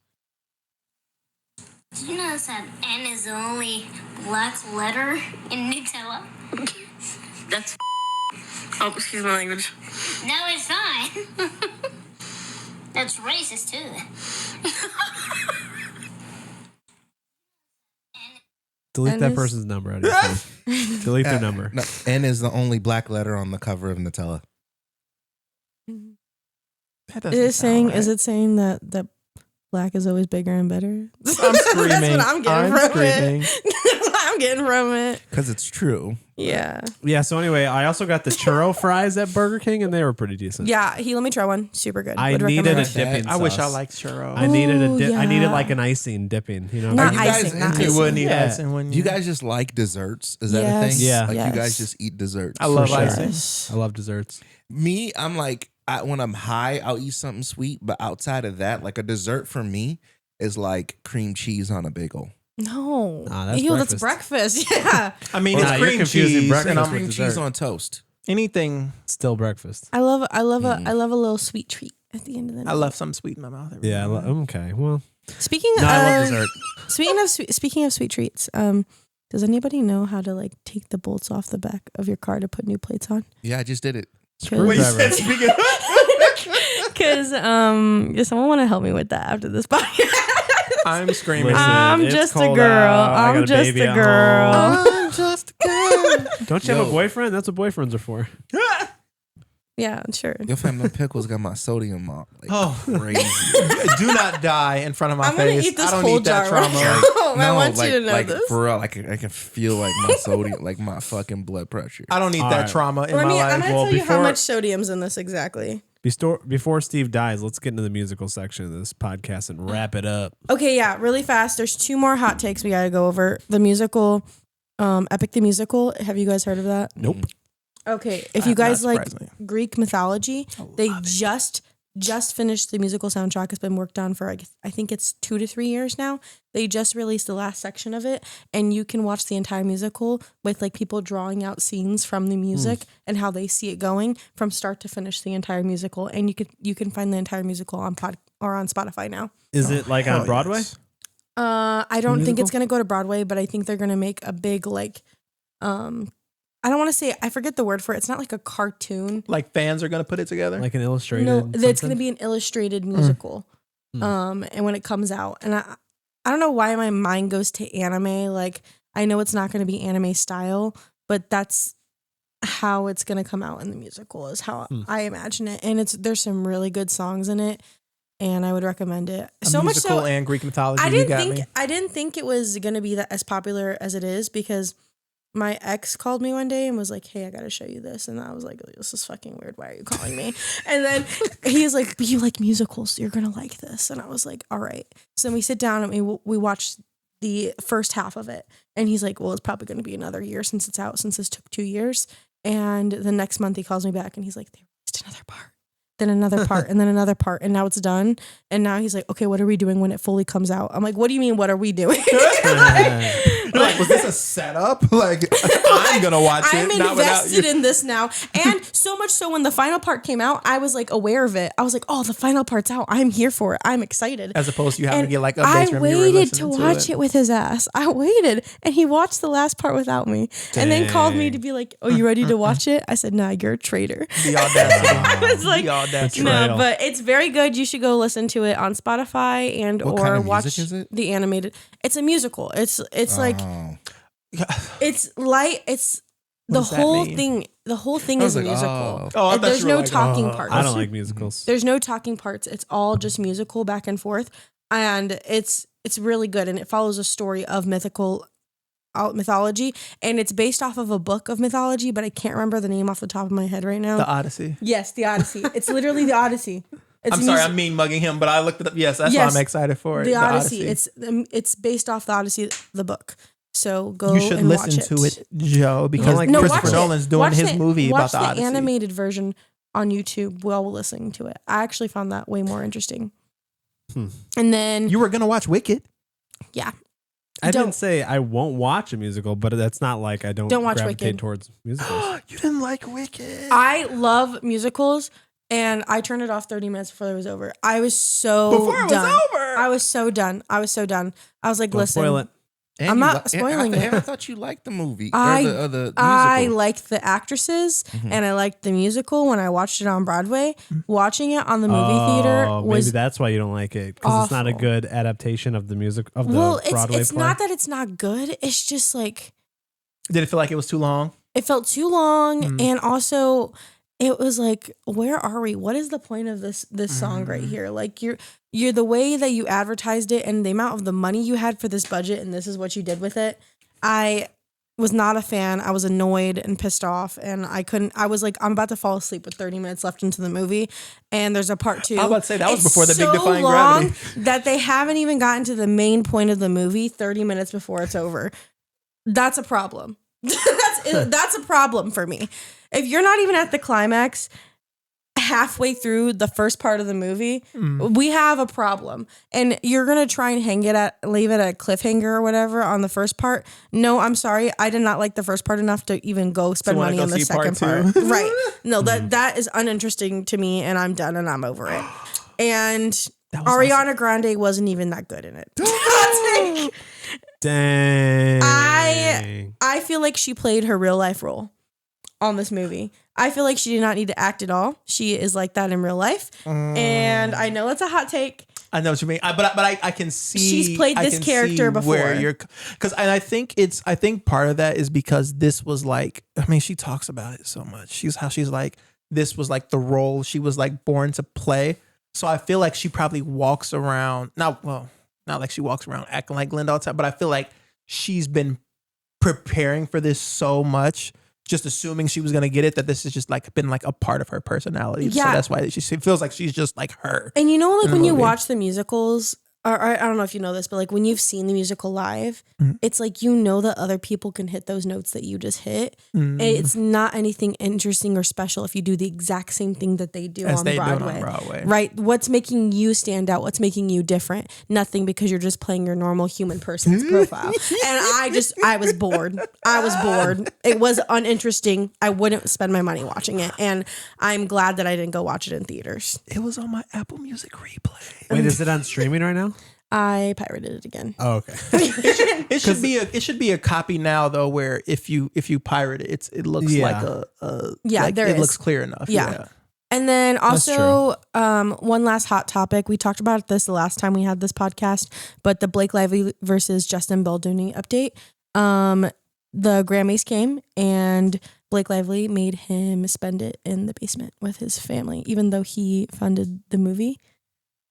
Did you know that N is the only black letter in Nutella? That's oh, excuse my language. No, it's fine. That's racist too. Delete that person's number out of your phone. Delete their number. No, N is the only black letter on the cover of Nutella. Is it saying that black is always bigger and better? I'm screaming. That's what I'm getting from screaming. it. I'm getting from it. Because it's true. Yeah. Yeah, so anyway, I also got the churro fries at Burger King, and they were pretty decent. Yeah, let me try one. Super good. I needed a dipping sauce. I wish I liked churro. I needed a dip. yeah. I needed like an icing dipping, you know? Not Are you guys icing. Not into- icing. You would need Yeah. icing, wouldn't Do you guys just like desserts? Is that a thing? Yeah. Like Yes. you guys just eat desserts? I love sure. icing. I love desserts. Me, I'm like, when I'm high, I'll eat something sweet. But outside of that, like a dessert for me is like cream cheese on a bagel. No. Nah, that's Ew, that's breakfast. Yeah. I mean, Nah, it's you're cream confusing cheese breakfast and with I'm Cream dessert. cheese on toast. anything. Still breakfast. I love a little sweet treat at the end of the night. I love something sweet in my mouth. every Yeah, now and then. okay. Well, Speaking no, I love dessert. speaking of sweet treats, does anybody know how to like take the bolts off the back of your car to put new plates on? Yeah, I just did it. Wait, you said speaking of- Because does someone want to help me with that after this podcast? I'm screaming. Listen, I'm it's just a cold girl. out. I got I'm a just baby a at girl. home. I'm just a girl. Don't you have Yo. a boyfriend? That's what boyfriends are for. Yeah, sure. Your family pickles got my sodium up like Oh. crazy. Do not die in front of my I'm gonna face. eat this I don't whole need that jar right trauma. now. I want like, you to know like this. for real, I can feel like my sodium, like my fucking blood pressure. I don't need All that right. trauma in I'm my gonna life. tell Well, you how before- much sodium's in this exactly. Before Steve dies, let's get into the musical section of this podcast and wrap it up. Okay, yeah, really fast. There's 2 more hot takes we gotta go over. The musical, Epic the Musical. Have you guys heard of that? Nope. Okay, if you guys like surprisingly. Greek mythology, they just finished the musical soundtrack. It's been worked on for I think it's 2 to 3 years now. They just released the last section of it, and you can watch the entire musical with like people drawing out scenes from the music and how they see it going from start to finish. The entire musical, and you can find the entire musical on on Spotify now. Is it like on hell Broadway? yes. I don't think musical? it's gonna go to Broadway, but I think they're gonna make a big like I don't want to say, I forget the word for it. It's not like a cartoon. Like fans are gonna put it together. Like an illustrated? No, it's something? going to be an illustrated musical. And when it comes out, and I don't know why my mind goes to anime. Like, I know it's not going to be anime style, but that's how it's going to come out in the musical is how I imagine it. And there's some really good songs in it, and I would recommend it. A musical and Greek mythology. I you got me. didn't think it was going to be as popular as it is because my ex called me one day and was like, "Hey, I got to show you this." And I was like, "This is fucking weird. Why are you calling me?" And then he's like, "But you like musicals. You're going to like this." And I was like, "All right." So then we sit down and we watched the first half of it. And he's like, "Well, it's probably going to be another year since it's out, since this took 2 years." And the next month he calls me back and he's like, "They released another part, then another part, and then another part. And now it's done." And now he's like, "Okay, what are we doing when it fully comes out?" I'm like, "What do you mean? What are we doing?" Like, was this a setup? Like, I'm gonna watch it. I'm invested in this now, and so much so when the final part came out, I was like aware of it. I was like, oh, the final part's out. I'm here for it. I'm excited. As opposed to you having to get like updates I from you. I waited to watch it with his ass. I waited, and he watched the last part without me, and then called me to be like, "Oh, you ready to watch it?" I said, "Nah, you're a traitor." The audacity. I was like, the audacity. no, but it's very good. You should go listen to it on Spotify and What or kind of watch music is it? the animated. It's a musical. It's like it's light. It's What the does that whole mean? thing. The whole thing I is was a like, musical. Oh, I thought There's you were no like, talking parts. I don't like musicals. There's no talking parts. It's all just musical back and forth, and it's really good. And it follows a story of mythology, and it's based off of a book of mythology, but I can't remember the name off the top of my head right now. The Odyssey. Yes, the Odyssey. It's literally the Odyssey. It's I'm sorry, I'm mean mugging him, but I looked it up. Yes, that's why I'm excited for it. The Odyssey. It's based off the Odyssey, the book. So go. You should and listen watch to it, Joe, because like Christopher Nolan's doing his movie about the Watch Odyssey. the animated version on YouTube while listening to it. I actually found that way more interesting. And then You were gonna watch Wicked. yeah. I didn't say I won't watch a musical, but that's not like I don't watch gravitate Wicked. towards musicals. You didn't like Wicked. I love musicals, and I turned it off 30 minutes before it was over. I was so Before it was done. over. I was so done. I was like, Don't listen. spoil it. And I'm you not spoiling it. And I thought you liked the movie. I the musical. I liked the actresses and I liked the musical when I watched it on Broadway. Watching it on the movie theater was maybe that's why you don't like it because it's not a awful. good adaptation of the music of the Broadway it's play. not that it's not good. It's just like Did it feel like it was too long? it felt too long, and also it was like, where are we? What is the point of this song right here? Like you're the way that you advertised it and the amount of the money you had for this budget, and this is what you did with it. I was not a fan. I was annoyed and pissed off, and I was like, I'm about to fall asleep with 30 minutes left into the movie, and there's a part 2. I was about to say, that was before the big so defying long gravity. that they haven't even gotten to the main point of the movie 30 minutes before it's over. That's a problem. That's a problem for me. If you're not even at the climax halfway through the first part of the movie, we have a problem. And you're going to try and leave it at a cliffhanger or whatever on the first part. No, I'm sorry. I did not like the first part enough to even go spend money on the second part. Right. No, that is uninteresting to me, and I'm done and I'm over it. And Ariana Grande wasn't even that good in it. Dang. I feel like she played her real life role on this movie. I feel like she did not need to act at all. She is like that in real life. And I know it's a hot take. I know what you mean. But I can see She's played this character before. Where you're, because I think part of that is because this was like, I mean, she talks about it so much. She's like, this was like the role she was like born to play. So I feel like she probably walks around not like she walks around acting like Glinda all the time, but I feel like she's been preparing for this so much, just assuming she was going to get it, that this has just like been like a part of her personality. Yeah. So that's why she feels like she's just like her. And you know, like when you watch the musicals, or I don't know if you know this, but like when you've seen the musical live, it's like, you know, that other people can hit those notes that you just hit. And it's not anything interesting or special if you do the exact same thing that they do on Broadway. Right? What's making you stand out? What's making you different? Nothing, because you're just playing your normal human person's profile. And I was bored. It was uninteresting. I wouldn't spend my money watching it. And I'm glad that I didn't go watch it in theaters. It was on my Apple Music replay. Wait, is it on streaming right now? I pirated it again. Oh, okay. It should be a copy now though, where if you pirate it, it looks like it looks clear enough. Yeah. And then also, one last hot topic. We talked about this the last time we had this podcast, but the Blake Lively versus Justin Baldoni update. The Grammys came and Blake Lively made him spend it in the basement with his family, even though he funded the movie.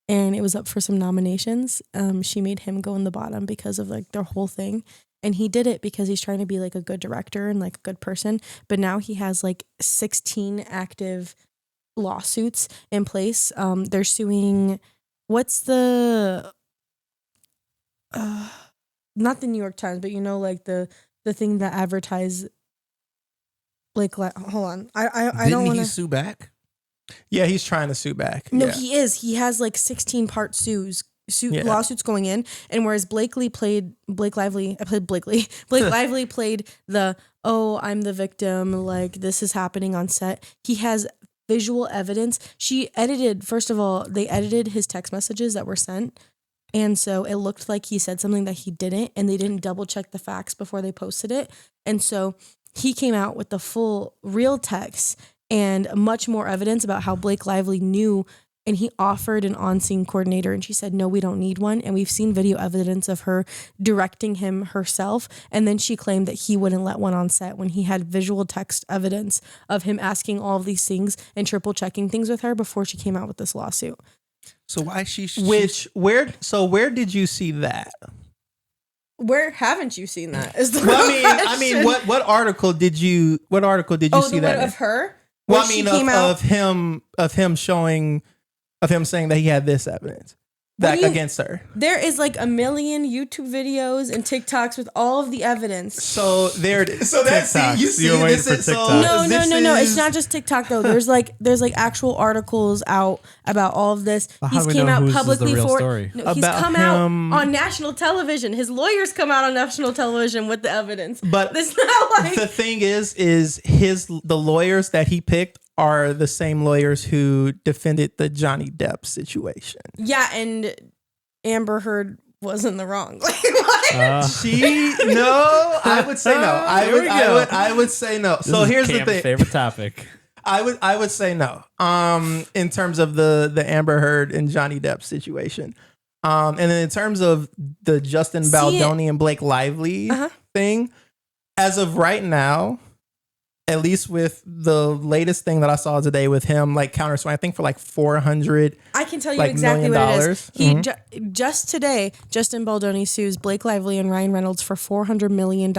And it was up for some nominations. She made him go in the bottom because of like their whole thing. And he did it because he's trying to be like a good director and like a good person. But now he has like 16 active lawsuits in place. They're suing, what's the, not the New York Times, but you know, like the thing that advertise, like hold on. I don't want to sue back? Yeah, he's trying to sue back. No, yeah. he is. He has like 16 part sues lawsuits going in, and whereas Blake Lively played the I'm the victim, like this is happening on set. He has visual evidence. First of all, they edited his text messages that were sent. And so it looked like he said something that he didn't, and they didn't double check the facts before they posted it. And so he came out with the full real text and much more evidence about how Blake Lively knew, and he offered an on-scene coordinator, and she said, no, we don't need one. And we've seen video evidence of her directing him herself. And then she claimed that he wouldn't let one on set when he had visual text evidence of him asking all of these things and triple checking things with her before she came out with this lawsuit. So why where did you see that? Where haven't you seen that? Is the I mean, what article did you see that of her? Well, I mean, of him saying that he had this evidence against her. There is like a million YouTube videos and TikToks with all of the evidence. So there it is. So that's you see this is no. It's not just TikTok though. There's like actual articles out about all of this. He's came out publicly for story? No, he's come out on national television. His lawyers come out on national television with the evidence. But it's not like the thing is the lawyers that he picked are the same lawyers who defended the Johnny Depp situation. Yeah, and Amber Heard was in the wrong. I would say no. I would say no. So here's the thing. Favorite topic. I would say no. In terms of the Amber Heard and Johnny Depp situation. And then in terms of the Justin Baldoni and Blake Lively thing, as of right now, at least with the latest thing that I saw today with him, like countersuing, I think for like $400. I can tell you exactly what it is. He just today, Justin Baldoni sues Blake Lively and Ryan Reynolds for $400 million,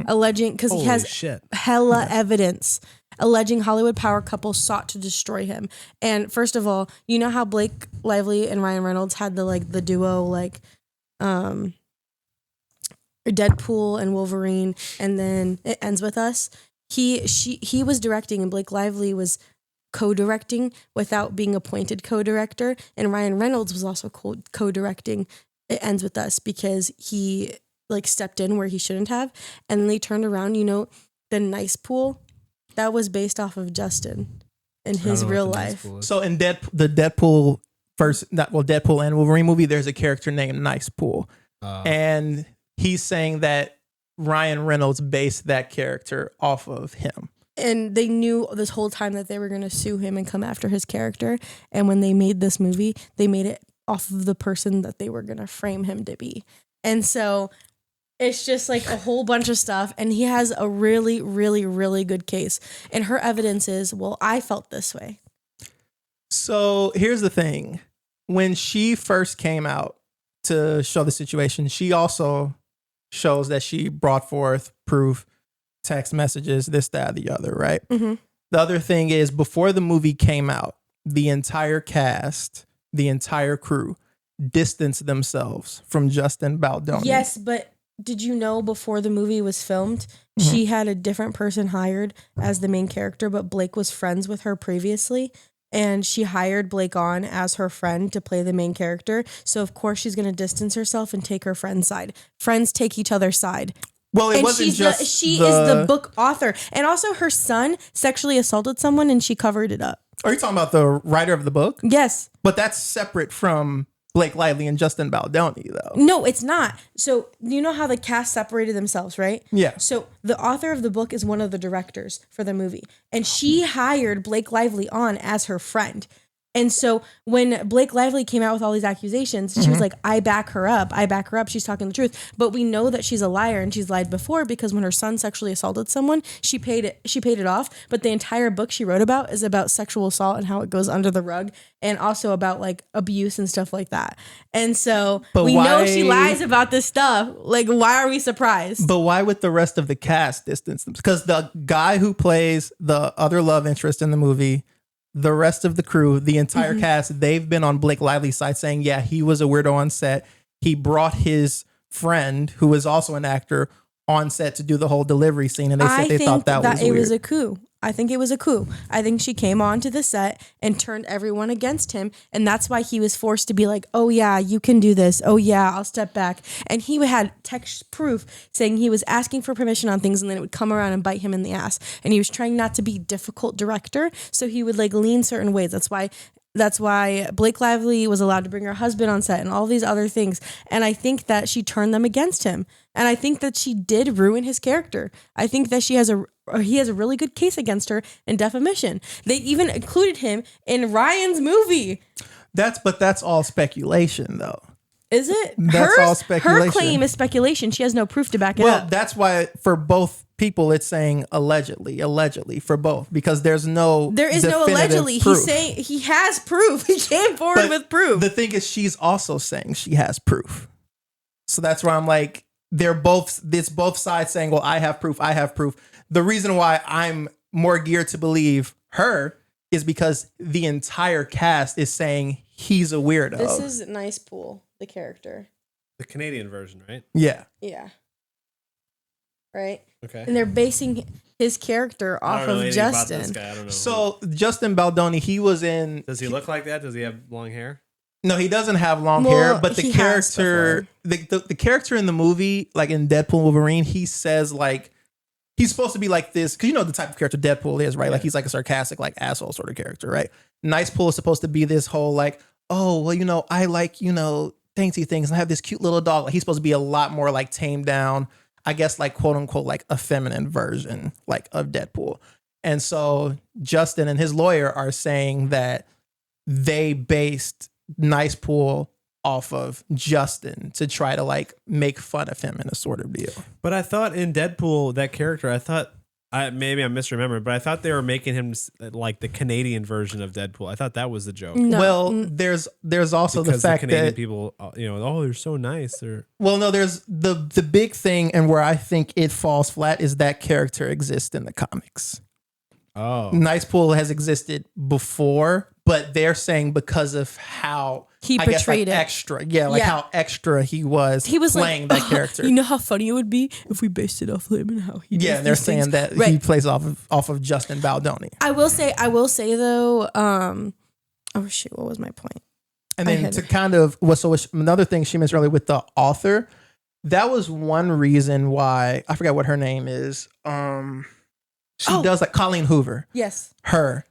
alleging because he has hella evidence, alleging Hollywood power couple sought to destroy him. And first of all, you know how Blake Lively and Ryan Reynolds had the duo Deadpool and Wolverine, and then It Ends With Us. He was directing and Blake Lively was co-directing without being appointed co-director, and Ryan Reynolds was also co-directing It Ends With Us because he stepped in where he shouldn't have, and then they turned around. The Nice Pool that was based off of Justin in his real life. So in the Deadpool Deadpool and Wolverine movie, there's a character named Nice Pool, and he's saying that Ryan Reynolds based that character off of him. And they knew this whole time that they were going to sue him and come after his character. And when they made this movie, they made it off of the person that they were going to frame him to be. And so it's just like a whole bunch of stuff. And he has a really, really, really good case. And her evidence is, well, I felt this way. So here's the thing. When she first came out to show the situation, she also shows that she brought forth proof, text messages, this, that, the other, right? Mm-hmm. The other thing is, before the movie came out, the entire cast, the entire crew distanced themselves from Justin Baldoni. Yes, but did you know before the movie was filmed, she had a different person hired as the main character, but Blake was friends with her previously? And she hired Blake on as her friend to play the main character. So, of course, she's going to distance herself and take her friend's side. Friends take each other's side. Well, she is the book author. And also her son sexually assaulted someone and she covered it up. Are you talking about the writer of the book? Yes. But that's separate from Blake Lively and Justin Baldoni, though. No, it's not. So you know how the cast separated themselves, right? Yeah. So the author of the book is one of the directors for the movie. And she hired Blake Lively on as her friend. And so when Blake Lively came out with all these accusations, she was like, I back her up. She's talking the truth. But we know that she's a liar and she's lied before because when her son sexually assaulted someone, she paid it off. But the entire book she wrote about is about sexual assault and how it goes under the rug, and also about abuse and stuff like that. And so know she lies about this stuff. Why are we surprised? But why would the rest of the cast distance them? Because the guy who plays the other love interest in the movie, the rest of the crew, the entire cast, they've been on Blake Lively's side saying, yeah, he was a weirdo on set. He brought his friend, who is also an actor, on set to do the whole delivery scene. And they said they thought that was weird. It was a coup. I think it was a coup. I think she came onto the set and turned everyone against him. And that's why he was forced to be like, oh, yeah, you can do this. Oh, yeah, I'll step back. And he had text proof saying he was asking for permission on things and then it would come around and bite him in the ass. And he was trying not to be difficult director. So he would like lean certain ways. That's why Blake Lively was allowed to bring her husband on set and all these other things. And I think that she turned them against him. And I think that she did ruin his character. I think that he has a really good case against her in defamation. They even included him in Ryan's movie. That's all speculation, though. Is it? That's all speculation. Her claim is speculation. She has no proof to back it up. Well, that's why for both people it's saying allegedly for both, because there is no allegedly proof. He's saying he has proof. He came forward with proof. The thing is, she's also saying she has proof. So that's why I'm like, it's both sides saying, well, I have proof. The reason why I'm more geared to believe her is because the entire cast is saying he's a weirdo. This is Nice Pool, the character. The Canadian version, right? Yeah. Yeah. Right? Okay. And they're basing his character off of Justin. About this guy. I don't know. So Justin Baldoni, he was in... Does he look like that? Does he have long hair? No, he doesn't have long hair, but the character, the character in the movie, like in Deadpool Wolverine, he says like, he's supposed to be like this, because you know the type of character Deadpool is, right? Yeah. Like he's like a sarcastic, like asshole sort of character, right? Nice Pool is supposed to be this whole like, oh, well, I like, dainty things and I have this cute little dog. Like he's supposed to be a lot more like tamed down, I guess like quote unquote, like a feminine version like of Deadpool. And so Justin and his lawyer are saying that they based Nice Pool off of Justin to try to like make fun of him in a sort of deal. But I thought in Deadpool, that character, maybe I'm misremembering, but I thought they were making him like the Canadian version of Deadpool. I thought that was the joke. No. Well, there's also because the fact Canadian that people, oh, they're so nice. Well, no, there's the big thing, and where I think it falls flat is that character exists in the comics. Oh, Nice Pool has existed before, but they're saying because of how he portrayed it extra, how extra he was playing that character. You know how funny it would be if we based it off him and how he. Yeah, and they're saying that he plays off of Justin Baldoni. I will say though. Oh shit! What was my point? And then to kind of another thing she mentioned earlier with the author, that was one reason why I forgot what her name is. She does like Colleen Hoover. Yes. Her.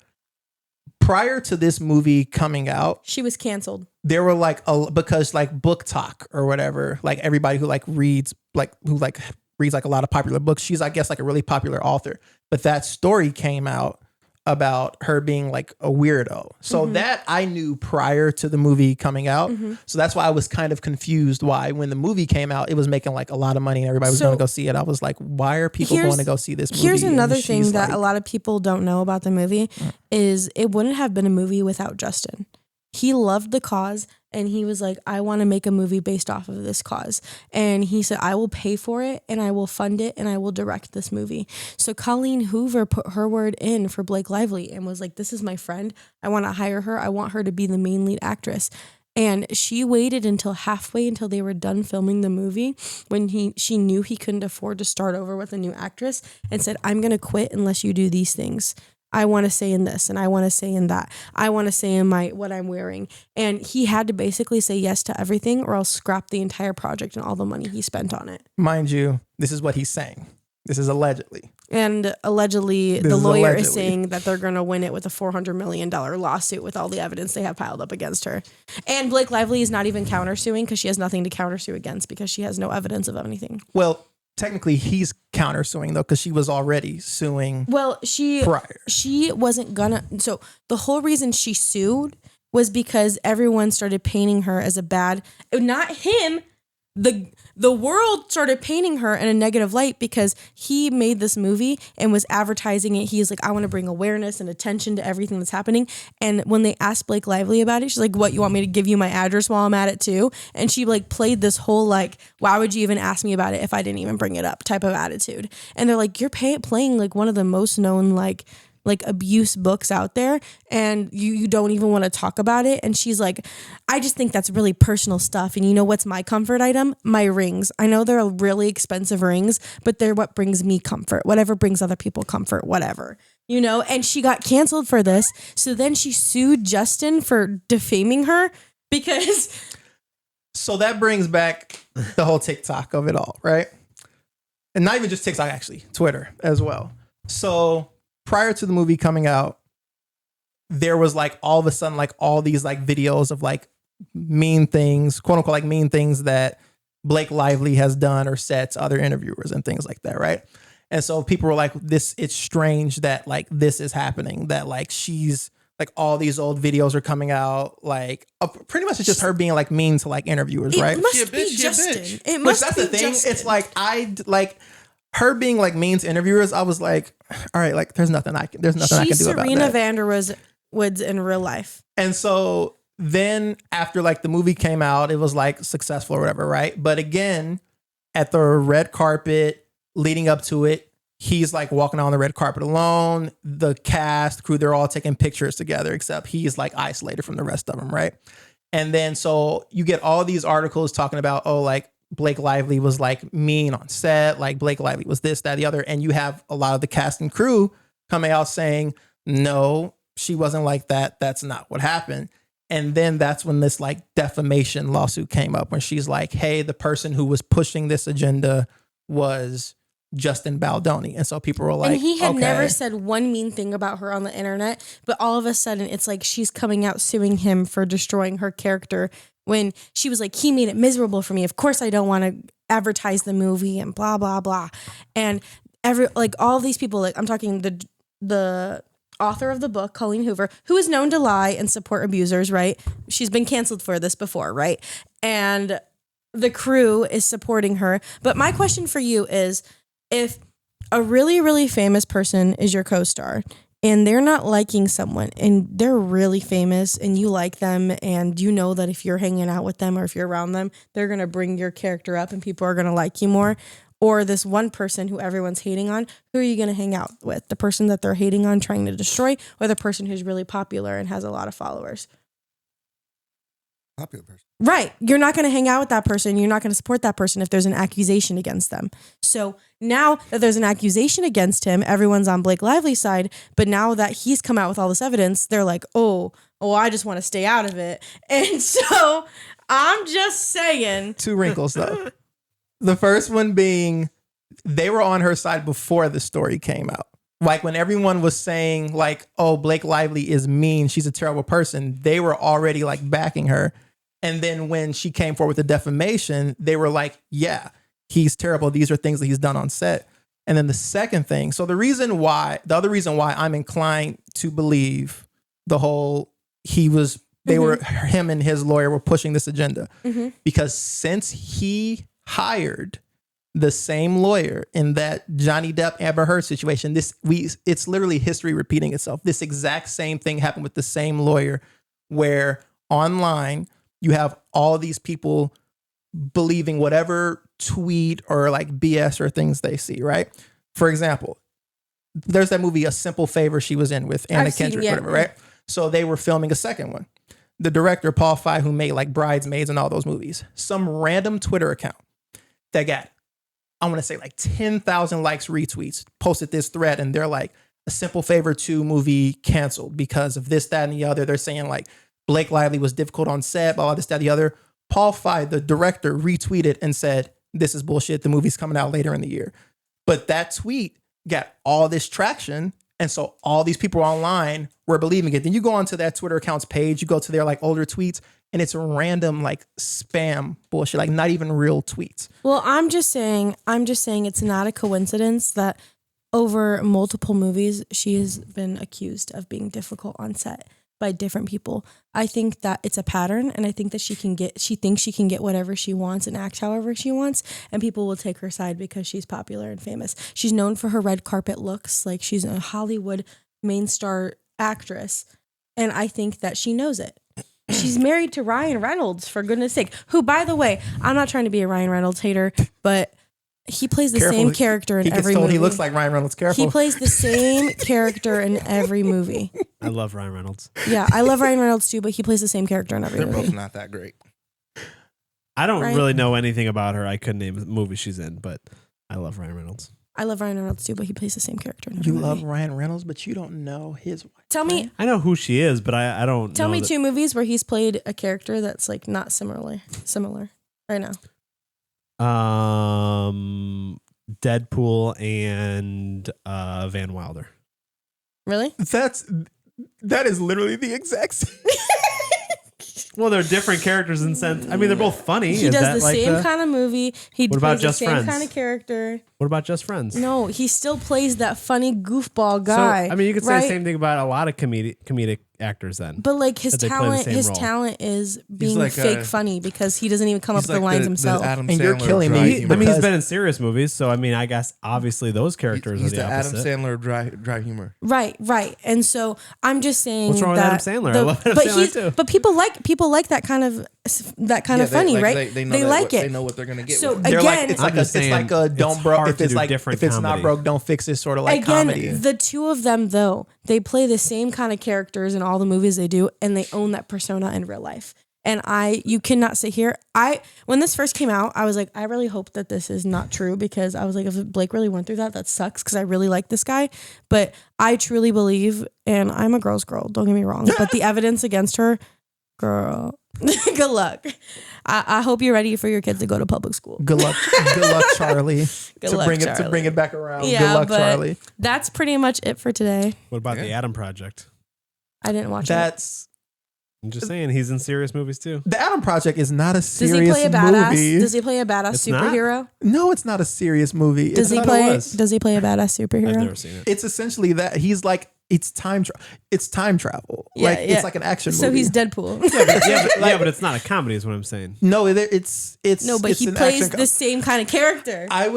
Prior to this movie coming out, she was canceled. There were like because like Book Talk or whatever, like everybody who reads like a lot of popular books. She's, I guess, like a really popular author. But that story came out about her being like a weirdo. So that I knew prior to the movie coming out. So that's why I was kind of confused why when the movie came out, it was making like a lot of money and everybody was going to go see it. I was like, why are people going to go see this movie? Here's another thing that a lot of people don't know about the movie is it wouldn't have been a movie without Justin. He loved the cause and he was like, I want to make a movie based off of this cause. And he said, I will pay for it and I will fund it and I will direct this movie. So Colleen Hoover put her word in for Blake Lively and was like, this is my friend. I want to hire her. I want her to be the main lead actress. And she waited until halfway until they were done filming the movie when she knew he couldn't afford to start over with a new actress and said, I'm going to quit unless you do these things. I want to say in this and I want to say in that. I want to say in what I'm wearing. And he had to basically say yes to everything or else scrap the entire project and all the money he spent on it. Mind you, this is what he's saying. This is allegedly. And allegedly, the lawyer is saying that they're going to win it with a $400 million lawsuit with all the evidence they have piled up against her. And Blake Lively is not even countersuing because she has nothing to countersue against because she has no evidence of anything. Well, technically he's countersuing though because she was already suing. Well, she wasn't gonna. So the whole reason she sued was because everyone started painting her as a bad, not him. The world started painting her in a negative light because he made this movie and was advertising it. He's like, I want to bring awareness and attention to everything that's happening. And when they asked Blake Lively about it, she's like, what, you want me to give you my address while I'm at it too? And she like played this whole like, why would you even ask me about it if I didn't even bring it up type of attitude. And they're like, you're playing like one of the most known like abuse books out there and you don't even want to talk about it. And she's like, I just think that's really personal stuff. And you know what's my comfort item? My rings. I know they're really expensive rings, but they're what brings me comfort. Whatever brings other people comfort, whatever. you know, and she got canceled for this. So then she sued Justin for defaming her because. So that brings back the whole TikTok of it all, right? And not even just TikTok, actually, Twitter as well. So prior to the movie coming out, there was like all of a sudden like all these like videos of like mean things, quote unquote, like mean things that Blake Lively has done or said to other interviewers and things like that, right? And so people were like, it's strange that like this is happening, that like she's like all these old videos are coming out, like pretty much it's just her being like mean to like interviewers, right? It must be Justin. It must that's be the thing. Justin. It's like her being like mean to interviewers. I was like, all right, like there's nothing I can do about that. She's Serena Vanderwoods in real life. And so then after like the movie came out, it was like successful or whatever, right? But again, at the red carpet leading up to it, he's like walking on the red carpet alone. The cast, crew, they're all taking pictures together, except he's like isolated from the rest of them, right? And then so you get all these articles talking about, oh, like Blake Lively was like mean on set, like Blake Lively was this, that, the other. And you have a lot of the cast and crew coming out saying, no, she wasn't like that. That's not what happened. And then that's when this like defamation lawsuit came up, when she's like, hey, the person who was pushing this agenda was Justin Baldoni. And so people were like, and he had never said one mean thing about her on the internet, but all of a sudden it's like she's coming out suing him for destroying her character when she was like, he made it miserable for me. Of course I don't want to advertise the movie and blah, blah, blah. And all of these people, like I'm talking the author of the book, Colleen Hoover, who is known to lie and support abusers, right? She's been canceled for this before, right? And the crew is supporting her. But my question for you is, if a really, really famous person is your co-star and they're not liking someone and they're really famous and you like them and you know that if you're hanging out with them or if you're around them, they're going to bring your character up and people are going to like you more, or this one person who everyone's hating on, who are you going to hang out with? The person that they're hating on, trying to destroy, or the person who's really popular and has a lot of followers? Popular person. Right. You're not going to hang out with that person. You're not going to support that person if there's an accusation against them. So now that there's an accusation against him, everyone's on Blake Lively's side. But now that he's come out with all this evidence, they're like, oh, I just want to stay out of it. And so I'm just saying. 2 wrinkles, though. The first one being they were on her side before the story came out. Like when everyone was saying like, oh, Blake Lively is mean, she's a terrible person, they were already like backing her. And then when she came forward with the defamation, they were like, yeah, he's terrible. These are things that he's done on set. And then the second thing, so the other reason why I'm inclined to believe the whole him and his lawyer were pushing this agenda, because since he hired the same lawyer in that Johnny Depp Amber Heard situation, it's literally history repeating itself. This exact same thing happened with the same lawyer, where online you have all these people believing whatever tweet or like BS or things they see, right? For example, there's that movie A Simple Favor she was in with Anna Kendrick, whatever, right? So they were filming a second one. The director, Paul Feig, who made like Bridesmaids and all those movies, some random Twitter account that got, I want to say like 10,000 likes, retweets, posted this thread, and they're like, A Simple Favor 2 movie canceled because of this, that, and the other. They're saying like Blake Lively was difficult on set, blah, this, that, the other. Paul Feig, the director, retweeted and said, this is bullshit. The movie's coming out later in the year. But that tweet got all this traction. And so all these people online were believing it. Then you go onto that Twitter account's page, you go to their like older tweets, and it's random like spam bullshit, like not even real tweets. Well, I'm just saying it's not a coincidence that over multiple movies, she has been accused of being difficult on set by different people. I think that it's a pattern, and I think that she thinks she can get whatever she wants and act however she wants, and people will take her side because she's popular and famous. She's known for her red carpet looks, like she's a Hollywood main star actress, and I think that she knows it. She's married to Ryan Reynolds, for goodness sake, who, by the way, I'm not trying to be a Ryan Reynolds hater, but he plays the same character in every movie. He looks like Ryan Reynolds. Careful. He plays the same character in every movie. I love Ryan Reynolds. Yeah, I love Ryan Reynolds too, but he plays the same character in every movie. They're both not that great. I don't really know anything about her. I couldn't name a movie she's in, but I love Ryan Reynolds. I love Ryan Reynolds too, but he plays the same character in every You movie. love Ryan Reynolds, but you don't know his wife. Tell me. I know who she is, but I don't. Tell know me that- 2 movies where he's played a character that's like not similar right now. Deadpool and Van Wilder. Really? That is literally the exact same. Well, they're different characters in sense. I mean, they're both funny. He Is does that the like same kind of movie. He What about plays the Just same Friends? kind of character. What about Just Friends? No, he still plays that funny goofball guy. So, I mean, you could say right? the same thing about a lot of comedic actors then. But like his that they play the talent, same role. is being like fake funny because he doesn't even come up with the lines himself. Adam And you're Sandler killing dry me. humor. I mean, he's Because- been in serious movies, so I mean, I guess obviously those characters He's are the the Adam opposite. Sandler dry humor. Right. And so I'm just saying What's wrong with that Adam Sandler? I love Adam Sandler too. But people like that kind of funny, right? They like it. They know what they're gonna get. So with it. They're like again, it's I'm like just it's like saying a don't it's broke hard if to it's do like different if it's not comedy. broke don't fix it sort of like again, comedy. the 2 of them though, they play the same kind of characters in all the movies they do, and they own that persona in real life. And you cannot sit here. When this first came out, I was like, I really hope that this is not true, because I was like, if Blake really went through that sucks, because I really like this guy. But I truly believe, and I'm a girl's girl, don't get me wrong, but the evidence against her, girl, good luck. I hope you're ready for your kids to go to public school. Good luck, Charlie. Good to luck, bring Charlie. it to bring it back around. Yeah, Good luck, but Charlie. that's pretty much it for today. What about the Adam Project? I didn't watch it. That's I'm just saying he's in serious movies too. the Adam Project is not a Does he serious play a badass? movie. Does he play a badass It's not? superhero? No, it's not a serious movie. Does he thought it play? was. Does he play a badass I've superhero? never seen it. It's essentially that he's like it's time travel. Yeah, like yeah. it's like an action So movie. he's Deadpool. But it's not a comedy, is what I'm saying. No, it's No, but it's he an plays action the same kind of character. I'm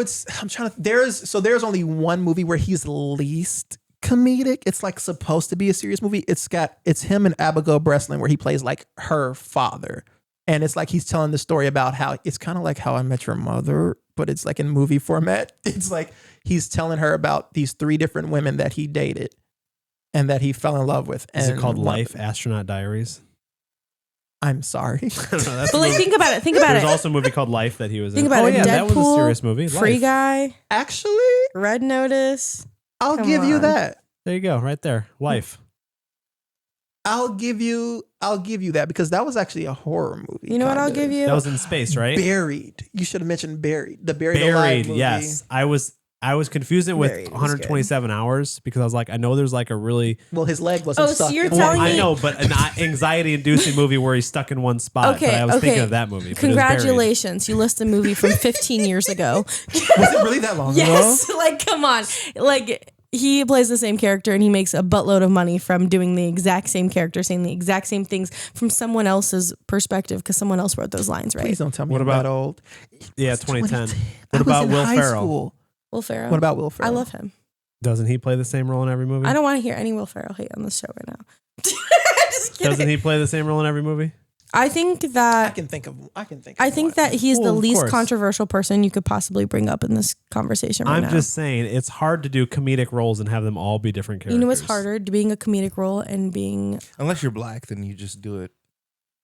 trying to there's only one movie where he's least comedic. It's like supposed to be a serious movie. It's him and Abigail Breslin where he plays like her father. And it's like he's telling the story about how it's kind of like How I Met Your Mother, but it's like in movie format. It's like he's telling her about these 3 different women that he dated and that he fell in love with. Is it And called one- Life Astronaut Diaries? I'm sorry. I don't know. That's But like, think about it. There's also a movie called Life that he was Think in. about oh it. yeah, that was a Deadpool, serious movie. Free Life. Guy, Actually, Red Notice. I'll Come give you on. that. There you go, right there. Life. I'll give you that because that was actually a horror movie. You know what I'll kinda. give you? That was in space, right? Buried. You should have mentioned Buried. The Buried Alive movie. Yes. I was confusing it with Buried was 127 hours because I was like, I know there's like a really Well, his leg wasn't Oh, so stuck. you're in the telling movie. me- I know, but an anxiety-inducing movie where he's stuck in one spot. Okay, but I was okay. thinking of that movie. but it was Buried. Congratulations. You listed a movie from 15 years ago. Was it really that long Yes. ago? Like, come on. Like, he plays the same character and he makes a buttload of money from doing the exact same character, saying the exact same things from someone else's perspective because someone else wrote those lines, right? Please don't tell me What I'm about- that old. Yeah, It's 2010. 2010. What I was about in Will high Ferrell? school. Will Ferrell. What about Will I Ferrell? love him. Doesn't he play the same role in every movie? I don't want to hear any Will Ferrell hate on this show right now. Just kidding. Doesn't he play the same role in every movie? I think I that can think of. I think that he's Well, the of least course. controversial person you could possibly bring up in this conversation right I'm now. just saying it's hard to do comedic roles and have them all be different characters. You know what's harder? Being a comedic role and being Unless you're black, then you just do it.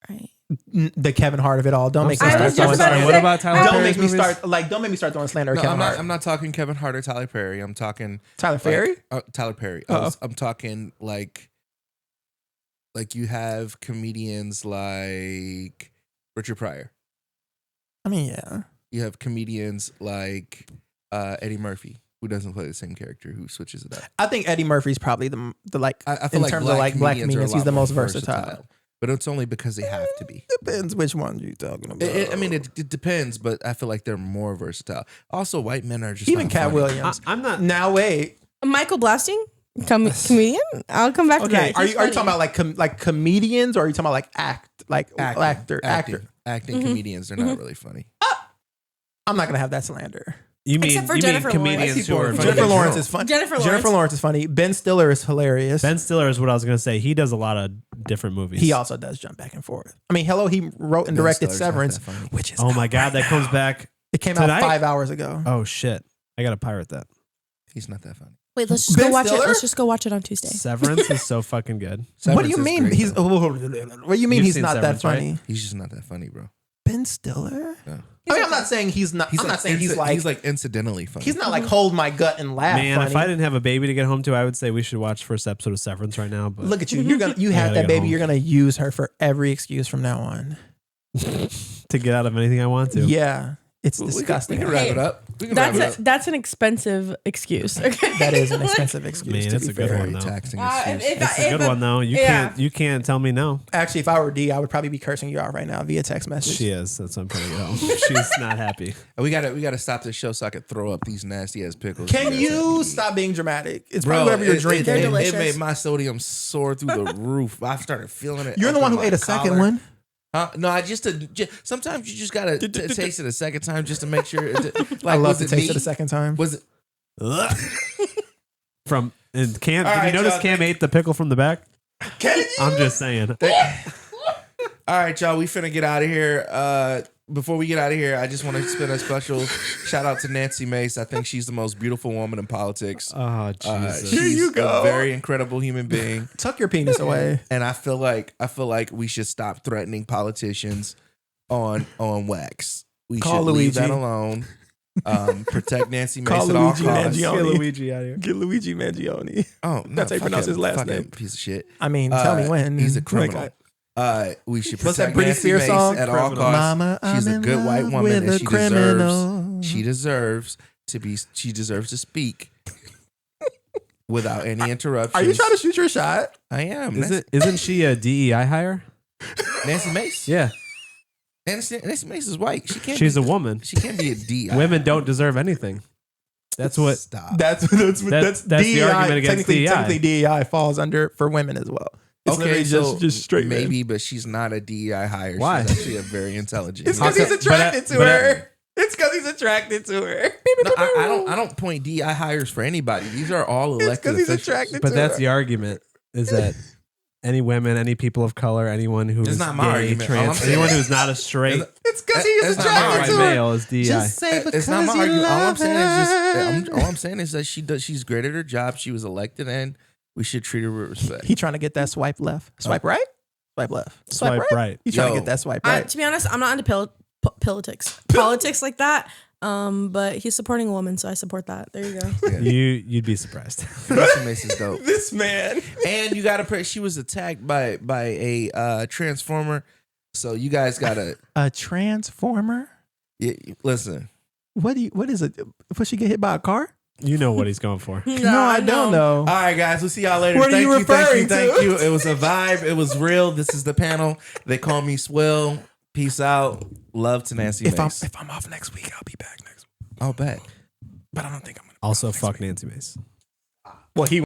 right. the Kevin Hart of it all. Don't make me I start was throwing just about to slander. What say- about Tyler I- Don't Perry's make me movies? start don't make me start throwing slander at No, Kevin Hart. I'm not talking Kevin Hart or Tyler Perry. I'm talking Tyler Perry? Tyler Perry. Uh-oh. I'm talking like you have comedians like Richard Pryor. I mean, yeah. You have comedians like Eddie Murphy, who doesn't play the same character, who switches it up. I think Eddie Murphy's probably the like I feel in like terms black of like black comedians are a comedians, he's lot the more most versatile. But it's only because they have to be. Depends which one you're talking about. It depends, but I feel like they're more versatile. Also, white men are just even not Cat funny. Williams. I'm not. Now wait. Michael Blasting, comedian. I'll come back to Okay, that. are He's you talking funny. about like comedians or are you talking about like actor? Acting comedians. They're not really funny. I'm not gonna have that slander. You mean Except for you Jennifer mean comedians Lawrence. who are Funny Jennifer in Lawrence general. is funny. Jennifer Lawrence. is funny. Ben Stiller is hilarious. Ben Stiller is what I was gonna say. He does a lot of different movies. He also does jump back and forth. I mean, hello, he wrote and Ben directed Stiller's not Severance, that funny. which is Oh my god, right that now. comes back. It came tonight? out 5 hours ago. Oh shit, I gotta pirate that. He's not that funny. Wait, let's just Ben go watch Stiller? it. Let's just go watch it on Tuesday. Severance is so fucking good. What do Severance you is mean great, he's? though. What do you mean You've he's seen not that Severance, right? funny? He's just not that funny, bro. Ben Stiller? Yeah. I mean, I'm not saying he's not. I'm not saying he's like incidentally funny. He's not like hold my gut and laugh. Man, funny. if I didn't have a baby to get home to, I would say we should watch first episode of Severance right now. But look at you. You have that baby. You're gonna use her for every excuse from now on to get out of anything I want to. Yeah. It's disgusting. We can wrap it up. That's an expensive excuse. Okay? That is an expensive excuse. Man, it's a good one though. Taxing It's a good one though. You can't tell me no. Actually, if I were D, I would probably be cursing you out right now via text message. She is. That's what I'm putting it home. She's not happy. We gotta stop this show so I can throw up these nasty ass pickles. Can you stop being dramatic? It's probably whatever you're drinking. They're it made my sodium soar through the roof. I started feeling it. You're the one who ate a second one. No, I sometimes you just gotta taste it a second time just to make sure. I love to taste it a second time. Was it? From and Cam? All did right, you notice y'all, Cam ate the pickle from the back? I'm just saying. All right, y'all. We finna get out of here. Before we get out of here, I just want to spend a special shout out to Nancy Mace. I think she's the most beautiful woman in politics. Oh, Jesus. She's you go. a very incredible human being. Tuck your penis away. And I feel like we should stop threatening politicians on wax. We Call should leave Luigi. that alone. Protect Nancy Mace Call at all Luigi costs. Mangione. Get Luigi out of here. Get Luigi Mangione. Oh, no, That's how you pronounce his last name. Piece of shit. I mean, tell me when. He's a criminal. Like, We should What's that protect Britney Nancy Spears Mace song? at all costs. Mama, She's I'm a in good white love woman, with and a criminal. she deserves to be. She deserves to speak without any interruptions. Are you trying to shoot your shot? I am. Isn't she a DEI hire? Nancy Mace? Yeah. Nancy Mace is white. She's a woman. She can't be a D. Women don't deserve anything. That's what. Stop. That's That's DEI. the argument against DEI. Technically, DEI falls under for women as well. It's Okay, so just straight maybe, but she's not a DEI hire. Why? She's actually a very intelligent. It's because he's attracted to her. It's because he's attracted to her. No, I don't point DEI hires for anybody. These are all It's elected because he's officials. attracted But to that's her. the argument: is that any women, any people of color, anyone who It's is not my gay, argument. All I'm trans, saying- anyone who's not a straight It's because he is It's not my attracted white to her. male is DEI. Just say It's because not my you argument. All I'm love saying is her. all I'm saying is that she's great at her job. She was elected, and we should treat her with respect. He trying to get that swipe left, swipe right, swipe left, Swipe right. You trying Yo. to get that swipe right? To be honest, I'm not into politics like that. But he's supporting a woman, so I support that. There you go. You'd be surprised. Nancy Mace is dope. This man. And you gotta pray. She was attacked by a transformer, so you guys gotta A transformer? listen. What is it? Was she get hit by a car? You know what he's going for. No, I don't know. All right, guys. We'll see y'all later. What are you referring Thank to? you. It was a vibe. It was real. This is the panel. They call me Swell. Peace out. Love to Nancy Mace. If I'm off next week, I'll be back next week. I'll bet. But I don't think I'm gonna. Also, fuck Nancy Mace. Well, he